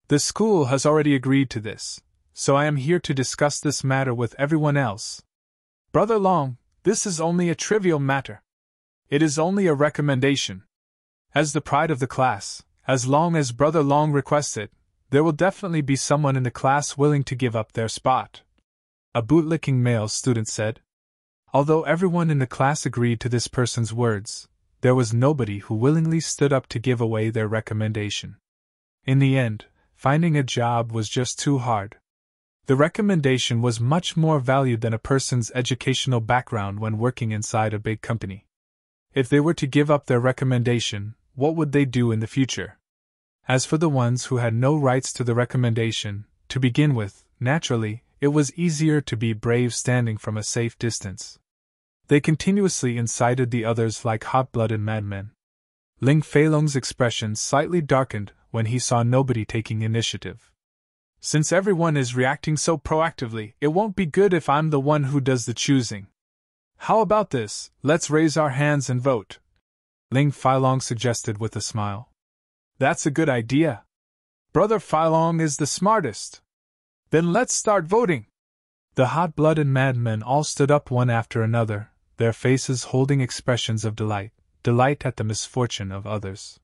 The school has already agreed to this, so I am here to discuss this matter with everyone else. Brother Long, this is only a trivial matter. It is only a recommendation. As the pride of the class, as long as Brother Long requests it, there will definitely be someone in the class willing to give up their spot, a bootlicking male student said. Although everyone in the class agreed to this person's words, there was nobody who willingly stood up to give away their recommendation. In the end, finding a job was just too hard. The recommendation was much more valued than a person's educational background when working inside a big company. If they were to give up their recommendation, what would they do in the future? As for the ones who had no rights to the recommendation, to begin with, naturally, it was easier to be brave standing from a safe distance. They continuously incited the others like hot-blooded madmen. Ling Failong's expression slightly darkened when he saw nobody taking initiative. Since everyone is reacting so proactively, it won't be good if I'm the one who does the choosing. How about this, let's raise our hands and vote, Ling Failong suggested with a smile. That's a good idea. Brother Failong is the smartest. Then let's start voting. The hot-blooded madmen all stood up one after another, their faces holding expressions of delight at the misfortune of others.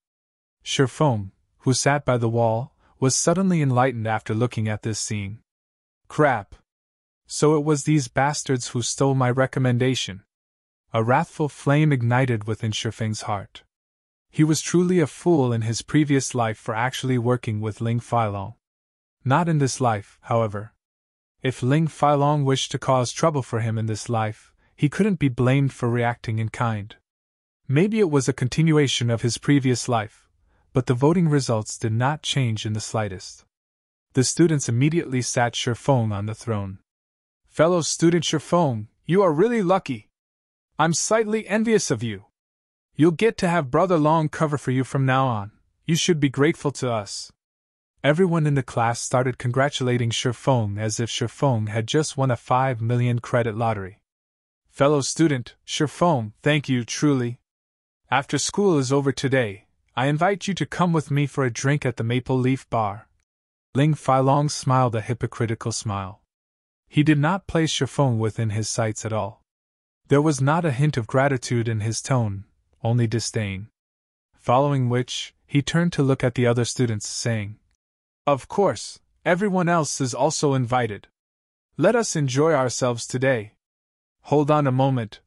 Shifeng, who sat by the wall, was suddenly enlightened after looking at this scene. Crap! So it was these bastards who stole my recommendation. A wrathful flame ignited within Shifeng's heart. He was truly a fool in his previous life for actually working with Ling Failong. Not in this life, however. If Ling Failong wished to cause trouble for him in this life, he couldn't be blamed for reacting in kind. Maybe it was a continuation of his previous life, but the voting results did not change in the slightest. The students immediately sat Shifeng on the throne. Fellow student Shifeng, you are really lucky. I'm slightly envious of you. You'll get to have Brother Long cover for you from now on. You should be grateful to us. Everyone in the class started congratulating Shifeng as if Shifeng had just won a 5 million credit lottery. Fellow student, Shifeng, thank you truly. After school is over today, I invite you to come with me for a drink at the Maple Leaf Bar. Ling Failong smiled a hypocritical smile. He did not place Shifeng within his sights at all. There was not a hint of gratitude in his tone, only disdain. Following which, he turned to look at the other students, saying, Of course, everyone else is also invited. Let us enjoy ourselves today. Hold on a moment,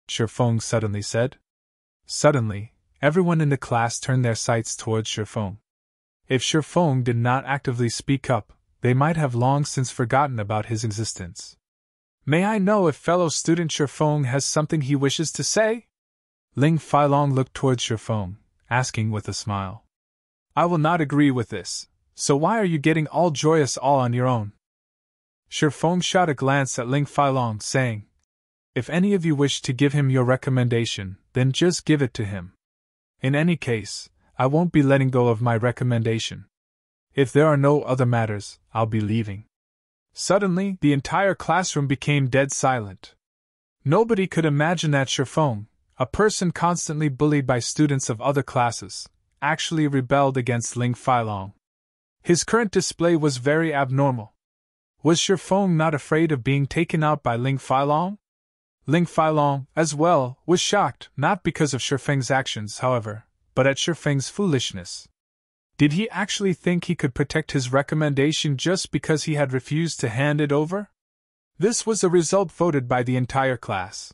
Shifeng suddenly said. Suddenly, everyone in the class turned their sights towards Shifeng. If Shifeng did not actively speak up, they might have long since forgotten about his existence. May I know if fellow student Shifeng has something he wishes to say? Ling Filong looked towards Shifeng, asking with a smile. I will not agree with this, so why are you getting all joyous all on your own? Shifeng shot a glance at Ling Filong, saying, If any of you wish to give him your recommendation, then just give it to him. In any case, I won't be letting go of my recommendation. If there are no other matters, I'll be leaving. Suddenly, the entire classroom became dead silent. Nobody could imagine that Shifeng, a person constantly bullied by students of other classes, actually rebelled against Ling Filong. His current display was very abnormal. Was Shifeng not afraid of being taken out by Ling Filong? Ling Filong, as well, was shocked, not because of Shifeng's actions, however, but at Shifeng's foolishness. Did he actually think he could protect his recommendation just because he had refused to hand it over? This was a result voted by the entire class.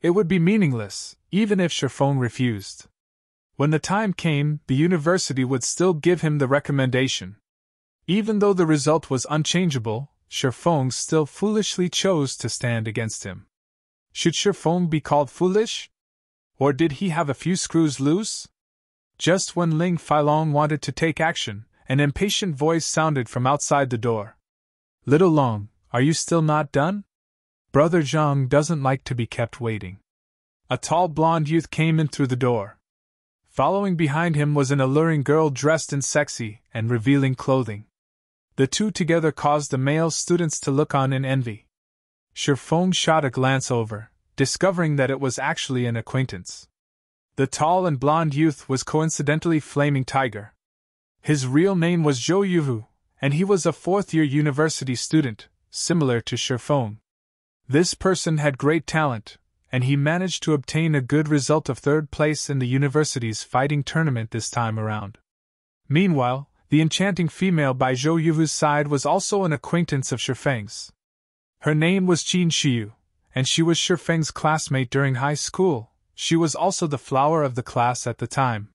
It would be meaningless, even if Shifeng refused. When the time came, the university would still give him the recommendation. Even though the result was unchangeable, Shifeng still foolishly chose to stand against him. Should Shifeng be called foolish? Or did he have a few screws loose? Just when Ling Filong wanted to take action, an impatient voice sounded from outside the door. Little Long, are you still not done? Brother Zhang doesn't like to be kept waiting. A tall blonde youth came in through the door. Following behind him was an alluring girl dressed in sexy and revealing clothing. The two together caused the male students to look on in envy. Shifeng shot a glance over, discovering that it was actually an acquaintance. The tall and blonde youth was coincidentally Flaming Tiger. His real name was Zhou Yuhu, and he was a fourth-year university student, similar to Shifeng. This person had great talent, and he managed to obtain a good result of third place in the university's fighting tournament this time around. Meanwhile, the enchanting female by Zhou Yuhu's side was also an acquaintance of Shifeng's. Her name was Qin Xiu, and she was Shifeng's classmate during high school. She was also the flower of the class at the time.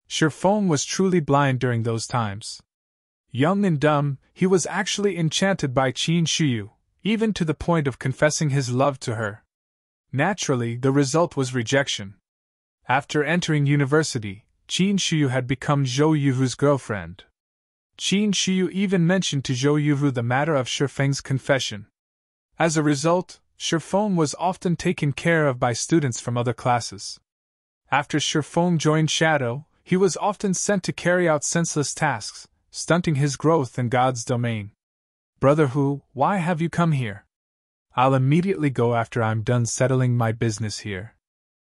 Shifeng was truly blind during those times. Young and dumb, he was actually enchanted by Qin Xiu, even to the point of confessing his love to her. Naturally, the result was rejection. After entering university, Qin Xiu had become Zhou Yuhu's girlfriend. Qin Xiu even mentioned to Zhou Yuhu the matter of Shifeng's confession. As a result, Shifeng was often taken care of by students from other classes. After Shifeng joined Shadow, he was often sent to carry out senseless tasks, stunting his growth in God's domain. Brother Hu, why have you come here? I'll immediately go after I'm done settling my business here.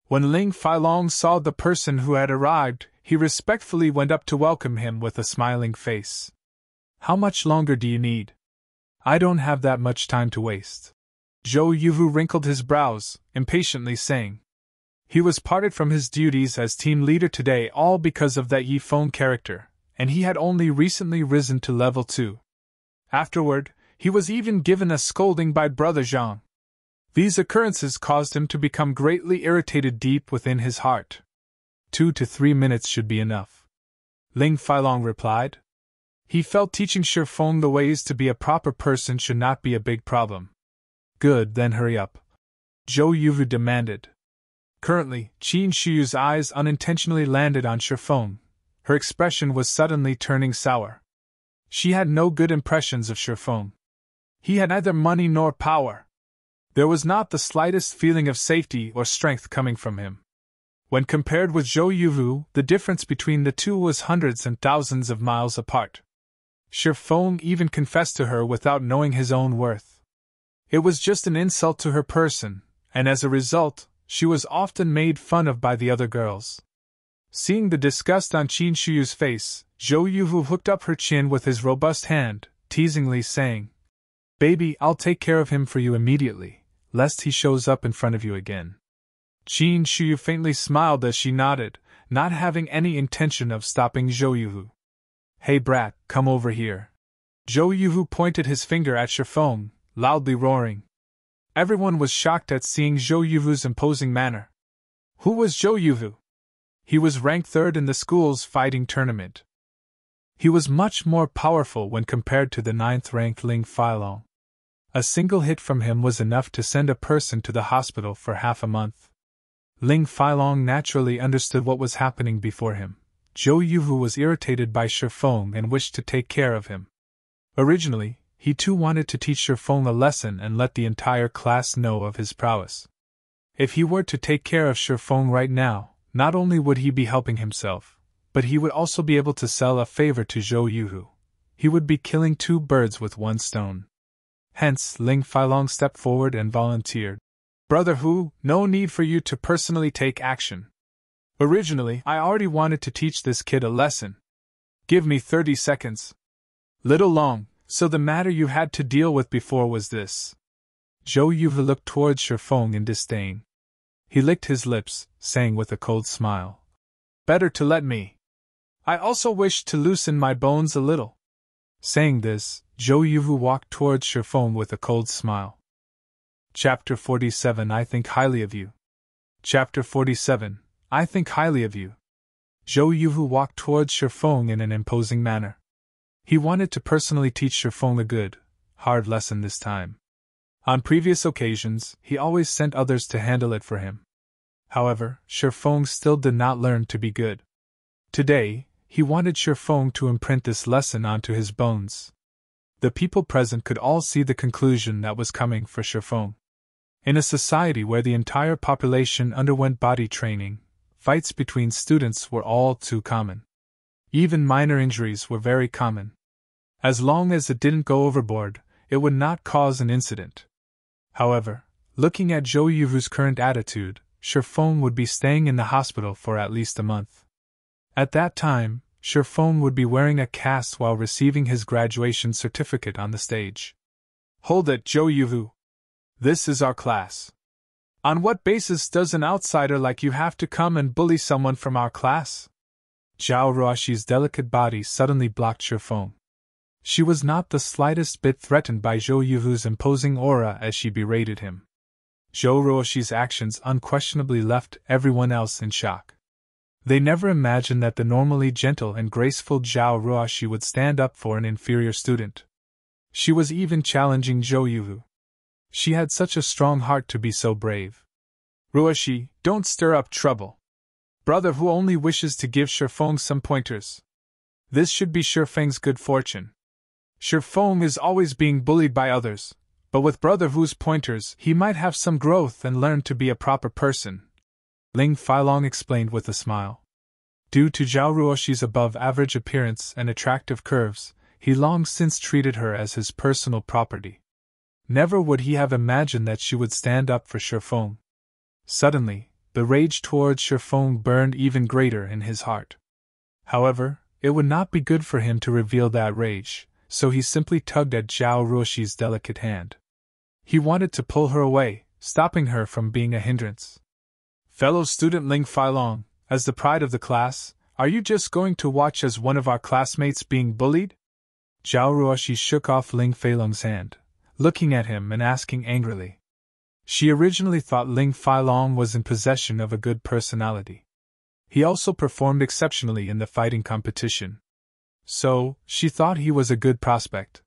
When Ling Filong saw the person who had arrived, he respectfully went up to welcome him with a smiling face. How much longer do you need? I don't have that much time to waste. Zhou Yuhu wrinkled his brows, impatiently saying. He was parted from his duties as team leader today all because of that Yifeng character, and he had only recently risen to level 2. Afterward, he was even given a scolding by Brother Zhang. These occurrences caused him to become greatly irritated deep within his heart. 2 to 3 minutes should be enough. Ling Filong replied. He felt teaching Shifeng the ways to be a proper person should not be a big problem. Good, then hurry up. Zhou Yuhu demanded. Currently, Qin Xiu's eyes unintentionally landed on Shifeng. Her expression was suddenly turning sour. She had no good impressions of Shifeng. He had neither money nor power. There was not the slightest feeling of safety or strength coming from him. When compared with Zhou Yuhu, the difference between the two was hundreds and thousands of miles apart. Shifeng even confessed to her without knowing his own worth. It was just an insult to her person, and as a result, she was often made fun of by the other girls. Seeing the disgust on Qin Xiu's face, Zhou Yuhu hooked up her chin with his robust hand, teasingly saying, Baby, I'll take care of him for you immediately, lest he shows up in front of you again. Qin Xiu faintly smiled as she nodded, not having any intention of stopping Zhou Yuhu. Hey brat, come over here. Zhou Yuhu pointed his finger at Shifeng, loudly roaring. Everyone was shocked at seeing Zhou Yuvu's imposing manner. Who was Zhou Yuvu? He was ranked third in the school's fighting tournament. He was much more powerful when compared to the 9th-ranked Ling Failong. A single hit from him was enough to send a person to the hospital for half a month. Ling Failong naturally understood what was happening before him. Zhou Yuvu was irritated by Shifeng and wished to take care of him. Originally, he too wanted to teach Shifeng a lesson and let the entire class know of his prowess. If he were to take care of Shifeng right now, not only would he be helping himself, but he would also be able to sell a favor to Zhou Yuvu. He would be killing 2 birds with 1 stone. Hence, Ling Failong stepped forward and volunteered. Brother Hu, no need for you to personally take action. Originally, I already wanted to teach this kid a lesson. Give me 30 seconds. Little long, so the matter you had to deal with before was this. Zhou Yuvu looked towards Shifeng in disdain. He licked his lips, saying with a cold smile, Better to let me. I also wish to loosen my bones a little. Saying this, Zhou Yuvu walked towards Shifeng with a cold smile. Chapter 47 I think highly of you. Chapter 47 I think highly of you. Zhou Yuvu walked towards Shifeng in an imposing manner. He wanted to personally teach Shifeng a good, hard lesson this time. On previous occasions, he always sent others to handle it for him. However, Shifeng still did not learn to be good. Today, he wanted Shifeng to imprint this lesson onto his bones. The people present could all see the conclusion that was coming for Shifeng. In a society where the entire population underwent body training, fights between students were all too common. Even minor injuries were very common. As long as it didn't go overboard, it would not cause an incident. However, looking at Zhou Yuvu's current attitude, Shifeng would be staying in the hospital for at least a month. At that time, Shifeng would be wearing a cast while receiving his graduation certificate on the stage. Hold it, Zhou Yuvu. This is our class. On what basis does an outsider like you have to come and bully someone from our class? Zhao Ruoxi's delicate body suddenly blocked Shifeng. She was not the slightest bit threatened by Zhou Yuvu's imposing aura as she berated him. Zhou Ruoxi's actions unquestionably left everyone else in shock. They never imagined that the normally gentle and graceful Zhao Ruoxi would stand up for an inferior student. She was even challenging Zhou Yuvu. She had such a strong heart to be so brave. Ruoxi, don't stir up trouble. Brother Hu only wishes to give Shifeng some pointers. This should be Shifeng's good fortune. Shifeng is always being bullied by others, but with Brother Hu's pointers he might have some growth and learn to be a proper person. Ling Failong explained with a smile. Due to Zhao Ruoxi's above-average appearance and attractive curves, he long since treated her as his personal property. Never would he have imagined that she would stand up for Shifeng. Suddenly, the rage towards Shifeng burned even greater in his heart. However, it would not be good for him to reveal that rage, so he simply tugged at Zhao Ruoxi's delicate hand. He wanted to pull her away, stopping her from being a hindrance. Fellow student Ling Failong, as the pride of the class, are you just going to watch as one of our classmates being bullied? Zhao Ruoxi shook off Ling Failong's hand, looking at him and asking angrily. She originally thought Ling Failong was in possession of a good personality. He also performed exceptionally in the fighting competition. So, she thought he was a good prospect.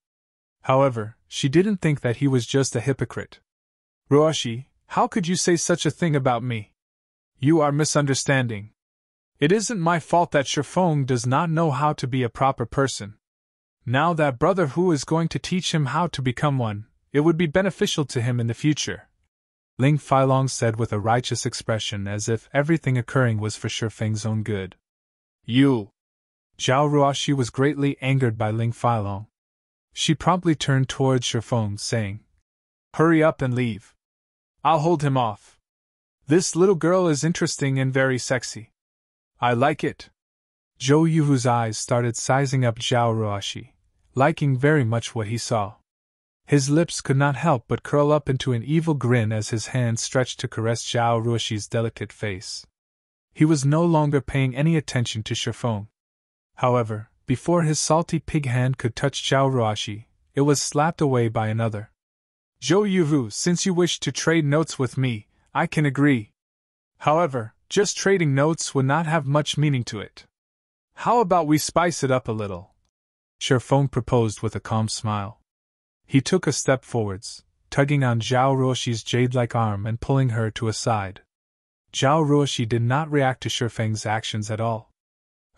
However, she didn't think that he was just a hypocrite. Ruoxi, how could you say such a thing about me? You are misunderstanding. It isn't my fault that Shifeng does not know how to be a proper person. Now that Brother Hu is going to teach him how to become one, it would be beneficial to him in the future. Ling Failong said with a righteous expression as if everything occurring was for Shifeng's own good. You! Zhao Ruoxi was greatly angered by Ling Failong. She promptly turned towards Shifeng, saying, Hurry up and leave. I'll hold him off. This little girl is interesting and very sexy. I like it. Zhou Yuvu's eyes started sizing up Zhao Ruoxi, liking very much what he saw. His lips could not help but curl up into an evil grin as his hand stretched to caress Zhao Ruoxi's delicate face. He was no longer paying any attention to Shifeng. However, before his salty pig hand could touch Zhao Ruoxi, it was slapped away by another. Zhou Yuvu, since you wish to trade notes with me, I can agree. However, just trading notes would not have much meaning to it. How about we spice it up a little? Shifeng proposed with a calm smile. He took a step forwards, tugging on Zhao Ruoxi's jade-like arm and pulling her to a side. Zhao Ruoxi did not react to Shifeng's actions at all.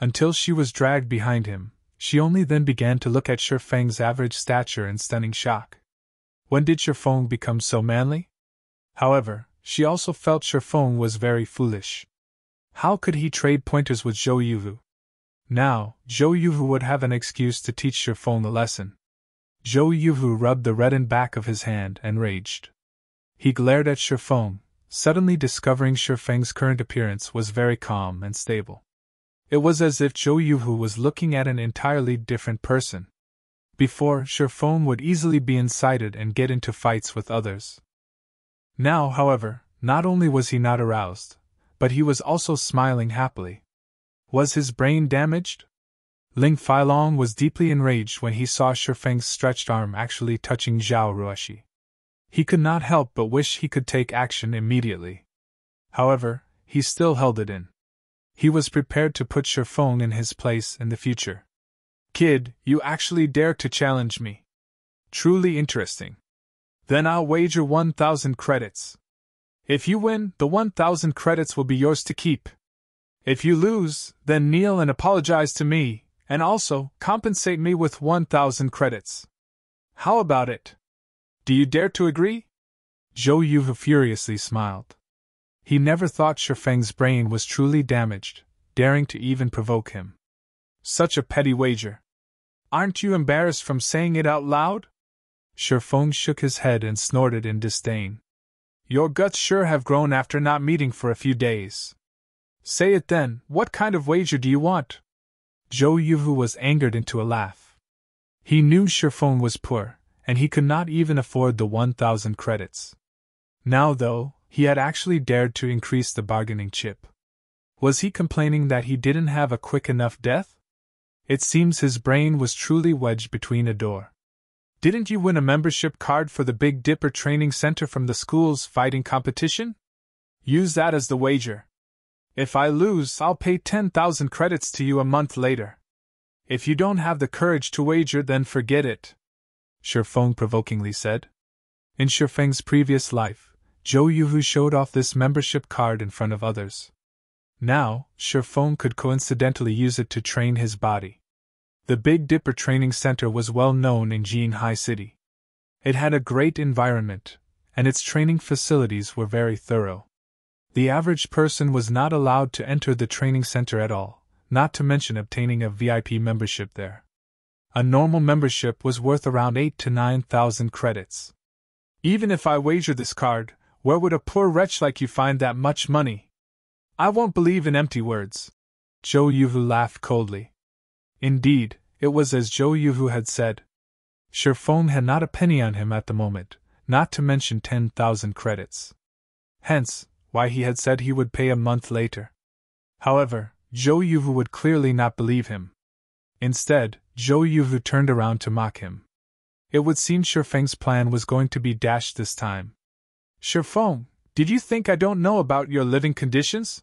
Until she was dragged behind him, she only then began to look at Shifeng's average stature in stunning shock. When did Shifeng become so manly? However, she also felt Shifeng was very foolish. How could he trade pointers with Zhou Yuvu? Now, Zhou Yuvu would have an excuse to teach Shifeng a lesson. Zhou Yuvu rubbed the reddened back of his hand and raged. He glared at Shifeng, suddenly discovering Shifeng's current appearance was very calm and stable. It was as if Zhou Yuvu was looking at an entirely different person. Before, Shifeng would easily be incited and get into fights with others. Now, however, not only was he not aroused, but he was also smiling happily. Was his brain damaged? Ling Feilong was deeply enraged when he saw Shifeng's stretched arm actually touching Zhao Ruoxi. He could not help but wish he could take action immediately. However, he still held it in. He was prepared to put Shifeng in his place in the future. Kid, you actually dare to challenge me. Truly interesting. Then I'll wager 1,000 credits. If you win, the 1,000 credits will be yours to keep. If you lose, then kneel and apologize to me, and also compensate me with 1,000 credits. How about it? Do you dare to agree? Zhou Yuvu furiously smiled. He never thought Shifeng's brain was truly damaged, daring to even provoke him. Such a petty wager. Aren't you embarrassed from saying it out loud? Shifeng shook his head and snorted in disdain. Your guts sure have grown after not meeting for a few days. Say it then, what kind of wager do you want? Zhou Yuvu was angered into a laugh. He knew Shifeng was poor, and he could not even afford the 1,000 credits. Now, though, he had actually dared to increase the bargaining chip. Was he complaining that he didn't have a quick enough death? It seems his brain was truly wedged between a door. Didn't you win a membership card for the Big Dipper Training Center from the school's fighting competition? Use that as the wager. If I lose, I'll pay 10,000 credits to you a month later. If you don't have the courage to wager, then forget it, Shifeng provokingly said. In Shifeng's previous life, Zhou Yuvu showed off this membership card in front of others. Now, Shifeng could coincidentally use it to train his body. The Big Dipper Training Center was well known in Jinhai City. It had a great environment, and its training facilities were very thorough. The average person was not allowed to enter the training center at all, not to mention obtaining a VIP membership there. A normal membership was worth around 8,000 to 9,000 credits. Even if I wager this card, where would a poor wretch like you find that much money? I won't believe in empty words. Zhou Yuvu laughed coldly. Indeed, it was as Zhou Yuvu had said. Shifeng had not a penny on him at the moment, not to mention 10,000 credits. Hence, why he had said he would pay a month later. However, Zhou Yuvu would clearly not believe him. Instead, Zhou Yuvu turned around to mock him. It would seem Shifeng's plan was going to be dashed this time. Shifeng, did you think I don't know about your living conditions?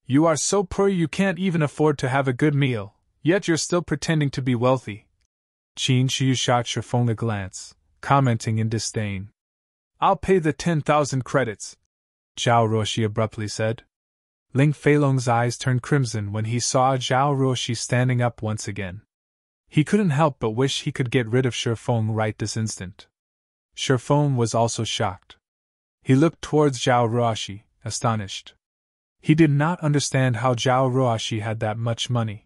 You are so poor you can't even afford to have a good meal, yet you're still pretending to be wealthy. Qin Shiyu shot Shifeng a glance, commenting in disdain. I'll pay the 10,000 credits, Zhao Ruoxi abruptly said. Ling Feilong's eyes turned crimson when he saw Zhao Ruoxi standing up once again. He couldn't help but wish he could get rid of Shifeng right this instant. Shifeng was also shocked. He looked towards Zhao Ruoxi, astonished. He did not understand how Zhao Ruoxi had that much money.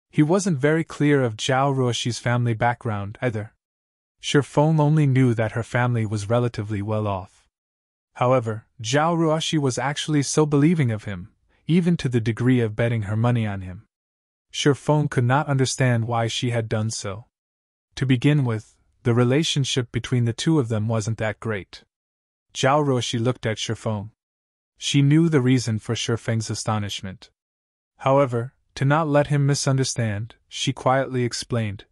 He wasn't very clear of Zhao Ruoxi's family background either. Shifeng only knew that her family was relatively well off. However, Zhao Ruoxi was actually so believing of him, even to the degree of betting her money on him. Shifeng could not understand why she had done so. To begin with, the relationship between the two of them wasn't that great. Zhao Ruoxi looked at Shifeng. She knew the reason for Shifeng's astonishment. However, to not let him misunderstand, she quietly explained,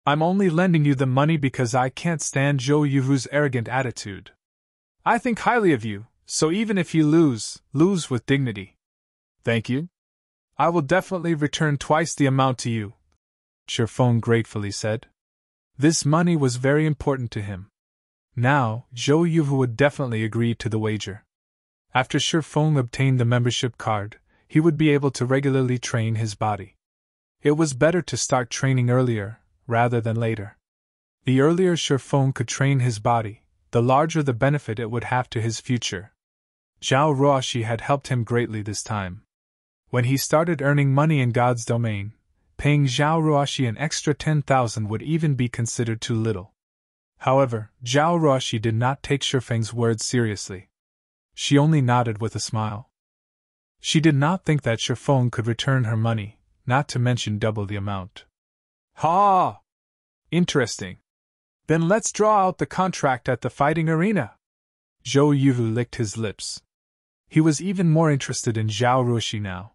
I'm only lending you the money because I can't stand Zhou Yuhu's arrogant attitude. I think highly of you, so even if you lose with dignity. Thank you. I will definitely return twice the amount to you, Shifeng gratefully said. This money was very important to him. Now, Zhou Yuhu would definitely agree to the wager. After Shifeng obtained the membership card, he would be able to regularly train his body. It was better to start training earlier, rather than later. The earlier Shifeng could train his body, the larger the benefit it would have to his future. Zhao Ruoxi had helped him greatly this time. When he started earning money in God's domain, paying Zhao Ruoxi an extra 10,000 would even be considered too little. However, Zhao Ruoxi did not take Shifeng's words seriously. She only nodded with a smile. She did not think that Shifeng could return her money, not to mention double the amount. Ha! Interesting. Then let's draw out the contract at the fighting arena. Zhou Yuhu licked his lips. He was even more interested in Zhao Ruoxi now.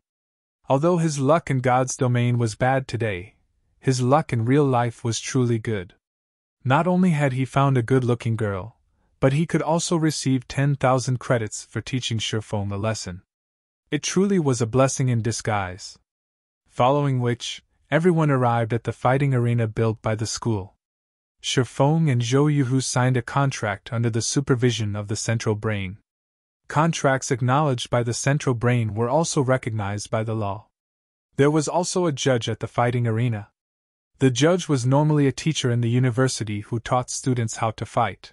Although his luck in God's domain was bad today, his luck in real life was truly good. Not only had he found a good-looking girl, but he could also receive 10,000 credits for teaching Shifeng a lesson. It truly was a blessing in disguise. Following which, everyone arrived at the fighting arena built by the school. Shifeng and Zhou Yuhu signed a contract under the supervision of the central brain. Contracts acknowledged by the central brain were also recognized by the law. There was also a judge at the fighting arena. The judge was normally a teacher in the university who taught students how to fight.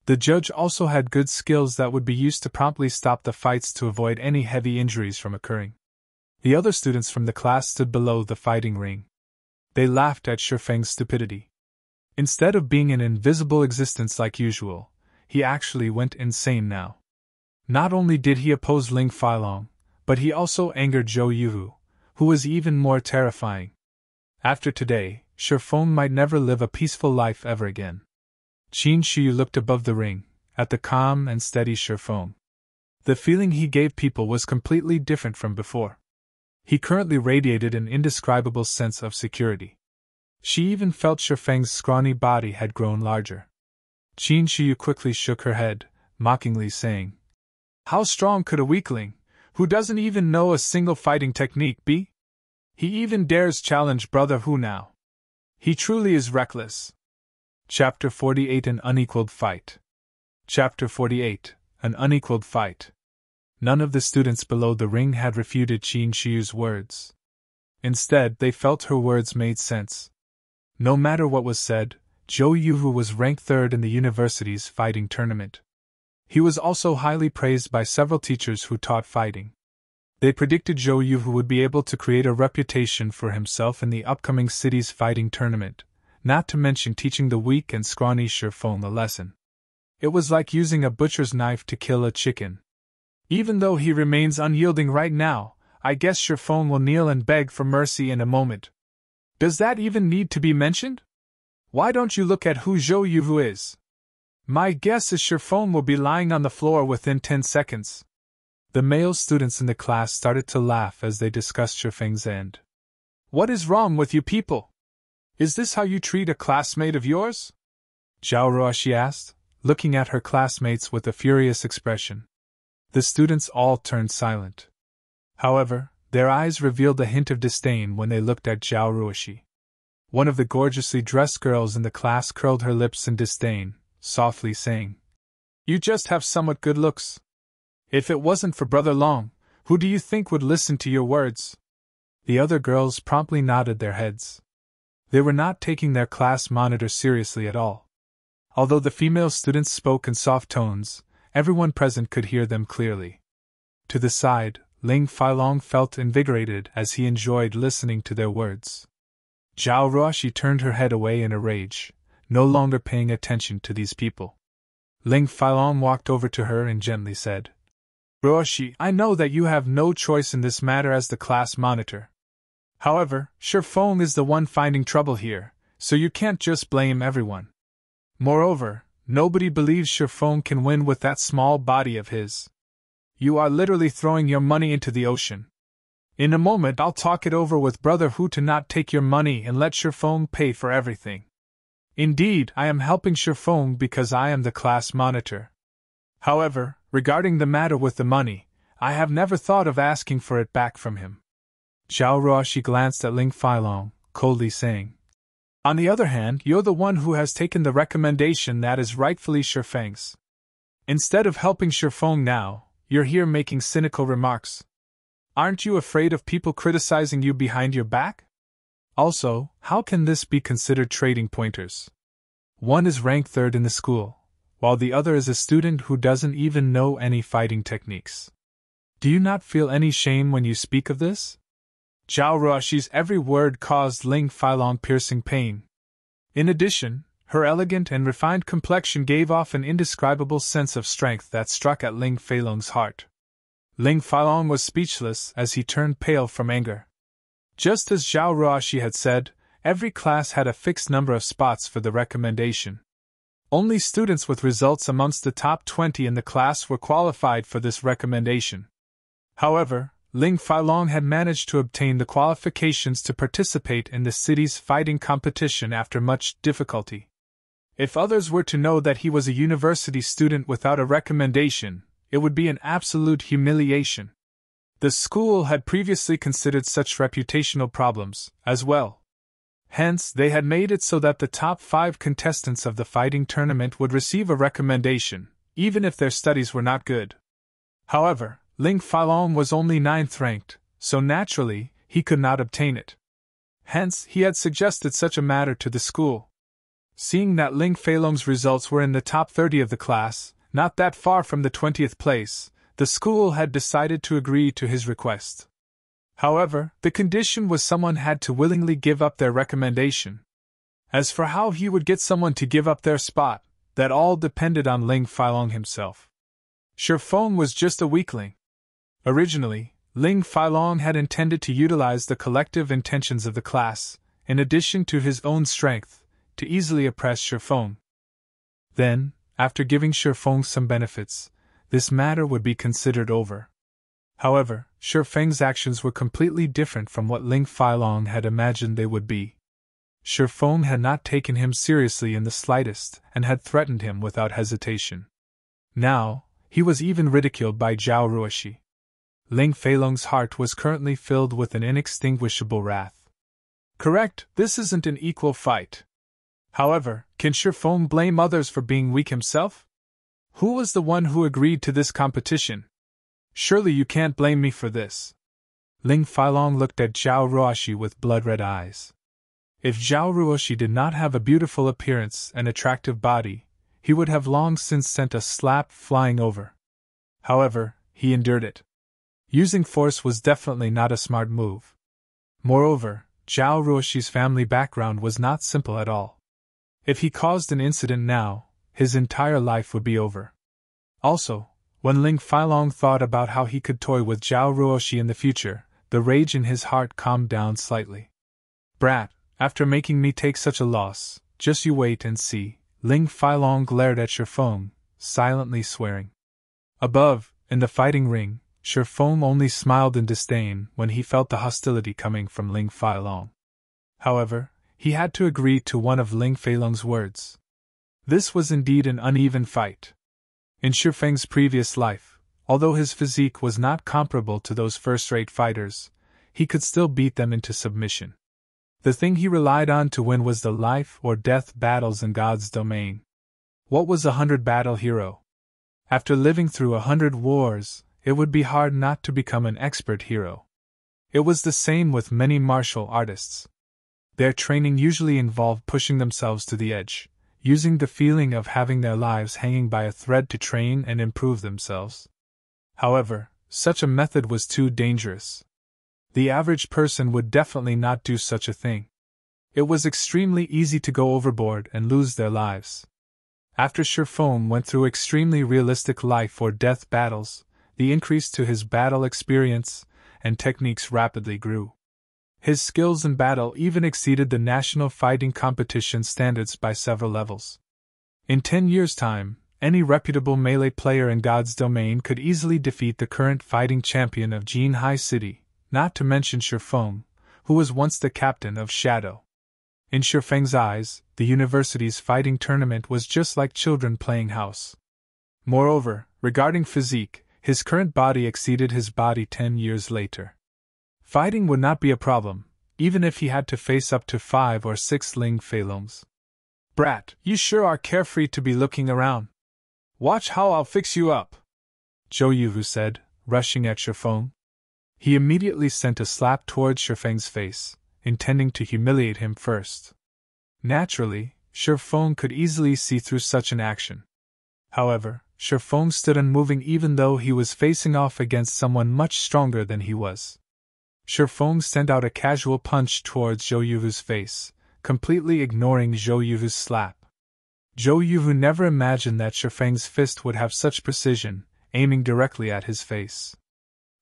The judge also had good skills that would be used to promptly stop the fights to avoid any heavy injuries from occurring. The other students from the class stood below the fighting ring. They laughed at Shifeng's stupidity. Instead of being an invisible existence like usual, he actually went insane now. Not only did he oppose Ling Failong, but he also angered Zhou Yuhu, who was even more terrifying. After today, Shifeng might never live a peaceful life ever again. Qin Shi looked above the ring, at the calm and steady Shifeng. The feeling he gave people was completely different from before. He currently radiated an indescribable sense of security. She even felt Shifeng's scrawny body had grown larger. Qin Shi quickly shook her head, mockingly saying, "How strong could a weakling, who doesn't even know a single fighting technique, be? He even dares challenge Brother Hu now. He truly is reckless." Chapter 48 An Unequaled Fight. Chapter 48 An Unequaled Fight. None of the students below the ring had refuted Qin Shi's words. Instead, they felt her words made sense. No matter what was said, Zhou Yuhu was ranked third in the university's fighting tournament. He was also highly praised by several teachers who taught fighting. They predicted Zhou Yuhu would be able to create a reputation for himself in the upcoming city's fighting tournament, not to mention teaching the weak and scrawny Shifeng a lesson. It was like using a butcher's knife to kill a chicken. Even though he remains unyielding right now, I guess Shifeng will kneel and beg for mercy in a moment. Does that even need to be mentioned? Why don't you look at who Zhou Yuhu is? My guess is Shifeng will be lying on the floor within 10 seconds. The male students in the class started to laugh as they discussed Shifeng's end. What is wrong with you people? Is this how you treat a classmate of yours? Zhao Ruoxi asked, looking at her classmates with a furious expression. The students all turned silent. However, their eyes revealed a hint of disdain when they looked at Zhao Ruoxi. One of the gorgeously dressed girls in the class curled her lips in disdain, softly saying, "You just have somewhat good looks. If it wasn't for Brother Long, who do you think would listen to your words?" The other girls promptly nodded their heads. They were not taking their class monitor seriously at all. Although the female students spoke in soft tones, everyone present could hear them clearly. To the side, Ling Failong felt invigorated as he enjoyed listening to their words. Zhao Ruoxi turned her head away in a rage, no longer paying attention to these people. Ling Failong walked over to her and gently said, "Ruoxi, I know that you have no choice in this matter as the class monitor. However, Shifeng is the one finding trouble here, so you can't just blame everyone. Moreover, nobody believes Shifeng can win with that small body of his. You are literally throwing your money into the ocean. In a moment I'll talk it over with Brother Hu to not take your money and let Shifeng pay for everything. Indeed, I am helping Shifeng because I am the class monitor. However, regarding the matter with the money, I have never thought of asking for it back from him. Zhao Ruoxi glanced at Ling Failong, coldly saying, On the other hand, you're the one who has taken the recommendation that is rightfully Shifeng's. Instead of helping Shifeng now, you're here making cynical remarks. Aren't you afraid of people criticizing you behind your back? Also, how can this be considered trading pointers? One is ranked third in the school, while the other is a student who doesn't even know any fighting techniques. Do you not feel any shame when you speak of this? Zhao Ruoxi's every word caused Ling Failong piercing pain. In addition, her elegant and refined complexion gave off an indescribable sense of strength that struck at Ling Failong's heart. Ling Failong was speechless as he turned pale from anger. Just as Zhao Ruoxi had said, every class had a fixed number of spots for the recommendation. Only students with results amongst the top 20 in the class were qualified for this recommendation. However, Ling Failong had managed to obtain the qualifications to participate in the city's fighting competition after much difficulty. If others were to know that he was a university student without a recommendation, it would be an absolute humiliation. The school had previously considered such reputational problems, as well. Hence, they had made it so that the top 5 contestants of the fighting tournament would receive a recommendation, even if their studies were not good. However, Ling Failong was only 9th ranked, so naturally, he could not obtain it. Hence, he had suggested such a matter to the school. Seeing that Ling Failong's results were in the top 30 of the class, not that far from the 20th place, the school had decided to agree to his request. However, the condition was someone had to willingly give up their recommendation. As for how he would get someone to give up their spot, that all depended on Ling Failong himself. Shifeng was just a weakling. Originally, Ling Failong had intended to utilize the collective intentions of the class, in addition to his own strength, to easily oppress Shifeng. Then, after giving Shifeng some benefits, this matter would be considered over. However, Shifeng's actions were completely different from what Ling Failong had imagined they would be. Shifeng had not taken him seriously in the slightest and had threatened him without hesitation. Now, he was even ridiculed by Zhao Ruoxi. Ling Failong's heart was currently filled with an inextinguishable wrath. Correct, this isn't an equal fight. However, can Shifeng blame others for being weak himself? Who was the one who agreed to this competition? Surely you can't blame me for this. Ling Failong looked at Zhao Ruoxi with blood-red eyes. If Zhao Ruoxi did not have a beautiful appearance and attractive body, he would have long since sent a slap flying over. However, he endured it. Using force was definitely not a smart move. Moreover, Zhao Ruoxi's family background was not simple at all. If he caused an incident now, his entire life would be over. Also, when Ling Failong thought about how he could toy with Zhao Ruoxi in the future, the rage in his heart calmed down slightly. Brat, after making me take such a loss, just you wait and see, Ling Failong glared at Shifeng, silently swearing. Above, in the fighting ring, Shifeng only smiled in disdain when he felt the hostility coming from Ling Failong. However, he had to agree to one of Ling Failong's words. This was indeed an uneven fight. In Shifeng's previous life, although his physique was not comparable to those first-rate fighters, he could still beat them into submission. The thing he relied on to win was the life-or-death battles in God's domain. What was a 100-battle hero? After living through 100 wars, it would be hard not to become an expert hero. It was the same with many martial artists. Their training usually involved pushing themselves to the edge, using the feeling of having their lives hanging by a thread to train and improve themselves. However, such a method was too dangerous. The average person would definitely not do such a thing. It was extremely easy to go overboard and lose their lives. After Shifeng went through extremely realistic life-or-death battles, the increase to his battle experience and techniques rapidly grew. His skills in battle even exceeded the national fighting competition standards by several levels. In 10 years' time, any reputable melee player in God's domain could easily defeat the current fighting champion of Jinhai City, not to mention Shifeng, who was once the captain of Shadow. In Shifeng's eyes, the university's fighting tournament was just like children playing house. Moreover, regarding physique, his current body exceeded his body 10 years later. Fighting would not be a problem, even if he had to face up to 5 or 6 Ling Feilongs. "Brat, you sure are carefree to be looking around. Watch how I'll fix you up," Zhou Yuhu said, rushing at Shifeng. He immediately sent a slap towards Shifeng's face, intending to humiliate him first. Naturally, Shifeng could easily see through such an action. However, Shifeng stood unmoving even though he was facing off against someone much stronger than he was. Shifeng sent out a casual punch towards Zhou Yuhu's face, completely ignoring Zhou Yuhu's slap. Zhou Yuhu never imagined that Shifeng's fist would have such precision, aiming directly at his face.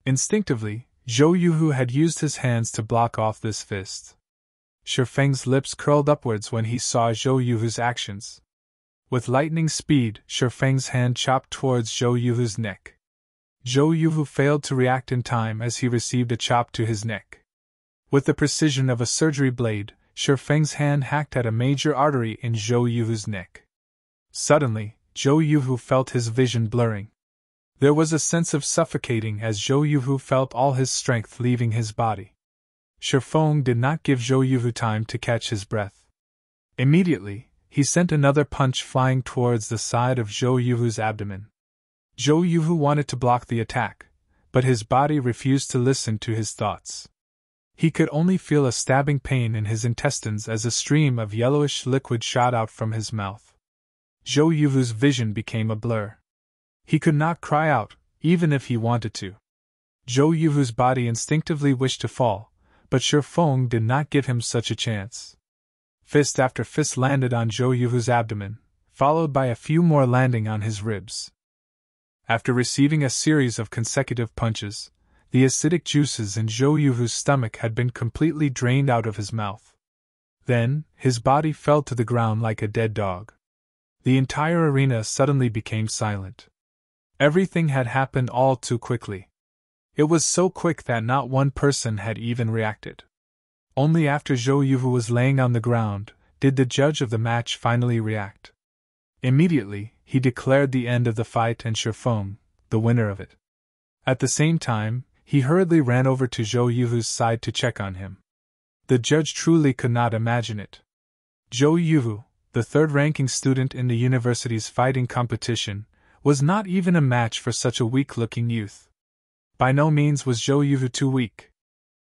Instinctively, Zhou Yuhu had used his hands to block off this fist. Shifeng's lips curled upwards when he saw Zhou Yuhu's actions. With lightning speed, Shifeng's hand chopped towards Zhou Yuhu's neck. Zhou Yuhu failed to react in time as he received a chop to his neck. With the precision of a surgery blade, Shifeng's hand hacked at a major artery in Zhou Yuhu's neck. Suddenly, Zhou Yuhu felt his vision blurring. There was a sense of suffocating as Zhou Yuhu felt all his strength leaving his body. Shifeng did not give Zhou Yuhu time to catch his breath. Immediately, he sent another punch flying towards the side of Zhou Yuhu's abdomen. Zhou Yuhu wanted to block the attack, but his body refused to listen to his thoughts. He could only feel a stabbing pain in his intestines as a stream of yellowish liquid shot out from his mouth. Zhou Yuhu's vision became a blur. He could not cry out, even if he wanted to. Zhou Yuhu's body instinctively wished to fall, but Shifeng did not give him such a chance. Fist after fist landed on Zhou Yuhu's abdomen, followed by a few more landing on his ribs. After receiving a series of consecutive punches, the acidic juices in Zhou Yuhu's stomach had been completely drained out of his mouth. Then, his body fell to the ground like a dead dog. The entire arena suddenly became silent. Everything had happened all too quickly. It was so quick that not one person had even reacted. Only after Zhou Yuhu was laying on the ground did the judge of the match finally react. Immediately, he declared the end of the fight and Shifeng, the winner of it. At the same time, he hurriedly ran over to Zhou Yuhu's side to check on him. The judge truly could not imagine it. Zhou Yuhu, the third-ranking student in the university's fighting competition, was not even a match for such a weak-looking youth. By no means was Zhou Yuhu too weak.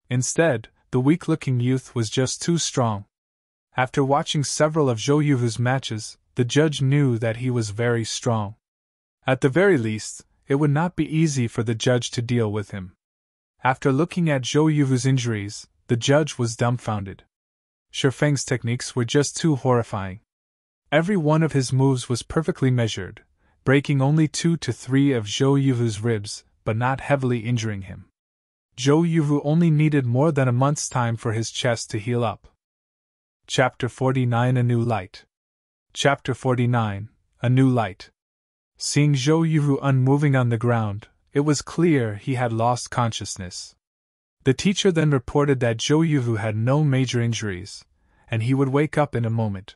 Instead, the weak-looking youth was just too strong. After watching several of Zhou Yuhu's matches, the judge knew that he was very strong. At the very least, it would not be easy for the judge to deal with him. After looking at Zhou Yuhu's injuries, the judge was dumbfounded. Shifeng's techniques were just too horrifying. Every one of his moves was perfectly measured, breaking only 2 to 3 of Zhou Yuhu's ribs, but not heavily injuring him. Zhou Yuhu only needed more than a month's time for his chest to heal up. Chapter 49 A New Light. Chapter 49 A New Light. Seeing Zhou Yuhu unmoving on the ground, it was clear he had lost consciousness. The teacher then reported that Zhou Yuhu had no major injuries, and he would wake up in a moment.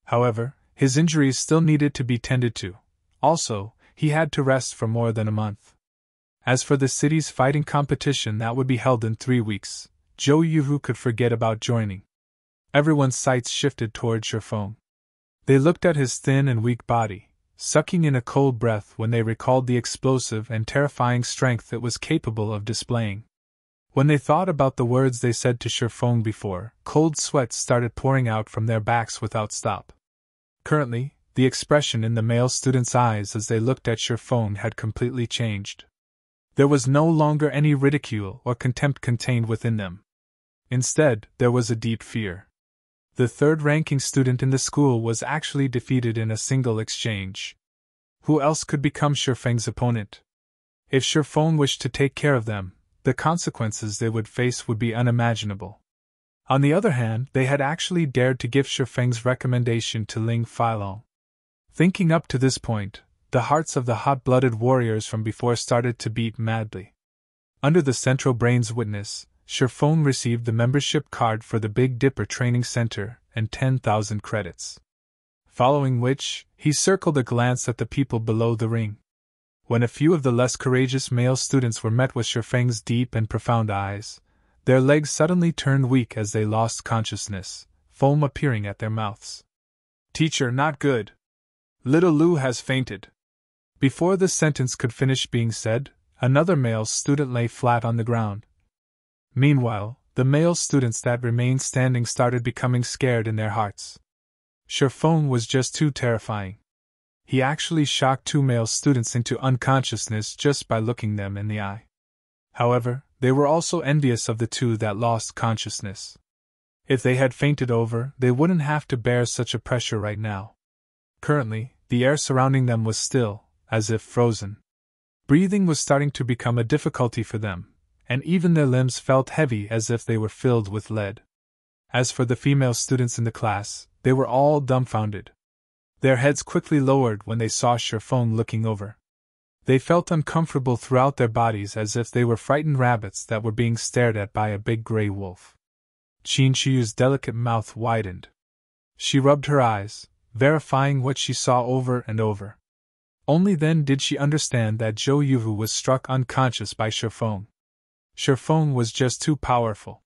However, his injuries still needed to be tended to. Also, he had to rest for more than a month. As for the city's fighting competition that would be held in 3 weeks, Zhou Yuhu could forget about joining. Everyone's sights shifted toward Shifeng. They looked at his thin and weak body, sucking in a cold breath when they recalled the explosive and terrifying strength it was capable of displaying. When they thought about the words they said to Shifeng before, cold sweat started pouring out from their backs without stop. Currently, the expression in the male students' eyes as they looked at Shifeng had completely changed. There was no longer any ridicule or contempt contained within them. Instead, there was a deep fear. The third-ranking student in the school was actually defeated in a single exchange. Who else could become Shifeng's opponent? If Shifeng wished to take care of them, the consequences they would face would be unimaginable. On the other hand, they had actually dared to give Shifeng's recommendation to Ling Feilong. Thinking up to this point, the hearts of the hot-blooded warriors from before started to beat madly. Under the Central Brain's witness, Shifeng received the membership card for the Big Dipper Training Center and 10,000 credits. Following which, he circled a glance at the people below the ring. When a few of the less courageous male students were met with Shifeng's deep and profound eyes, their legs suddenly turned weak as they lost consciousness, foam appearing at their mouths. "Teacher, not good. Little Lu has fainted." Before the sentence could finish being said, another male student lay flat on the ground. Meanwhile, the male students that remained standing started becoming scared in their hearts. Shifeng was just too terrifying. He actually shocked 2 male students into unconsciousness just by looking them in the eye. However, they were also envious of the 2 that lost consciousness. If they had fainted over, they wouldn't have to bear such a pressure right now. Currently, the air surrounding them was still, as if frozen. Breathing was starting to become a difficulty for them, and even their limbs felt heavy as if they were filled with lead. As for the female students in the class, they were all dumbfounded. Their heads quickly lowered when they saw Shifeng looking over. They felt uncomfortable throughout their bodies as if they were frightened rabbits that were being stared at by a big gray wolf. Qin Shiyu's delicate mouth widened. She rubbed her eyes, verifying what she saw over and over. Only then did she understand that Zhou Yuhu was struck unconscious by Shifeng. Shifeng was just too powerful.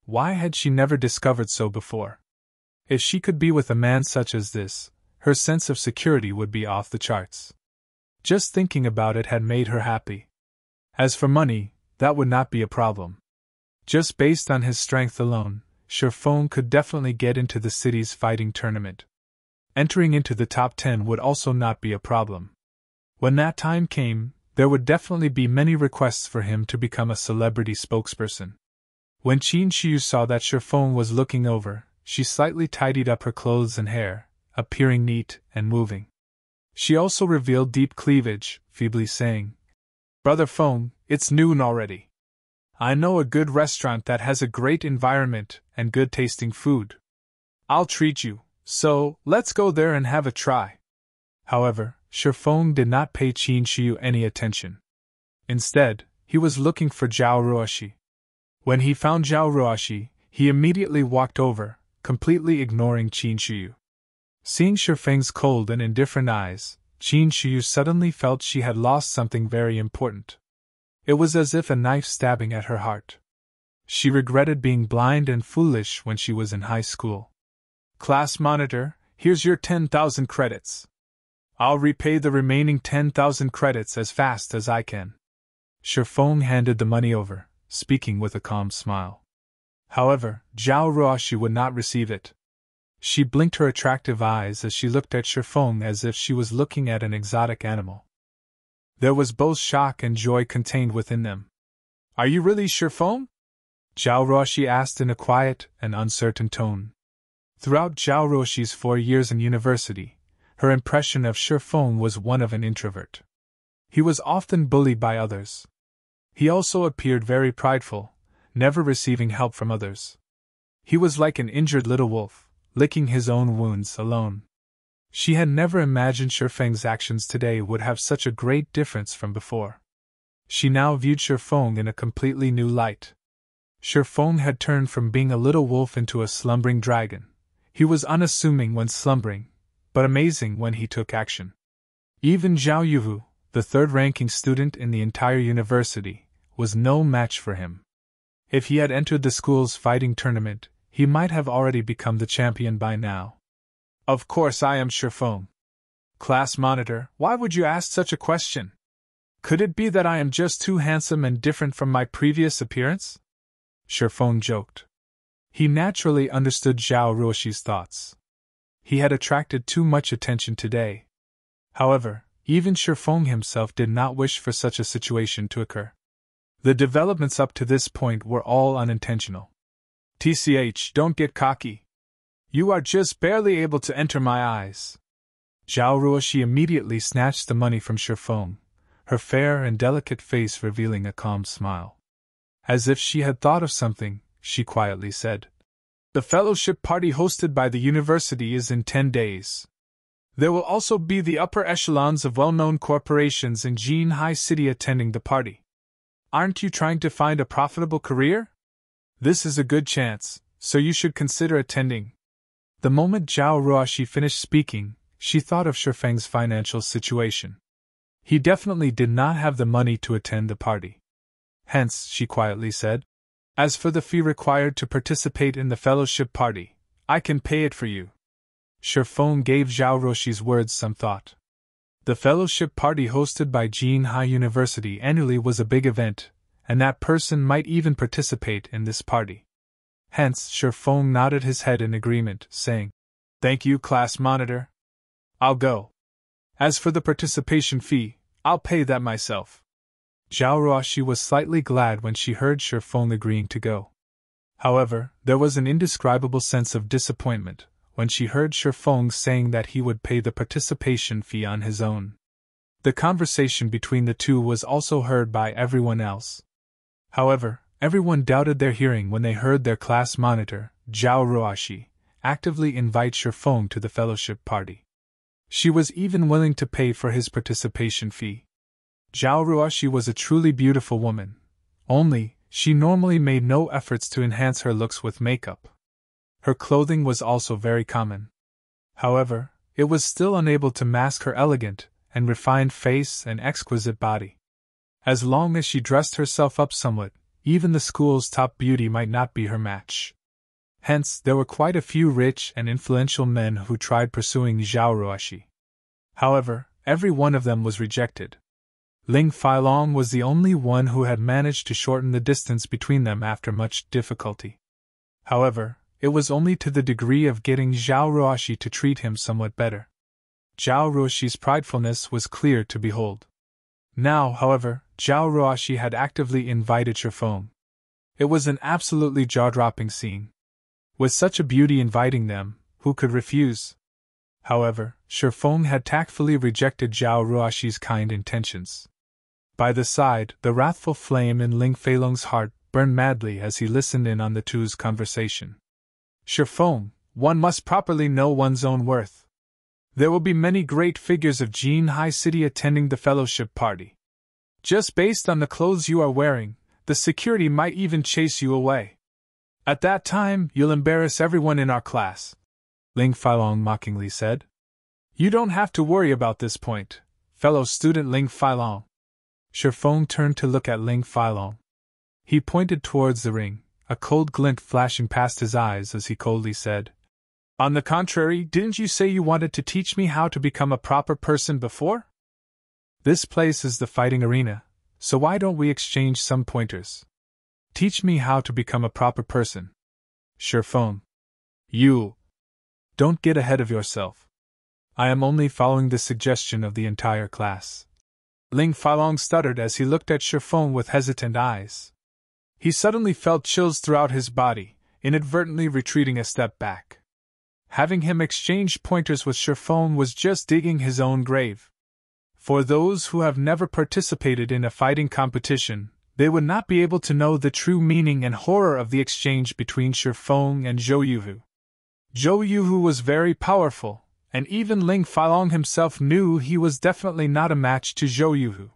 Why had she never discovered so before? If she could be with a man such as this, her sense of security would be off the charts. Just thinking about it had made her happy. As for money, that would not be a problem. Just based on his strength alone, Shifeng could definitely get into the city's fighting tournament. Entering into the top 10 would also not be a problem. When that time came, there would definitely be many requests for him to become a celebrity spokesperson. When Qin Shiyu saw that Shifeng was looking over, she slightly tidied up her clothes and hair, appearing neat and moving. She also revealed deep cleavage, feebly saying, "Brother Feng, it's noon already. I know a good restaurant that has a great environment and good tasting food. I'll treat you, so let's go there and have a try." However, Shifeng did not pay Qin Shiyu any attention. Instead, he was looking for Zhao Ruoshi. When he found Zhao Ruoshi, he immediately walked over, completely ignoring Qin Shiyu. Seeing Shifeng's cold and indifferent eyes, Qin Shiyu suddenly felt she had lost something very important. It was as if a knife stabbing at her heart. She regretted being blind and foolish when she was in high school. "Class monitor, here's your 10,000 credits. I'll repay the remaining 10,000 credits as fast as I can." Shifeng handed the money over, speaking with a calm smile. However, Zhao Ruoshi would not receive it. She blinked her attractive eyes as she looked at Shifeng as if she was looking at an exotic animal. There was both shock and joy contained within them. "Are you really Shifeng?" Zhao Ruoshi asked in a quiet and uncertain tone. Throughout Zhao Ruoshi's 4 years in university, her impression of Shifeng was one of an introvert. He was often bullied by others. He also appeared very prideful, never receiving help from others. He was like an injured little wolf, licking his own wounds alone. She had never imagined Shifeng's actions today would have such a great difference from before. She now viewed Shifeng in a completely new light. Shifeng had turned from being a little wolf into a slumbering dragon. He was unassuming when slumbering, but amazing when he took action. Even Zhao Yuhu, the third-ranking student in the entire university, was no match for him. If he had entered the school's fighting tournament, he might have already become the champion by now. "Of course I am Shifeng. Class monitor, why would you ask such a question? Could it be that I am just too handsome and different from my previous appearance?" Shifeng joked. He naturally understood Zhao Ruoshi's thoughts. He had attracted too much attention today. However, even Shifeng himself did not wish for such a situation to occur. The developments up to this point were all unintentional. "TCH, don't get cocky. You are just barely able to enter my eyes." Zhao Ruoshi immediately snatched the money from Shifeng, her fair and delicate face revealing a calm smile. As if she had thought of something, she quietly said, "The fellowship party hosted by the university is in 10 days. There will also be the upper echelons of well-known corporations in Jinhai City attending the party. Aren't you trying to find a profitable career? This is a good chance, so you should consider attending. The moment Zhao Ruoxi finished speaking, she thought of Shifeng's financial situation. He definitely did not have the money to attend the party. Hence, she quietly said, as for the fee required to participate in the fellowship party, I can pay it for you. Shifeng gave Zhao Ruoxi's words some thought. The fellowship party hosted by Jinhai University annually was a big event, and that person might even participate in this party. Hence, Shifeng nodded his head in agreement, saying, Thank you, class monitor. I'll go. As for the participation fee, I'll pay that myself. Zhao Ruoxi was slightly glad when she heard Shifeng agreeing to go. However, there was an indescribable sense of disappointment when she heard Shifeng saying that he would pay the participation fee on his own. The conversation between the two was also heard by everyone else. However, everyone doubted their hearing when they heard their class monitor, Zhao Ruoxi, actively invite Shifeng to the fellowship party. She was even willing to pay for his participation fee. Zhao Ruoxi was a truly beautiful woman, only, she normally made no efforts to enhance her looks with makeup. Her clothing was also very common. However, it was still unable to mask her elegant and refined face and exquisite body. As long as she dressed herself up somewhat, even the school's top beauty might not be her match. Hence, there were quite a few rich and influential men who tried pursuing Zhao Ruoxi. However, every one of them was rejected. Ling Failong was the only one who had managed to shorten the distance between them after much difficulty. However, it was only to the degree of getting Zhao Ruoxi to treat him somewhat better. Zhao Ruoxi's pridefulness was clear to behold. Now, however, Zhao Ruoxi had actively invited Shifeng. It was an absolutely jaw-dropping scene. With such a beauty inviting them, who could refuse? However, Shifeng had tactfully rejected Zhao Ruoxi's kind intentions. By the side, the wrathful flame in Ling Feilong's heart burned madly as he listened in on the two's conversation. Shifeng, one must properly know one's own worth. There will be many great figures of Jinhai City attending the fellowship party. Just based on the clothes you are wearing, the security might even chase you away. At that time, you'll embarrass everyone in our class, Ling Feilong mockingly said. You don't have to worry about this point, fellow student Ling Feilong. Shifeng turned to look at Ling Feilong. He pointed towards the ring, a cold glint flashing past his eyes as he coldly said, On the contrary, didn't you say you wanted to teach me how to become a proper person before? This place is the fighting arena, so why don't we exchange some pointers? Teach me how to become a proper person. Shifeng. You. Don't get ahead of yourself. I am only following the suggestion of the entire class. Ling Feilong stuttered as he looked at Shifeng with hesitant eyes. He suddenly felt chills throughout his body, inadvertently retreating a step back. Having him exchange pointers with Shifeng was just digging his own grave. For those who have never participated in a fighting competition, they would not be able to know the true meaning and horror of the exchange between Shifeng and Zhou Yuhu. Zhou Yuhu was very powerful, and even Ling Feilong himself knew he was definitely not a match to Zhou Yuhu.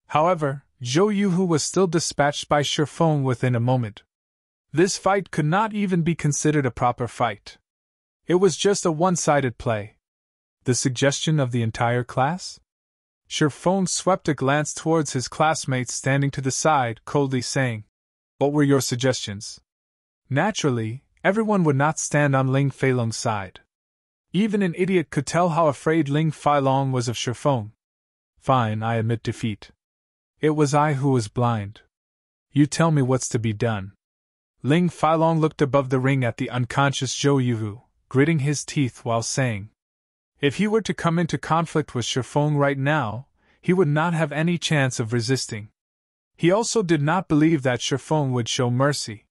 However, Zhou Yuhu was still dispatched by Shifeng within a moment. This fight could not even be considered a proper fight. It was just a one-sided play. The suggestion of the entire class? Shifeng swept a glance towards his classmates standing to the side, coldly saying, What were your suggestions? Naturally, everyone would not stand on Ling Feilong's side. Even an idiot could tell how afraid Ling Feilong was of Shifeng. Fine, I admit defeat. It was I who was blind. You tell me what's to be done. Ling Feilong looked above the ring at the unconscious Zhou Yuhu, gritting his teeth while saying, If he were to come into conflict with Shifeng right now, he would not have any chance of resisting. He also did not believe that Shifeng would show mercy.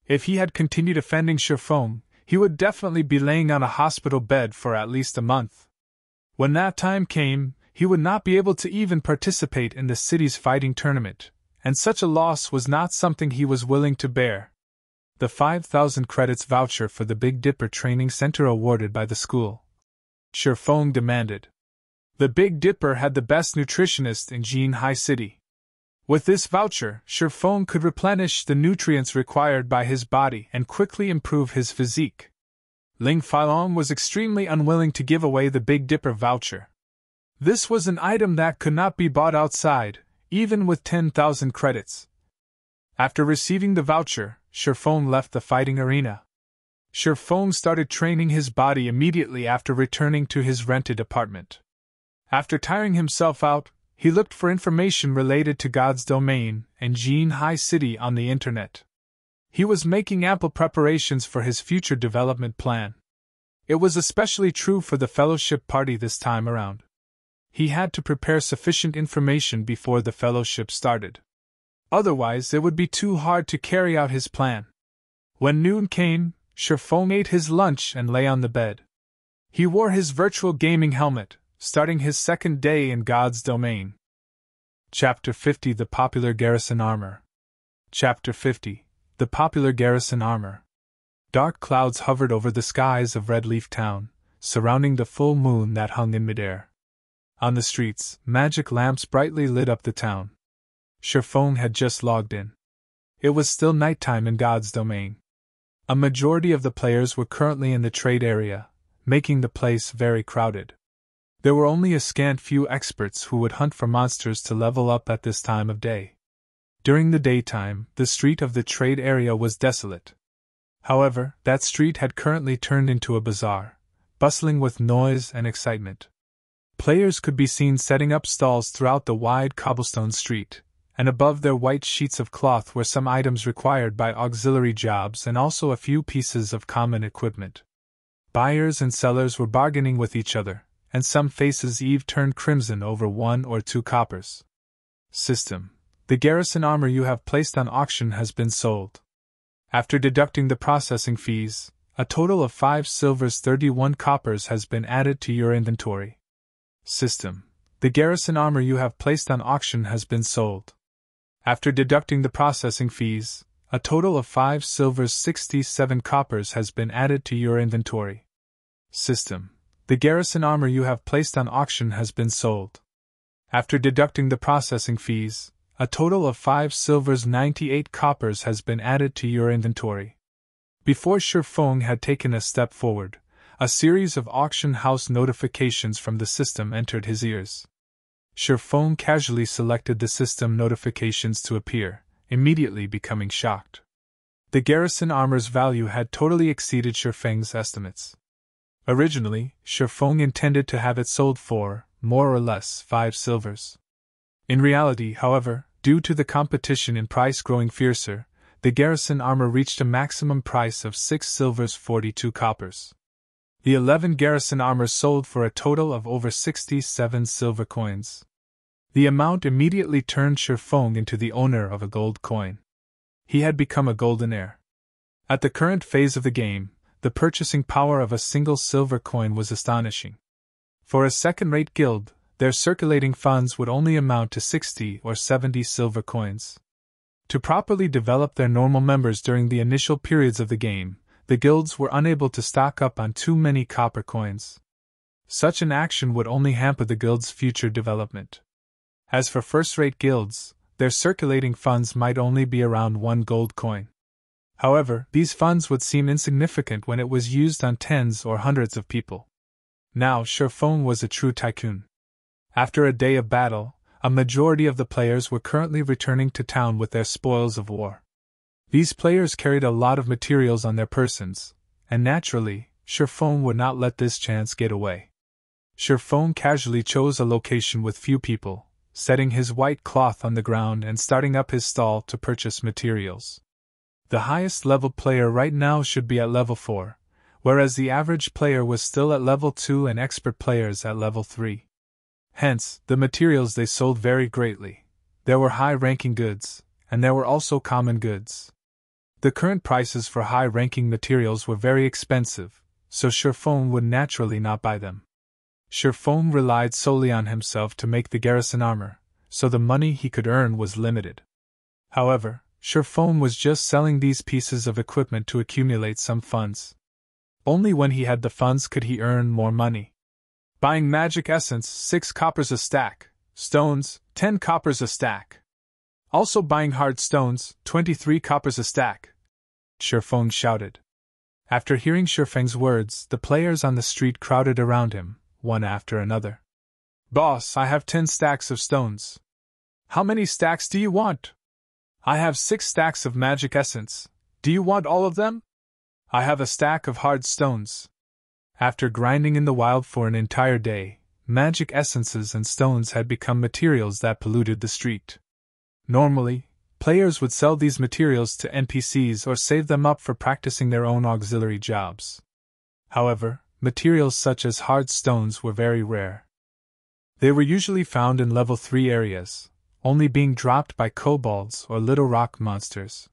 If he had continued offending Shifeng, he would definitely be laying on a hospital bed for at least a month. When that time came, he would not be able to even participate in the city's fighting tournament, and such a loss was not something he was willing to bear. The 5,000 credits voucher for the Big Dipper training center awarded by the school, Shifeng demanded. The Big Dipper had the best nutritionist in Jinhai City. With this voucher, Shifeng could replenish the nutrients required by his body and quickly improve his physique. Ling Failong was extremely unwilling to give away the Big Dipper voucher. This was an item that could not be bought outside, even with 10,000 credits. After receiving the voucher, Shifeng left the fighting arena. Shifeng started training his body immediately after returning to his rented apartment. After tiring himself out, he looked for information related to God's domain and Jin High City on the internet. He was making ample preparations for his future development plan. It was especially true for the fellowship party this time around. He had to prepare sufficient information before the fellowship started. Otherwise, it would be too hard to carry out his plan. When noon came, Shifeng ate his lunch and lay on the bed. He wore his virtual gaming helmet, starting his second day in God's domain. Chapter 50 The Popular Garrison Armor. Chapter 50 The Popular Garrison Armor. Dark clouds hovered over the skies of Red Leaf Town, surrounding the full moon that hung in midair. On the streets, magic lamps brightly lit up the town. Shifeng had just logged in. It was still nighttime in God's domain. A majority of the players were currently in the trade area, making the place very crowded. There were only a scant few experts who would hunt for monsters to level up at this time of day. During the daytime, the street of the trade area was desolate. However, that street had currently turned into a bazaar, bustling with noise and excitement. Players could be seen setting up stalls throughout the wide cobblestone street, and above their white sheets of cloth were some items required by auxiliary jobs and also a few pieces of common equipment. Buyers and sellers were bargaining with each other, and some faces even turned crimson over 1 or 2 coppers. System: the garrison armor you have placed on auction has been sold. After deducting the processing fees, a total of 5 silvers 31 coppers has been added to your inventory. System: the garrison armor you have placed on auction has been sold. After deducting the processing fees, a total of 5 silvers 67 coppers has been added to your inventory. System: the garrison armor you have placed on auction has been sold. After deducting the processing fees, a total of 5 silvers 98 coppers has been added to your inventory. Before Shifeng had taken a step forward, a series of auction house notifications from the system entered his ears. Shifeng casually selected the system notifications to appear, immediately becoming shocked. The garrison armor's value had totally exceeded Shifeng's estimates. Originally, Shifeng intended to have it sold for, more or less, 5 silvers. In reality, however, due to the competition in price growing fiercer, the garrison armor reached a maximum price of 6 silvers 42 coppers. The 11 garrison armors sold for a total of over 67 silver coins. The amount immediately turned Shifeng into the owner of a gold coin. He had become a golden heir. At the current phase of the game, the purchasing power of a single silver coin was astonishing. For a second-rate guild, their circulating funds would only amount to 60 or 70 silver coins. To properly develop their normal members during the initial periods of the game, the guilds were unable to stock up on too many copper coins. Such an action would only hamper the guild's future development. As for first-rate guilds, their circulating funds might only be around 1 gold coin. However, these funds would seem insignificant when it was used on tens or hundreds of people. Now Shifeng was a true tycoon. After a day of battle, a majority of the players were currently returning to town with their spoils of war. These players carried a lot of materials on their persons, and naturally, Shifeng would not let this chance get away. Shifeng casually chose a location with few people, setting his white cloth on the ground and starting up his stall to purchase materials. The highest level player right now should be at level 4, whereas the average player was still at level 2 and expert players at level 3. Hence, the materials they sold varied greatly. There were high-ranking goods, and there were also common goods. The current prices for high-ranking materials were very expensive, so Shifeng would naturally not buy them. Shifeng relied solely on himself to make the garrison armor, so the money he could earn was limited. However, Shifeng was just selling these pieces of equipment to accumulate some funds. Only when he had the funds could he earn more money. Buying magic essence 6 coppers a stack, stones 10 coppers a stack. Also buying hard stones, 23 coppers a stack, Shifeng shouted. After hearing Shifeng's words, the players on the street crowded around him, one after another. Boss, I have 10 stacks of stones. How many stacks do you want? I have 6 stacks of magic essence. Do you want all of them? I have a stack of hard stones. After grinding in the wild for an entire day, magic essences and stones had become materials that polluted the street. Normally, players would sell these materials to NPCs or save them up for practicing their own auxiliary jobs. However, materials such as hard stones were very rare. They were usually found in level 3 areas, only being dropped by kobolds or little rock monsters.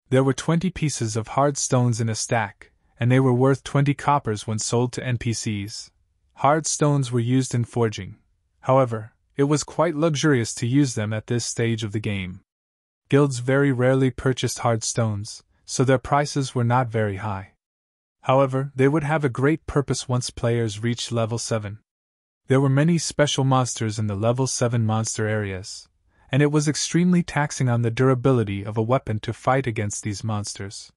There were 20 pieces of hard stones in a stack, and they were worth 20 coppers when sold to NPCs. Hard stones were used in forging. However, it was quite luxurious to use them at this stage of the game. Guilds very rarely purchased hard stones, so their prices were not very high. However, they would have a great purpose once players reached level 7. There were many special monsters in the level 7 monster areas, and it was extremely taxing on the durability of a weapon to fight against these monsters.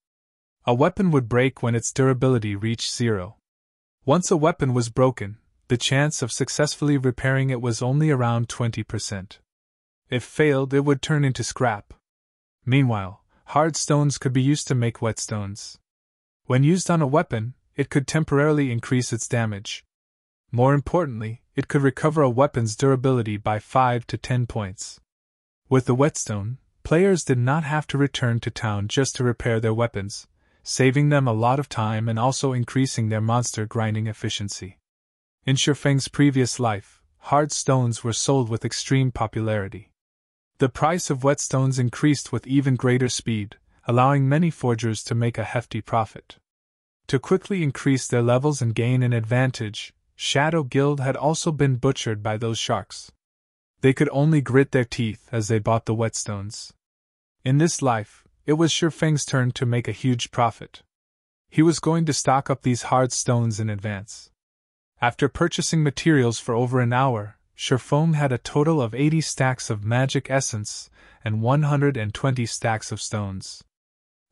A weapon would break when its durability reached 0. Once a weapon was broken, the chance of successfully repairing it was only around 20%. If failed, it would turn into scrap. Meanwhile, hard stones could be used to make whetstones. When used on a weapon, it could temporarily increase its damage. More importantly, it could recover a weapon's durability by 5 to 10 points. With the whetstone, players did not have to return to town just to repair their weapons, saving them a lot of time and also increasing their monster grinding efficiency. In Shifeng's previous life, hard stones were sold with extreme popularity. The price of whetstones increased with even greater speed, allowing many forgers to make a hefty profit. To quickly increase their levels and gain an advantage, Shadow Guild had also been butchered by those sharks. They could only grit their teeth as they bought the whetstones. In this life, it was Shifeng's turn to make a huge profit. He was going to stock up these hard stones in advance. After purchasing materials for over an hour, Shifeng had a total of 80 stacks of magic essence and 120 stacks of stones.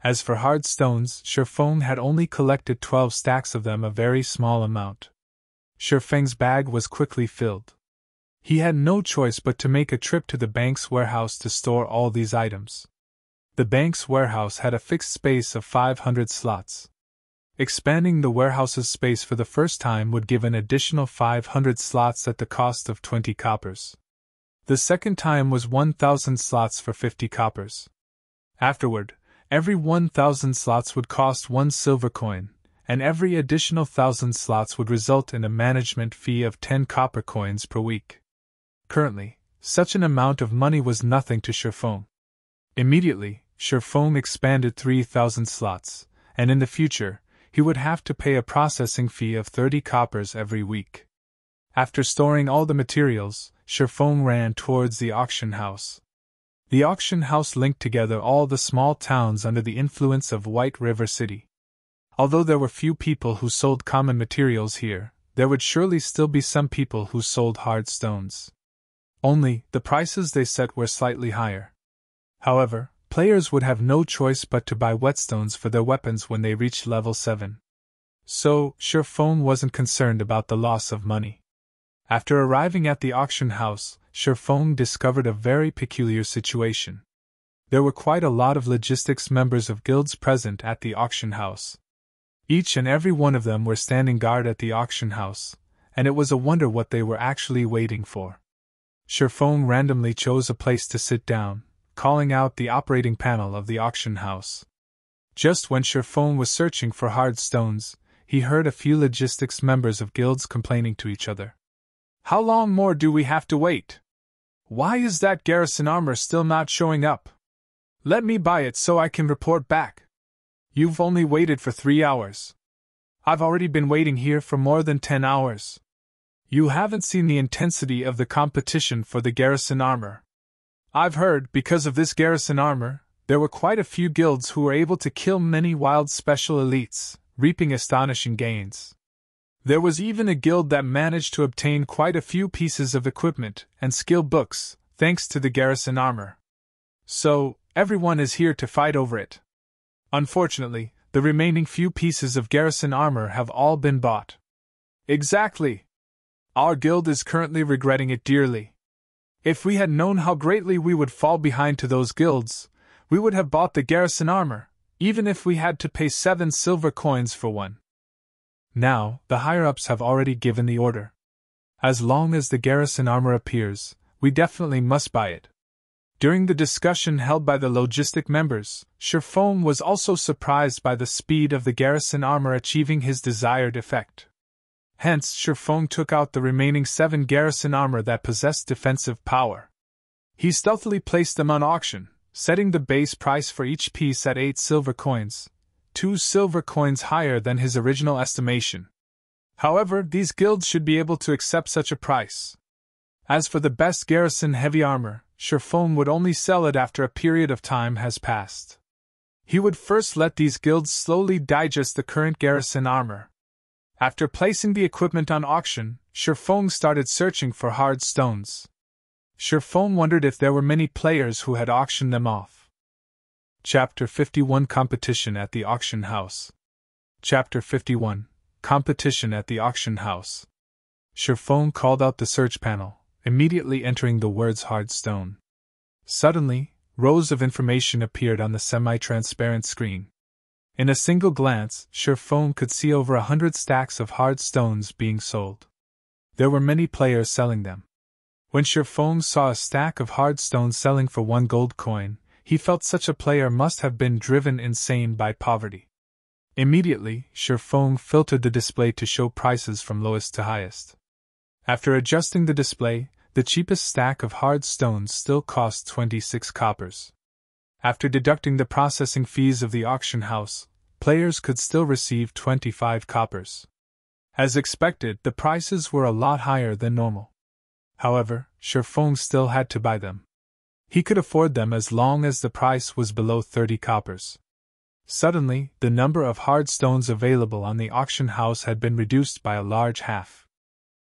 As for hard stones, Shifeng had only collected 12 stacks of them, a very small amount. Shifeng's bag was quickly filled. He had no choice but to make a trip to the bank's warehouse to store all these items. The bank's warehouse had a fixed space of 500 slots. Expanding the warehouse's space for the first time would give an additional 500 slots at the cost of 20 coppers. The second time was 1,000 slots for 50 coppers. Afterward, every 1,000 slots would cost 1 silver coin, and every additional 1,000 slots would result in a management fee of 10 copper coins per week. Currently, such an amount of money was nothing to Shifeng. Immediately, Shifeng expanded 3,000 slots, and in the future, he would have to pay a processing fee of 30 coppers every week. After storing all the materials, Shifeng ran towards the auction house. The auction house linked together all the small towns under the influence of White River City. Although there were few people who sold common materials here, there would surely still be some people who sold hard stones. Only, the prices they set were slightly higher. However, players would have no choice but to buy whetstones for their weapons when they reached level 7. So, Shifeng wasn't concerned about the loss of money. After arriving at the auction house, Shifeng discovered a very peculiar situation. There were quite a lot of logistics members of guilds present at the auction house. Each and every one of them were standing guard at the auction house, and it was a wonder what they were actually waiting for. Shifeng randomly chose a place to sit down, calling out the operating panel of the auction house. Just when Shifeng was searching for hard stones, he heard a few logistics members of guilds complaining to each other. How long more do we have to wait? Why is that Garrison armor still not showing up? Let me buy it so I can report back. You've only waited for 3 hours. I've already been waiting here for more than 10 hours. You haven't seen the intensity of the competition for the Garrison armor. I've heard, because of this Garrison armor, there were quite a few guilds who were able to kill many wild special elites, reaping astonishing gains. There was even a guild that managed to obtain quite a few pieces of equipment and skill books, thanks to the Garrison armor. So, everyone is here to fight over it. Unfortunately, the remaining few pieces of Garrison armor have all been bought. Exactly. Our guild is currently regretting it dearly. If we had known how greatly we would fall behind to those guilds, we would have bought the Garrison armor, even if we had to pay 7 silver coins for one. Now, the higher-ups have already given the order. As long as the Garrison armor appears, we definitely must buy it. During the discussion held by the logistic members, Sherfoam was also surprised by the speed of the Garrison armor achieving his desired effect. Hence, Sherfoam took out the remaining 7 Garrison armor that possessed defensive power. He stealthily placed them on auction, setting the base price for each piece at 8 silver coins, 2 silver coins higher than his original estimation. However, these guilds should be able to accept such a price. As for the best Garrison heavy armor, Sherfoam would only sell it after a period of time has passed. He would first let these guilds slowly digest the current Garrison armor. After placing the equipment on auction, Sherfoam started searching for hard stones. Sherfoam wondered if there were many players who had auctioned them off. Chapter 51 Competition at the Auction House. Chapter 51 Competition at the Auction House. Sherfoam called out the search panel, immediately entering the words hard stone. Suddenly, rows of information appeared on the semi-transparent screen. In a single glance, Sherfoam could see over 100 stacks of hard stones being sold. There were many players selling them. When Sherfoam saw a stack of hard stones selling for 1 gold coin, he felt such a player must have been driven insane by poverty. Immediately, Sherfoam filtered the display to show prices from lowest to highest. After adjusting the display, the cheapest stack of hard stones still cost 26 coppers. After deducting the processing fees of the auction house, players could still receive 25 coppers. As expected, the prices were a lot higher than normal. However, Sherfoam still had to buy them. He could afford them as long as the price was below 30 coppers. Suddenly, the number of hard stones available on the auction house had been reduced by a large half.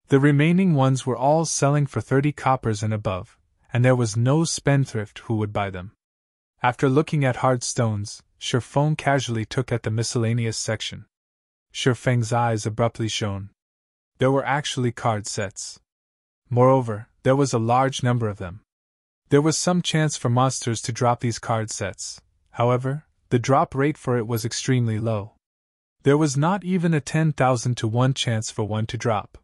The remaining ones were all selling for 30 coppers and above, and there was no spendthrift who would buy them. After looking at hard stones, Sherfoam casually took at the miscellaneous section. Sherfang's eyes abruptly shone. There were actually card sets. Moreover, there was a large number of them. There was some chance for monsters to drop these card sets. However, the drop rate for it was extremely low. There was not even a 10,000 to 1 chance for one to drop.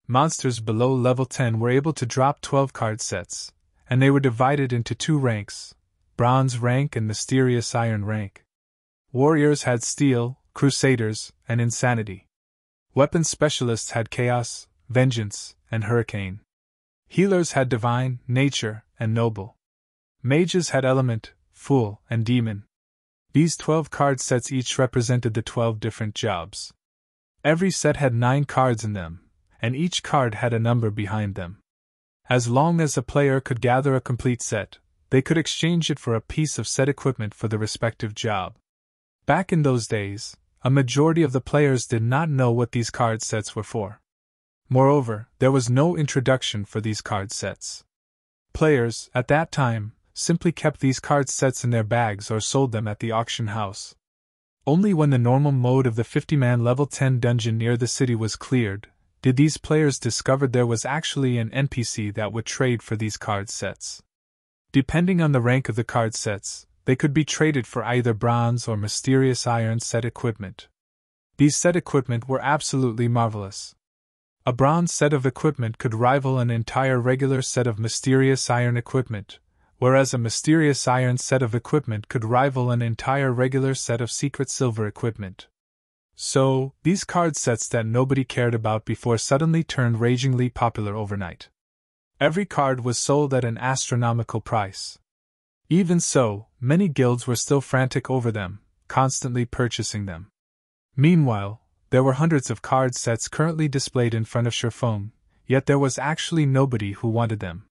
Monsters below level 10 were able to drop 12 card sets, and they were divided into 2 ranks, Bronze rank and Mysterious Iron rank. Warriors had Steel, Crusaders, and Insanity. Weapons specialists had Chaos, Vengeance, and Hurricane. Healers had Divine, Nature, and Noble. Mages had Element, Fool, and Demon. These 12 card sets each represented the 12 different jobs. Every set had 9 cards in them, and each card had a number behind them. As long as a player could gather a complete set, they could exchange it for a piece of set equipment for the respective job. Back in those days, a majority of the players did not know what these card sets were for. Moreover, there was no introduction for these card sets. Players, at that time, simply kept these card sets in their bags or sold them at the auction house. Only when the normal mode of the 50-man level 10 dungeon near the city was cleared, did these players discover there was actually an NPC that would trade for these card sets. Depending on the rank of the card sets, they could be traded for either bronze or mysterious iron set equipment. These set equipment were absolutely marvelous. A bronze set of equipment could rival an entire regular set of mysterious iron equipment, whereas a mysterious iron set of equipment could rival an entire regular set of secret silver equipment. So, these card sets that nobody cared about before suddenly turned ragingly popular overnight. Every card was sold at an astronomical price. Even so, many guilds were still frantic over them, constantly purchasing them. Meanwhile, there were hundreds of card sets currently displayed in front of Sherfoam, yet there was actually nobody who wanted them.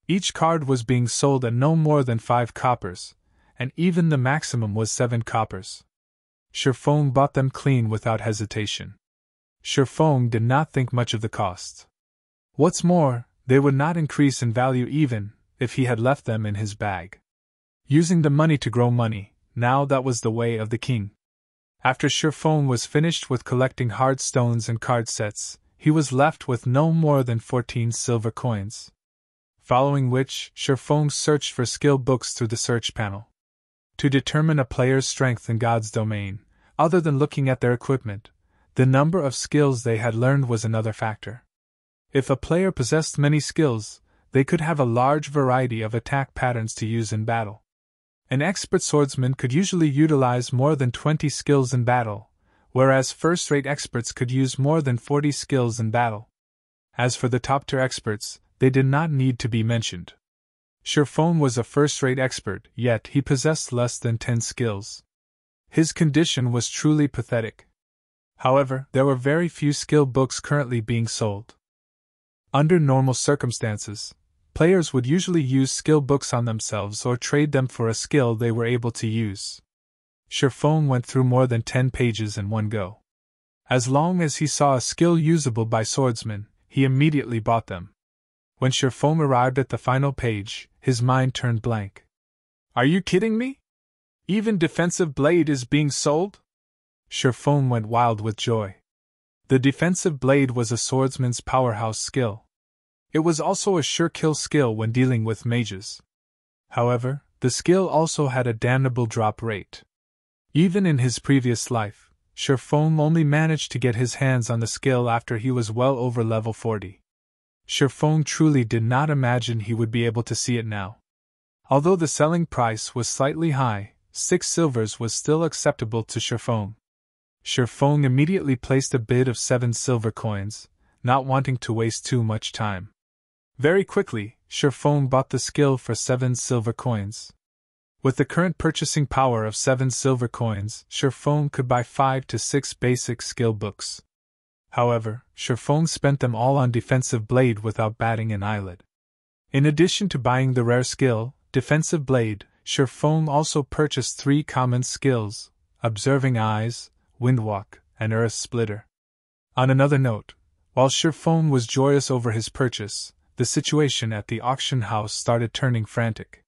Each card was being sold at no more than 5 coppers, and even the maximum was 7 coppers. Sherfoam bought them clean without hesitation. Sherfoam did not think much of the cost. What's more, they would not increase in value even if he had left them in his bag. Using the money to grow money, now that was the way of the king. After Sherfone was finished with collecting hard stones and card sets, he was left with no more than 14 silver coins. Following which, Sherfone searched for skill books through the search panel. To determine a player's strength in God's domain, other than looking at their equipment, the number of skills they had learned was another factor. If a player possessed many skills, they could have a large variety of attack patterns to use in battle. An expert swordsman could usually utilize more than 20 skills in battle, whereas first-rate experts could use more than 40 skills in battle. As for the top-tier experts, they did not need to be mentioned. Sherfone was a first-rate expert, yet he possessed less than 10 skills. His condition was truly pathetic. However, there were very few skill books currently being sold. Under normal circumstances, players would usually use skill books on themselves or trade them for a skill they were able to use. Sherfone went through more than 10 pages in one go. As long as he saw a skill usable by swordsmen, he immediately bought them. When Sherfone arrived at the final page, his mind turned blank. Are you kidding me? Even Defensive Blade is being sold? Sherfone went wild with joy. The Defensive Blade was a swordsman's powerhouse skill. It was also a sure kill skill when dealing with mages. However, the skill also had a damnable drop rate. Even in his previous life, Sherfone only managed to get his hands on the skill after he was well over level 40. Sherfone truly did not imagine he would be able to see it now. Although the selling price was slightly high, 6 silvers was still acceptable to Sherfone. Sherfone immediately placed a bid of 7 silver coins, not wanting to waste too much time. Very quickly, Sherfone bought the skill for 7 silver coins. With the current purchasing power of 7 silver coins, Sherfone could buy 5 to 6 basic skill books. However, Sherfone spent them all on Defensive Blade without batting an eyelid. In addition to buying the rare skill, Defensive Blade, Sherfone also purchased 3 common skills, Observing Eyes, Windwalk, and Earth Splitter. On another note, while Sherfone was joyous over his purchase, the situation at the auction house started turning frantic.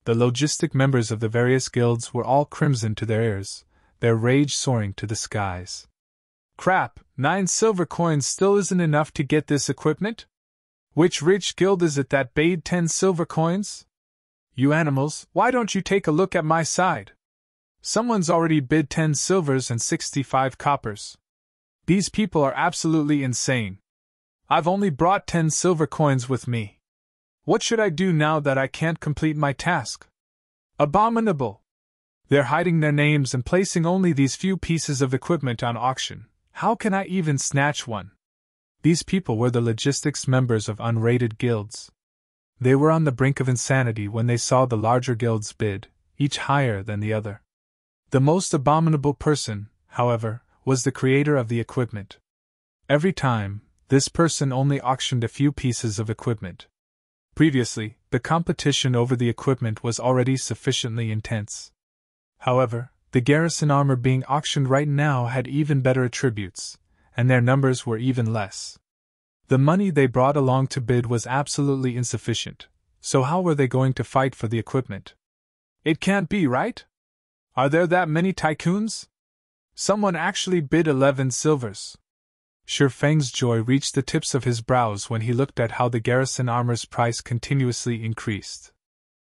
The logistic members of the various guilds were all crimson to their ears, their rage soaring to the skies. Crap, 9 silver coins still isn't enough to get this equipment? Which rich guild is it that bade 10 silver coins? You animals, why don't you take a look at my side? Someone's already bid 10 silvers and 65 coppers. These people are absolutely insane. I've only brought 10 silver coins with me. What should I do now that I can't complete my task? Abominable! They're hiding their names and placing only these few pieces of equipment on auction. How can I even snatch one? These people were the logistics members of unrated guilds. They were on the brink of insanity when they saw the larger guilds bid, each higher than the other. The most abominable person, however, was the creator of the equipment. Every time, this person only auctioned a few pieces of equipment. Previously, the competition over the equipment was already sufficiently intense. However, the Garrison armor being auctioned right now had even better attributes, and their numbers were even less. The money they brought along to bid was absolutely insufficient, so how were they going to fight for the equipment? It can't be, right? Are there that many tycoons? Someone actually bid 11 silvers. Sherfang's joy reached the tips of his brows when he looked at how the Garrison armor's price continuously increased.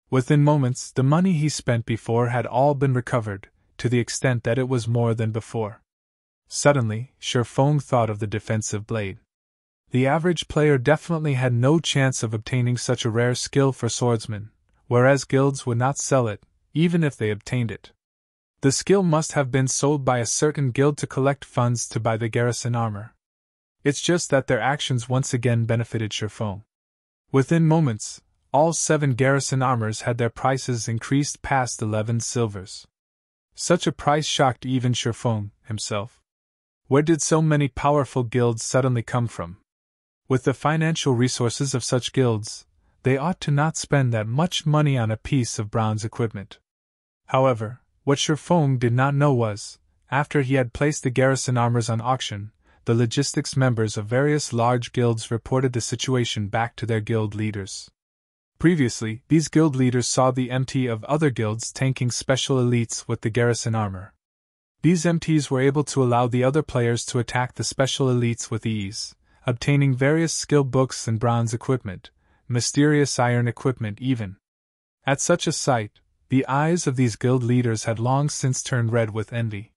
Within moments, the money he spent before had all been recovered, to the extent that it was more than before. Suddenly, Sherfang thought of the Defensive Blade. The average player definitely had no chance of obtaining such a rare skill for swordsmen, whereas guilds would not sell it, even if they obtained it. The skill must have been sold by a certain guild to collect funds to buy the Garrison armor. It's just that their actions once again benefited Sherfang. Within moments, all 7 Garrison armors had their prices increased past 11 silvers. Such a price shocked even Sherfang himself. Where did so many powerful guilds suddenly come from? With the financial resources of such guilds, they ought to not spend that much money on a piece of bronze equipment. However, what Sherfang did not know was, after he had placed the Garrison armors on auction, the logistics members of various large guilds reported the situation back to their guild leaders. Previously, these guild leaders saw the MT of other guilds tanking special elites with the Garrison armor. These MTs were able to allow the other players to attack the special elites with ease, obtaining various skill books and bronze equipment, mysterious iron equipment even. At such a sight, the eyes of these guild leaders had long since turned red with envy.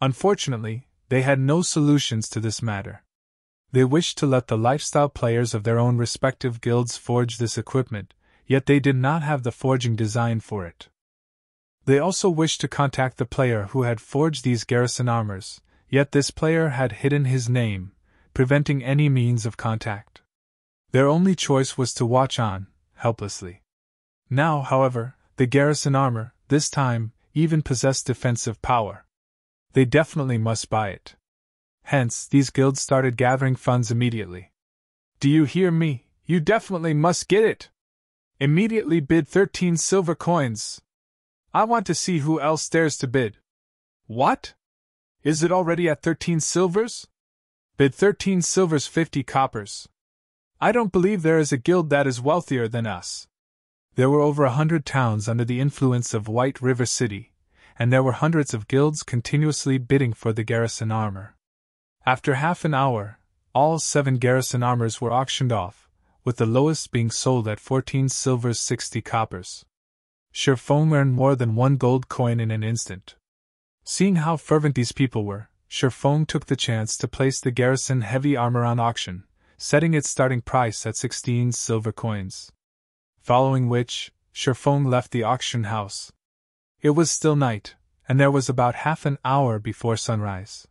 Unfortunately, they had no solutions to this matter. They wished to let the lifestyle players of their own respective guilds forge this equipment, yet they did not have the forging design for it. They also wished to contact the player who had forged these Garrison armors, yet this player had hidden his name, preventing any means of contact. Their only choice was to watch on, helplessly. Now, however, the Garrison armor, this time, even possessed defensive power. They definitely must buy it. Hence, these guilds started gathering funds immediately. Do you hear me? You definitely must get it! Immediately bid 13 silver coins! I want to see who else dares to bid. What? Is it already at 13 silvers? Bid 13 silvers 50 coppers. I don't believe there is a guild that is wealthier than us. There were over 100 towns under the influence of White River City, and there were hundreds of guilds continuously bidding for the Garrison armor. After half an hour, all 7 Garrison armors were auctioned off, with the lowest being sold at 14 silvers 60 coppers. Sherfone earned more than 1 gold coin in an instant. Seeing how fervent these people were, Sherfone took the chance to place the Garrison heavy armor on auction, setting its starting price at 16 silver coins. Following which, Sherfone left the auction house. It was still night, and there was about half an hour before sunrise.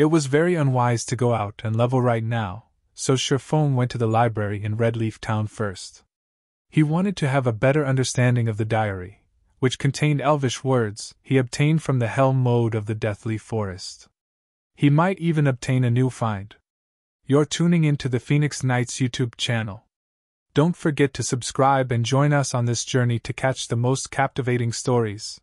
It was very unwise to go out and level right now, so Sherfone went to the library in Redleaf Town first. He wanted to have a better understanding of the diary, which contained elvish words he obtained from the Helm mode of the Deathly Forest. He might even obtain a new find. You're tuning into the Phoenix Knights YouTube channel. Don't forget to subscribe and join us on this journey to catch the most captivating stories.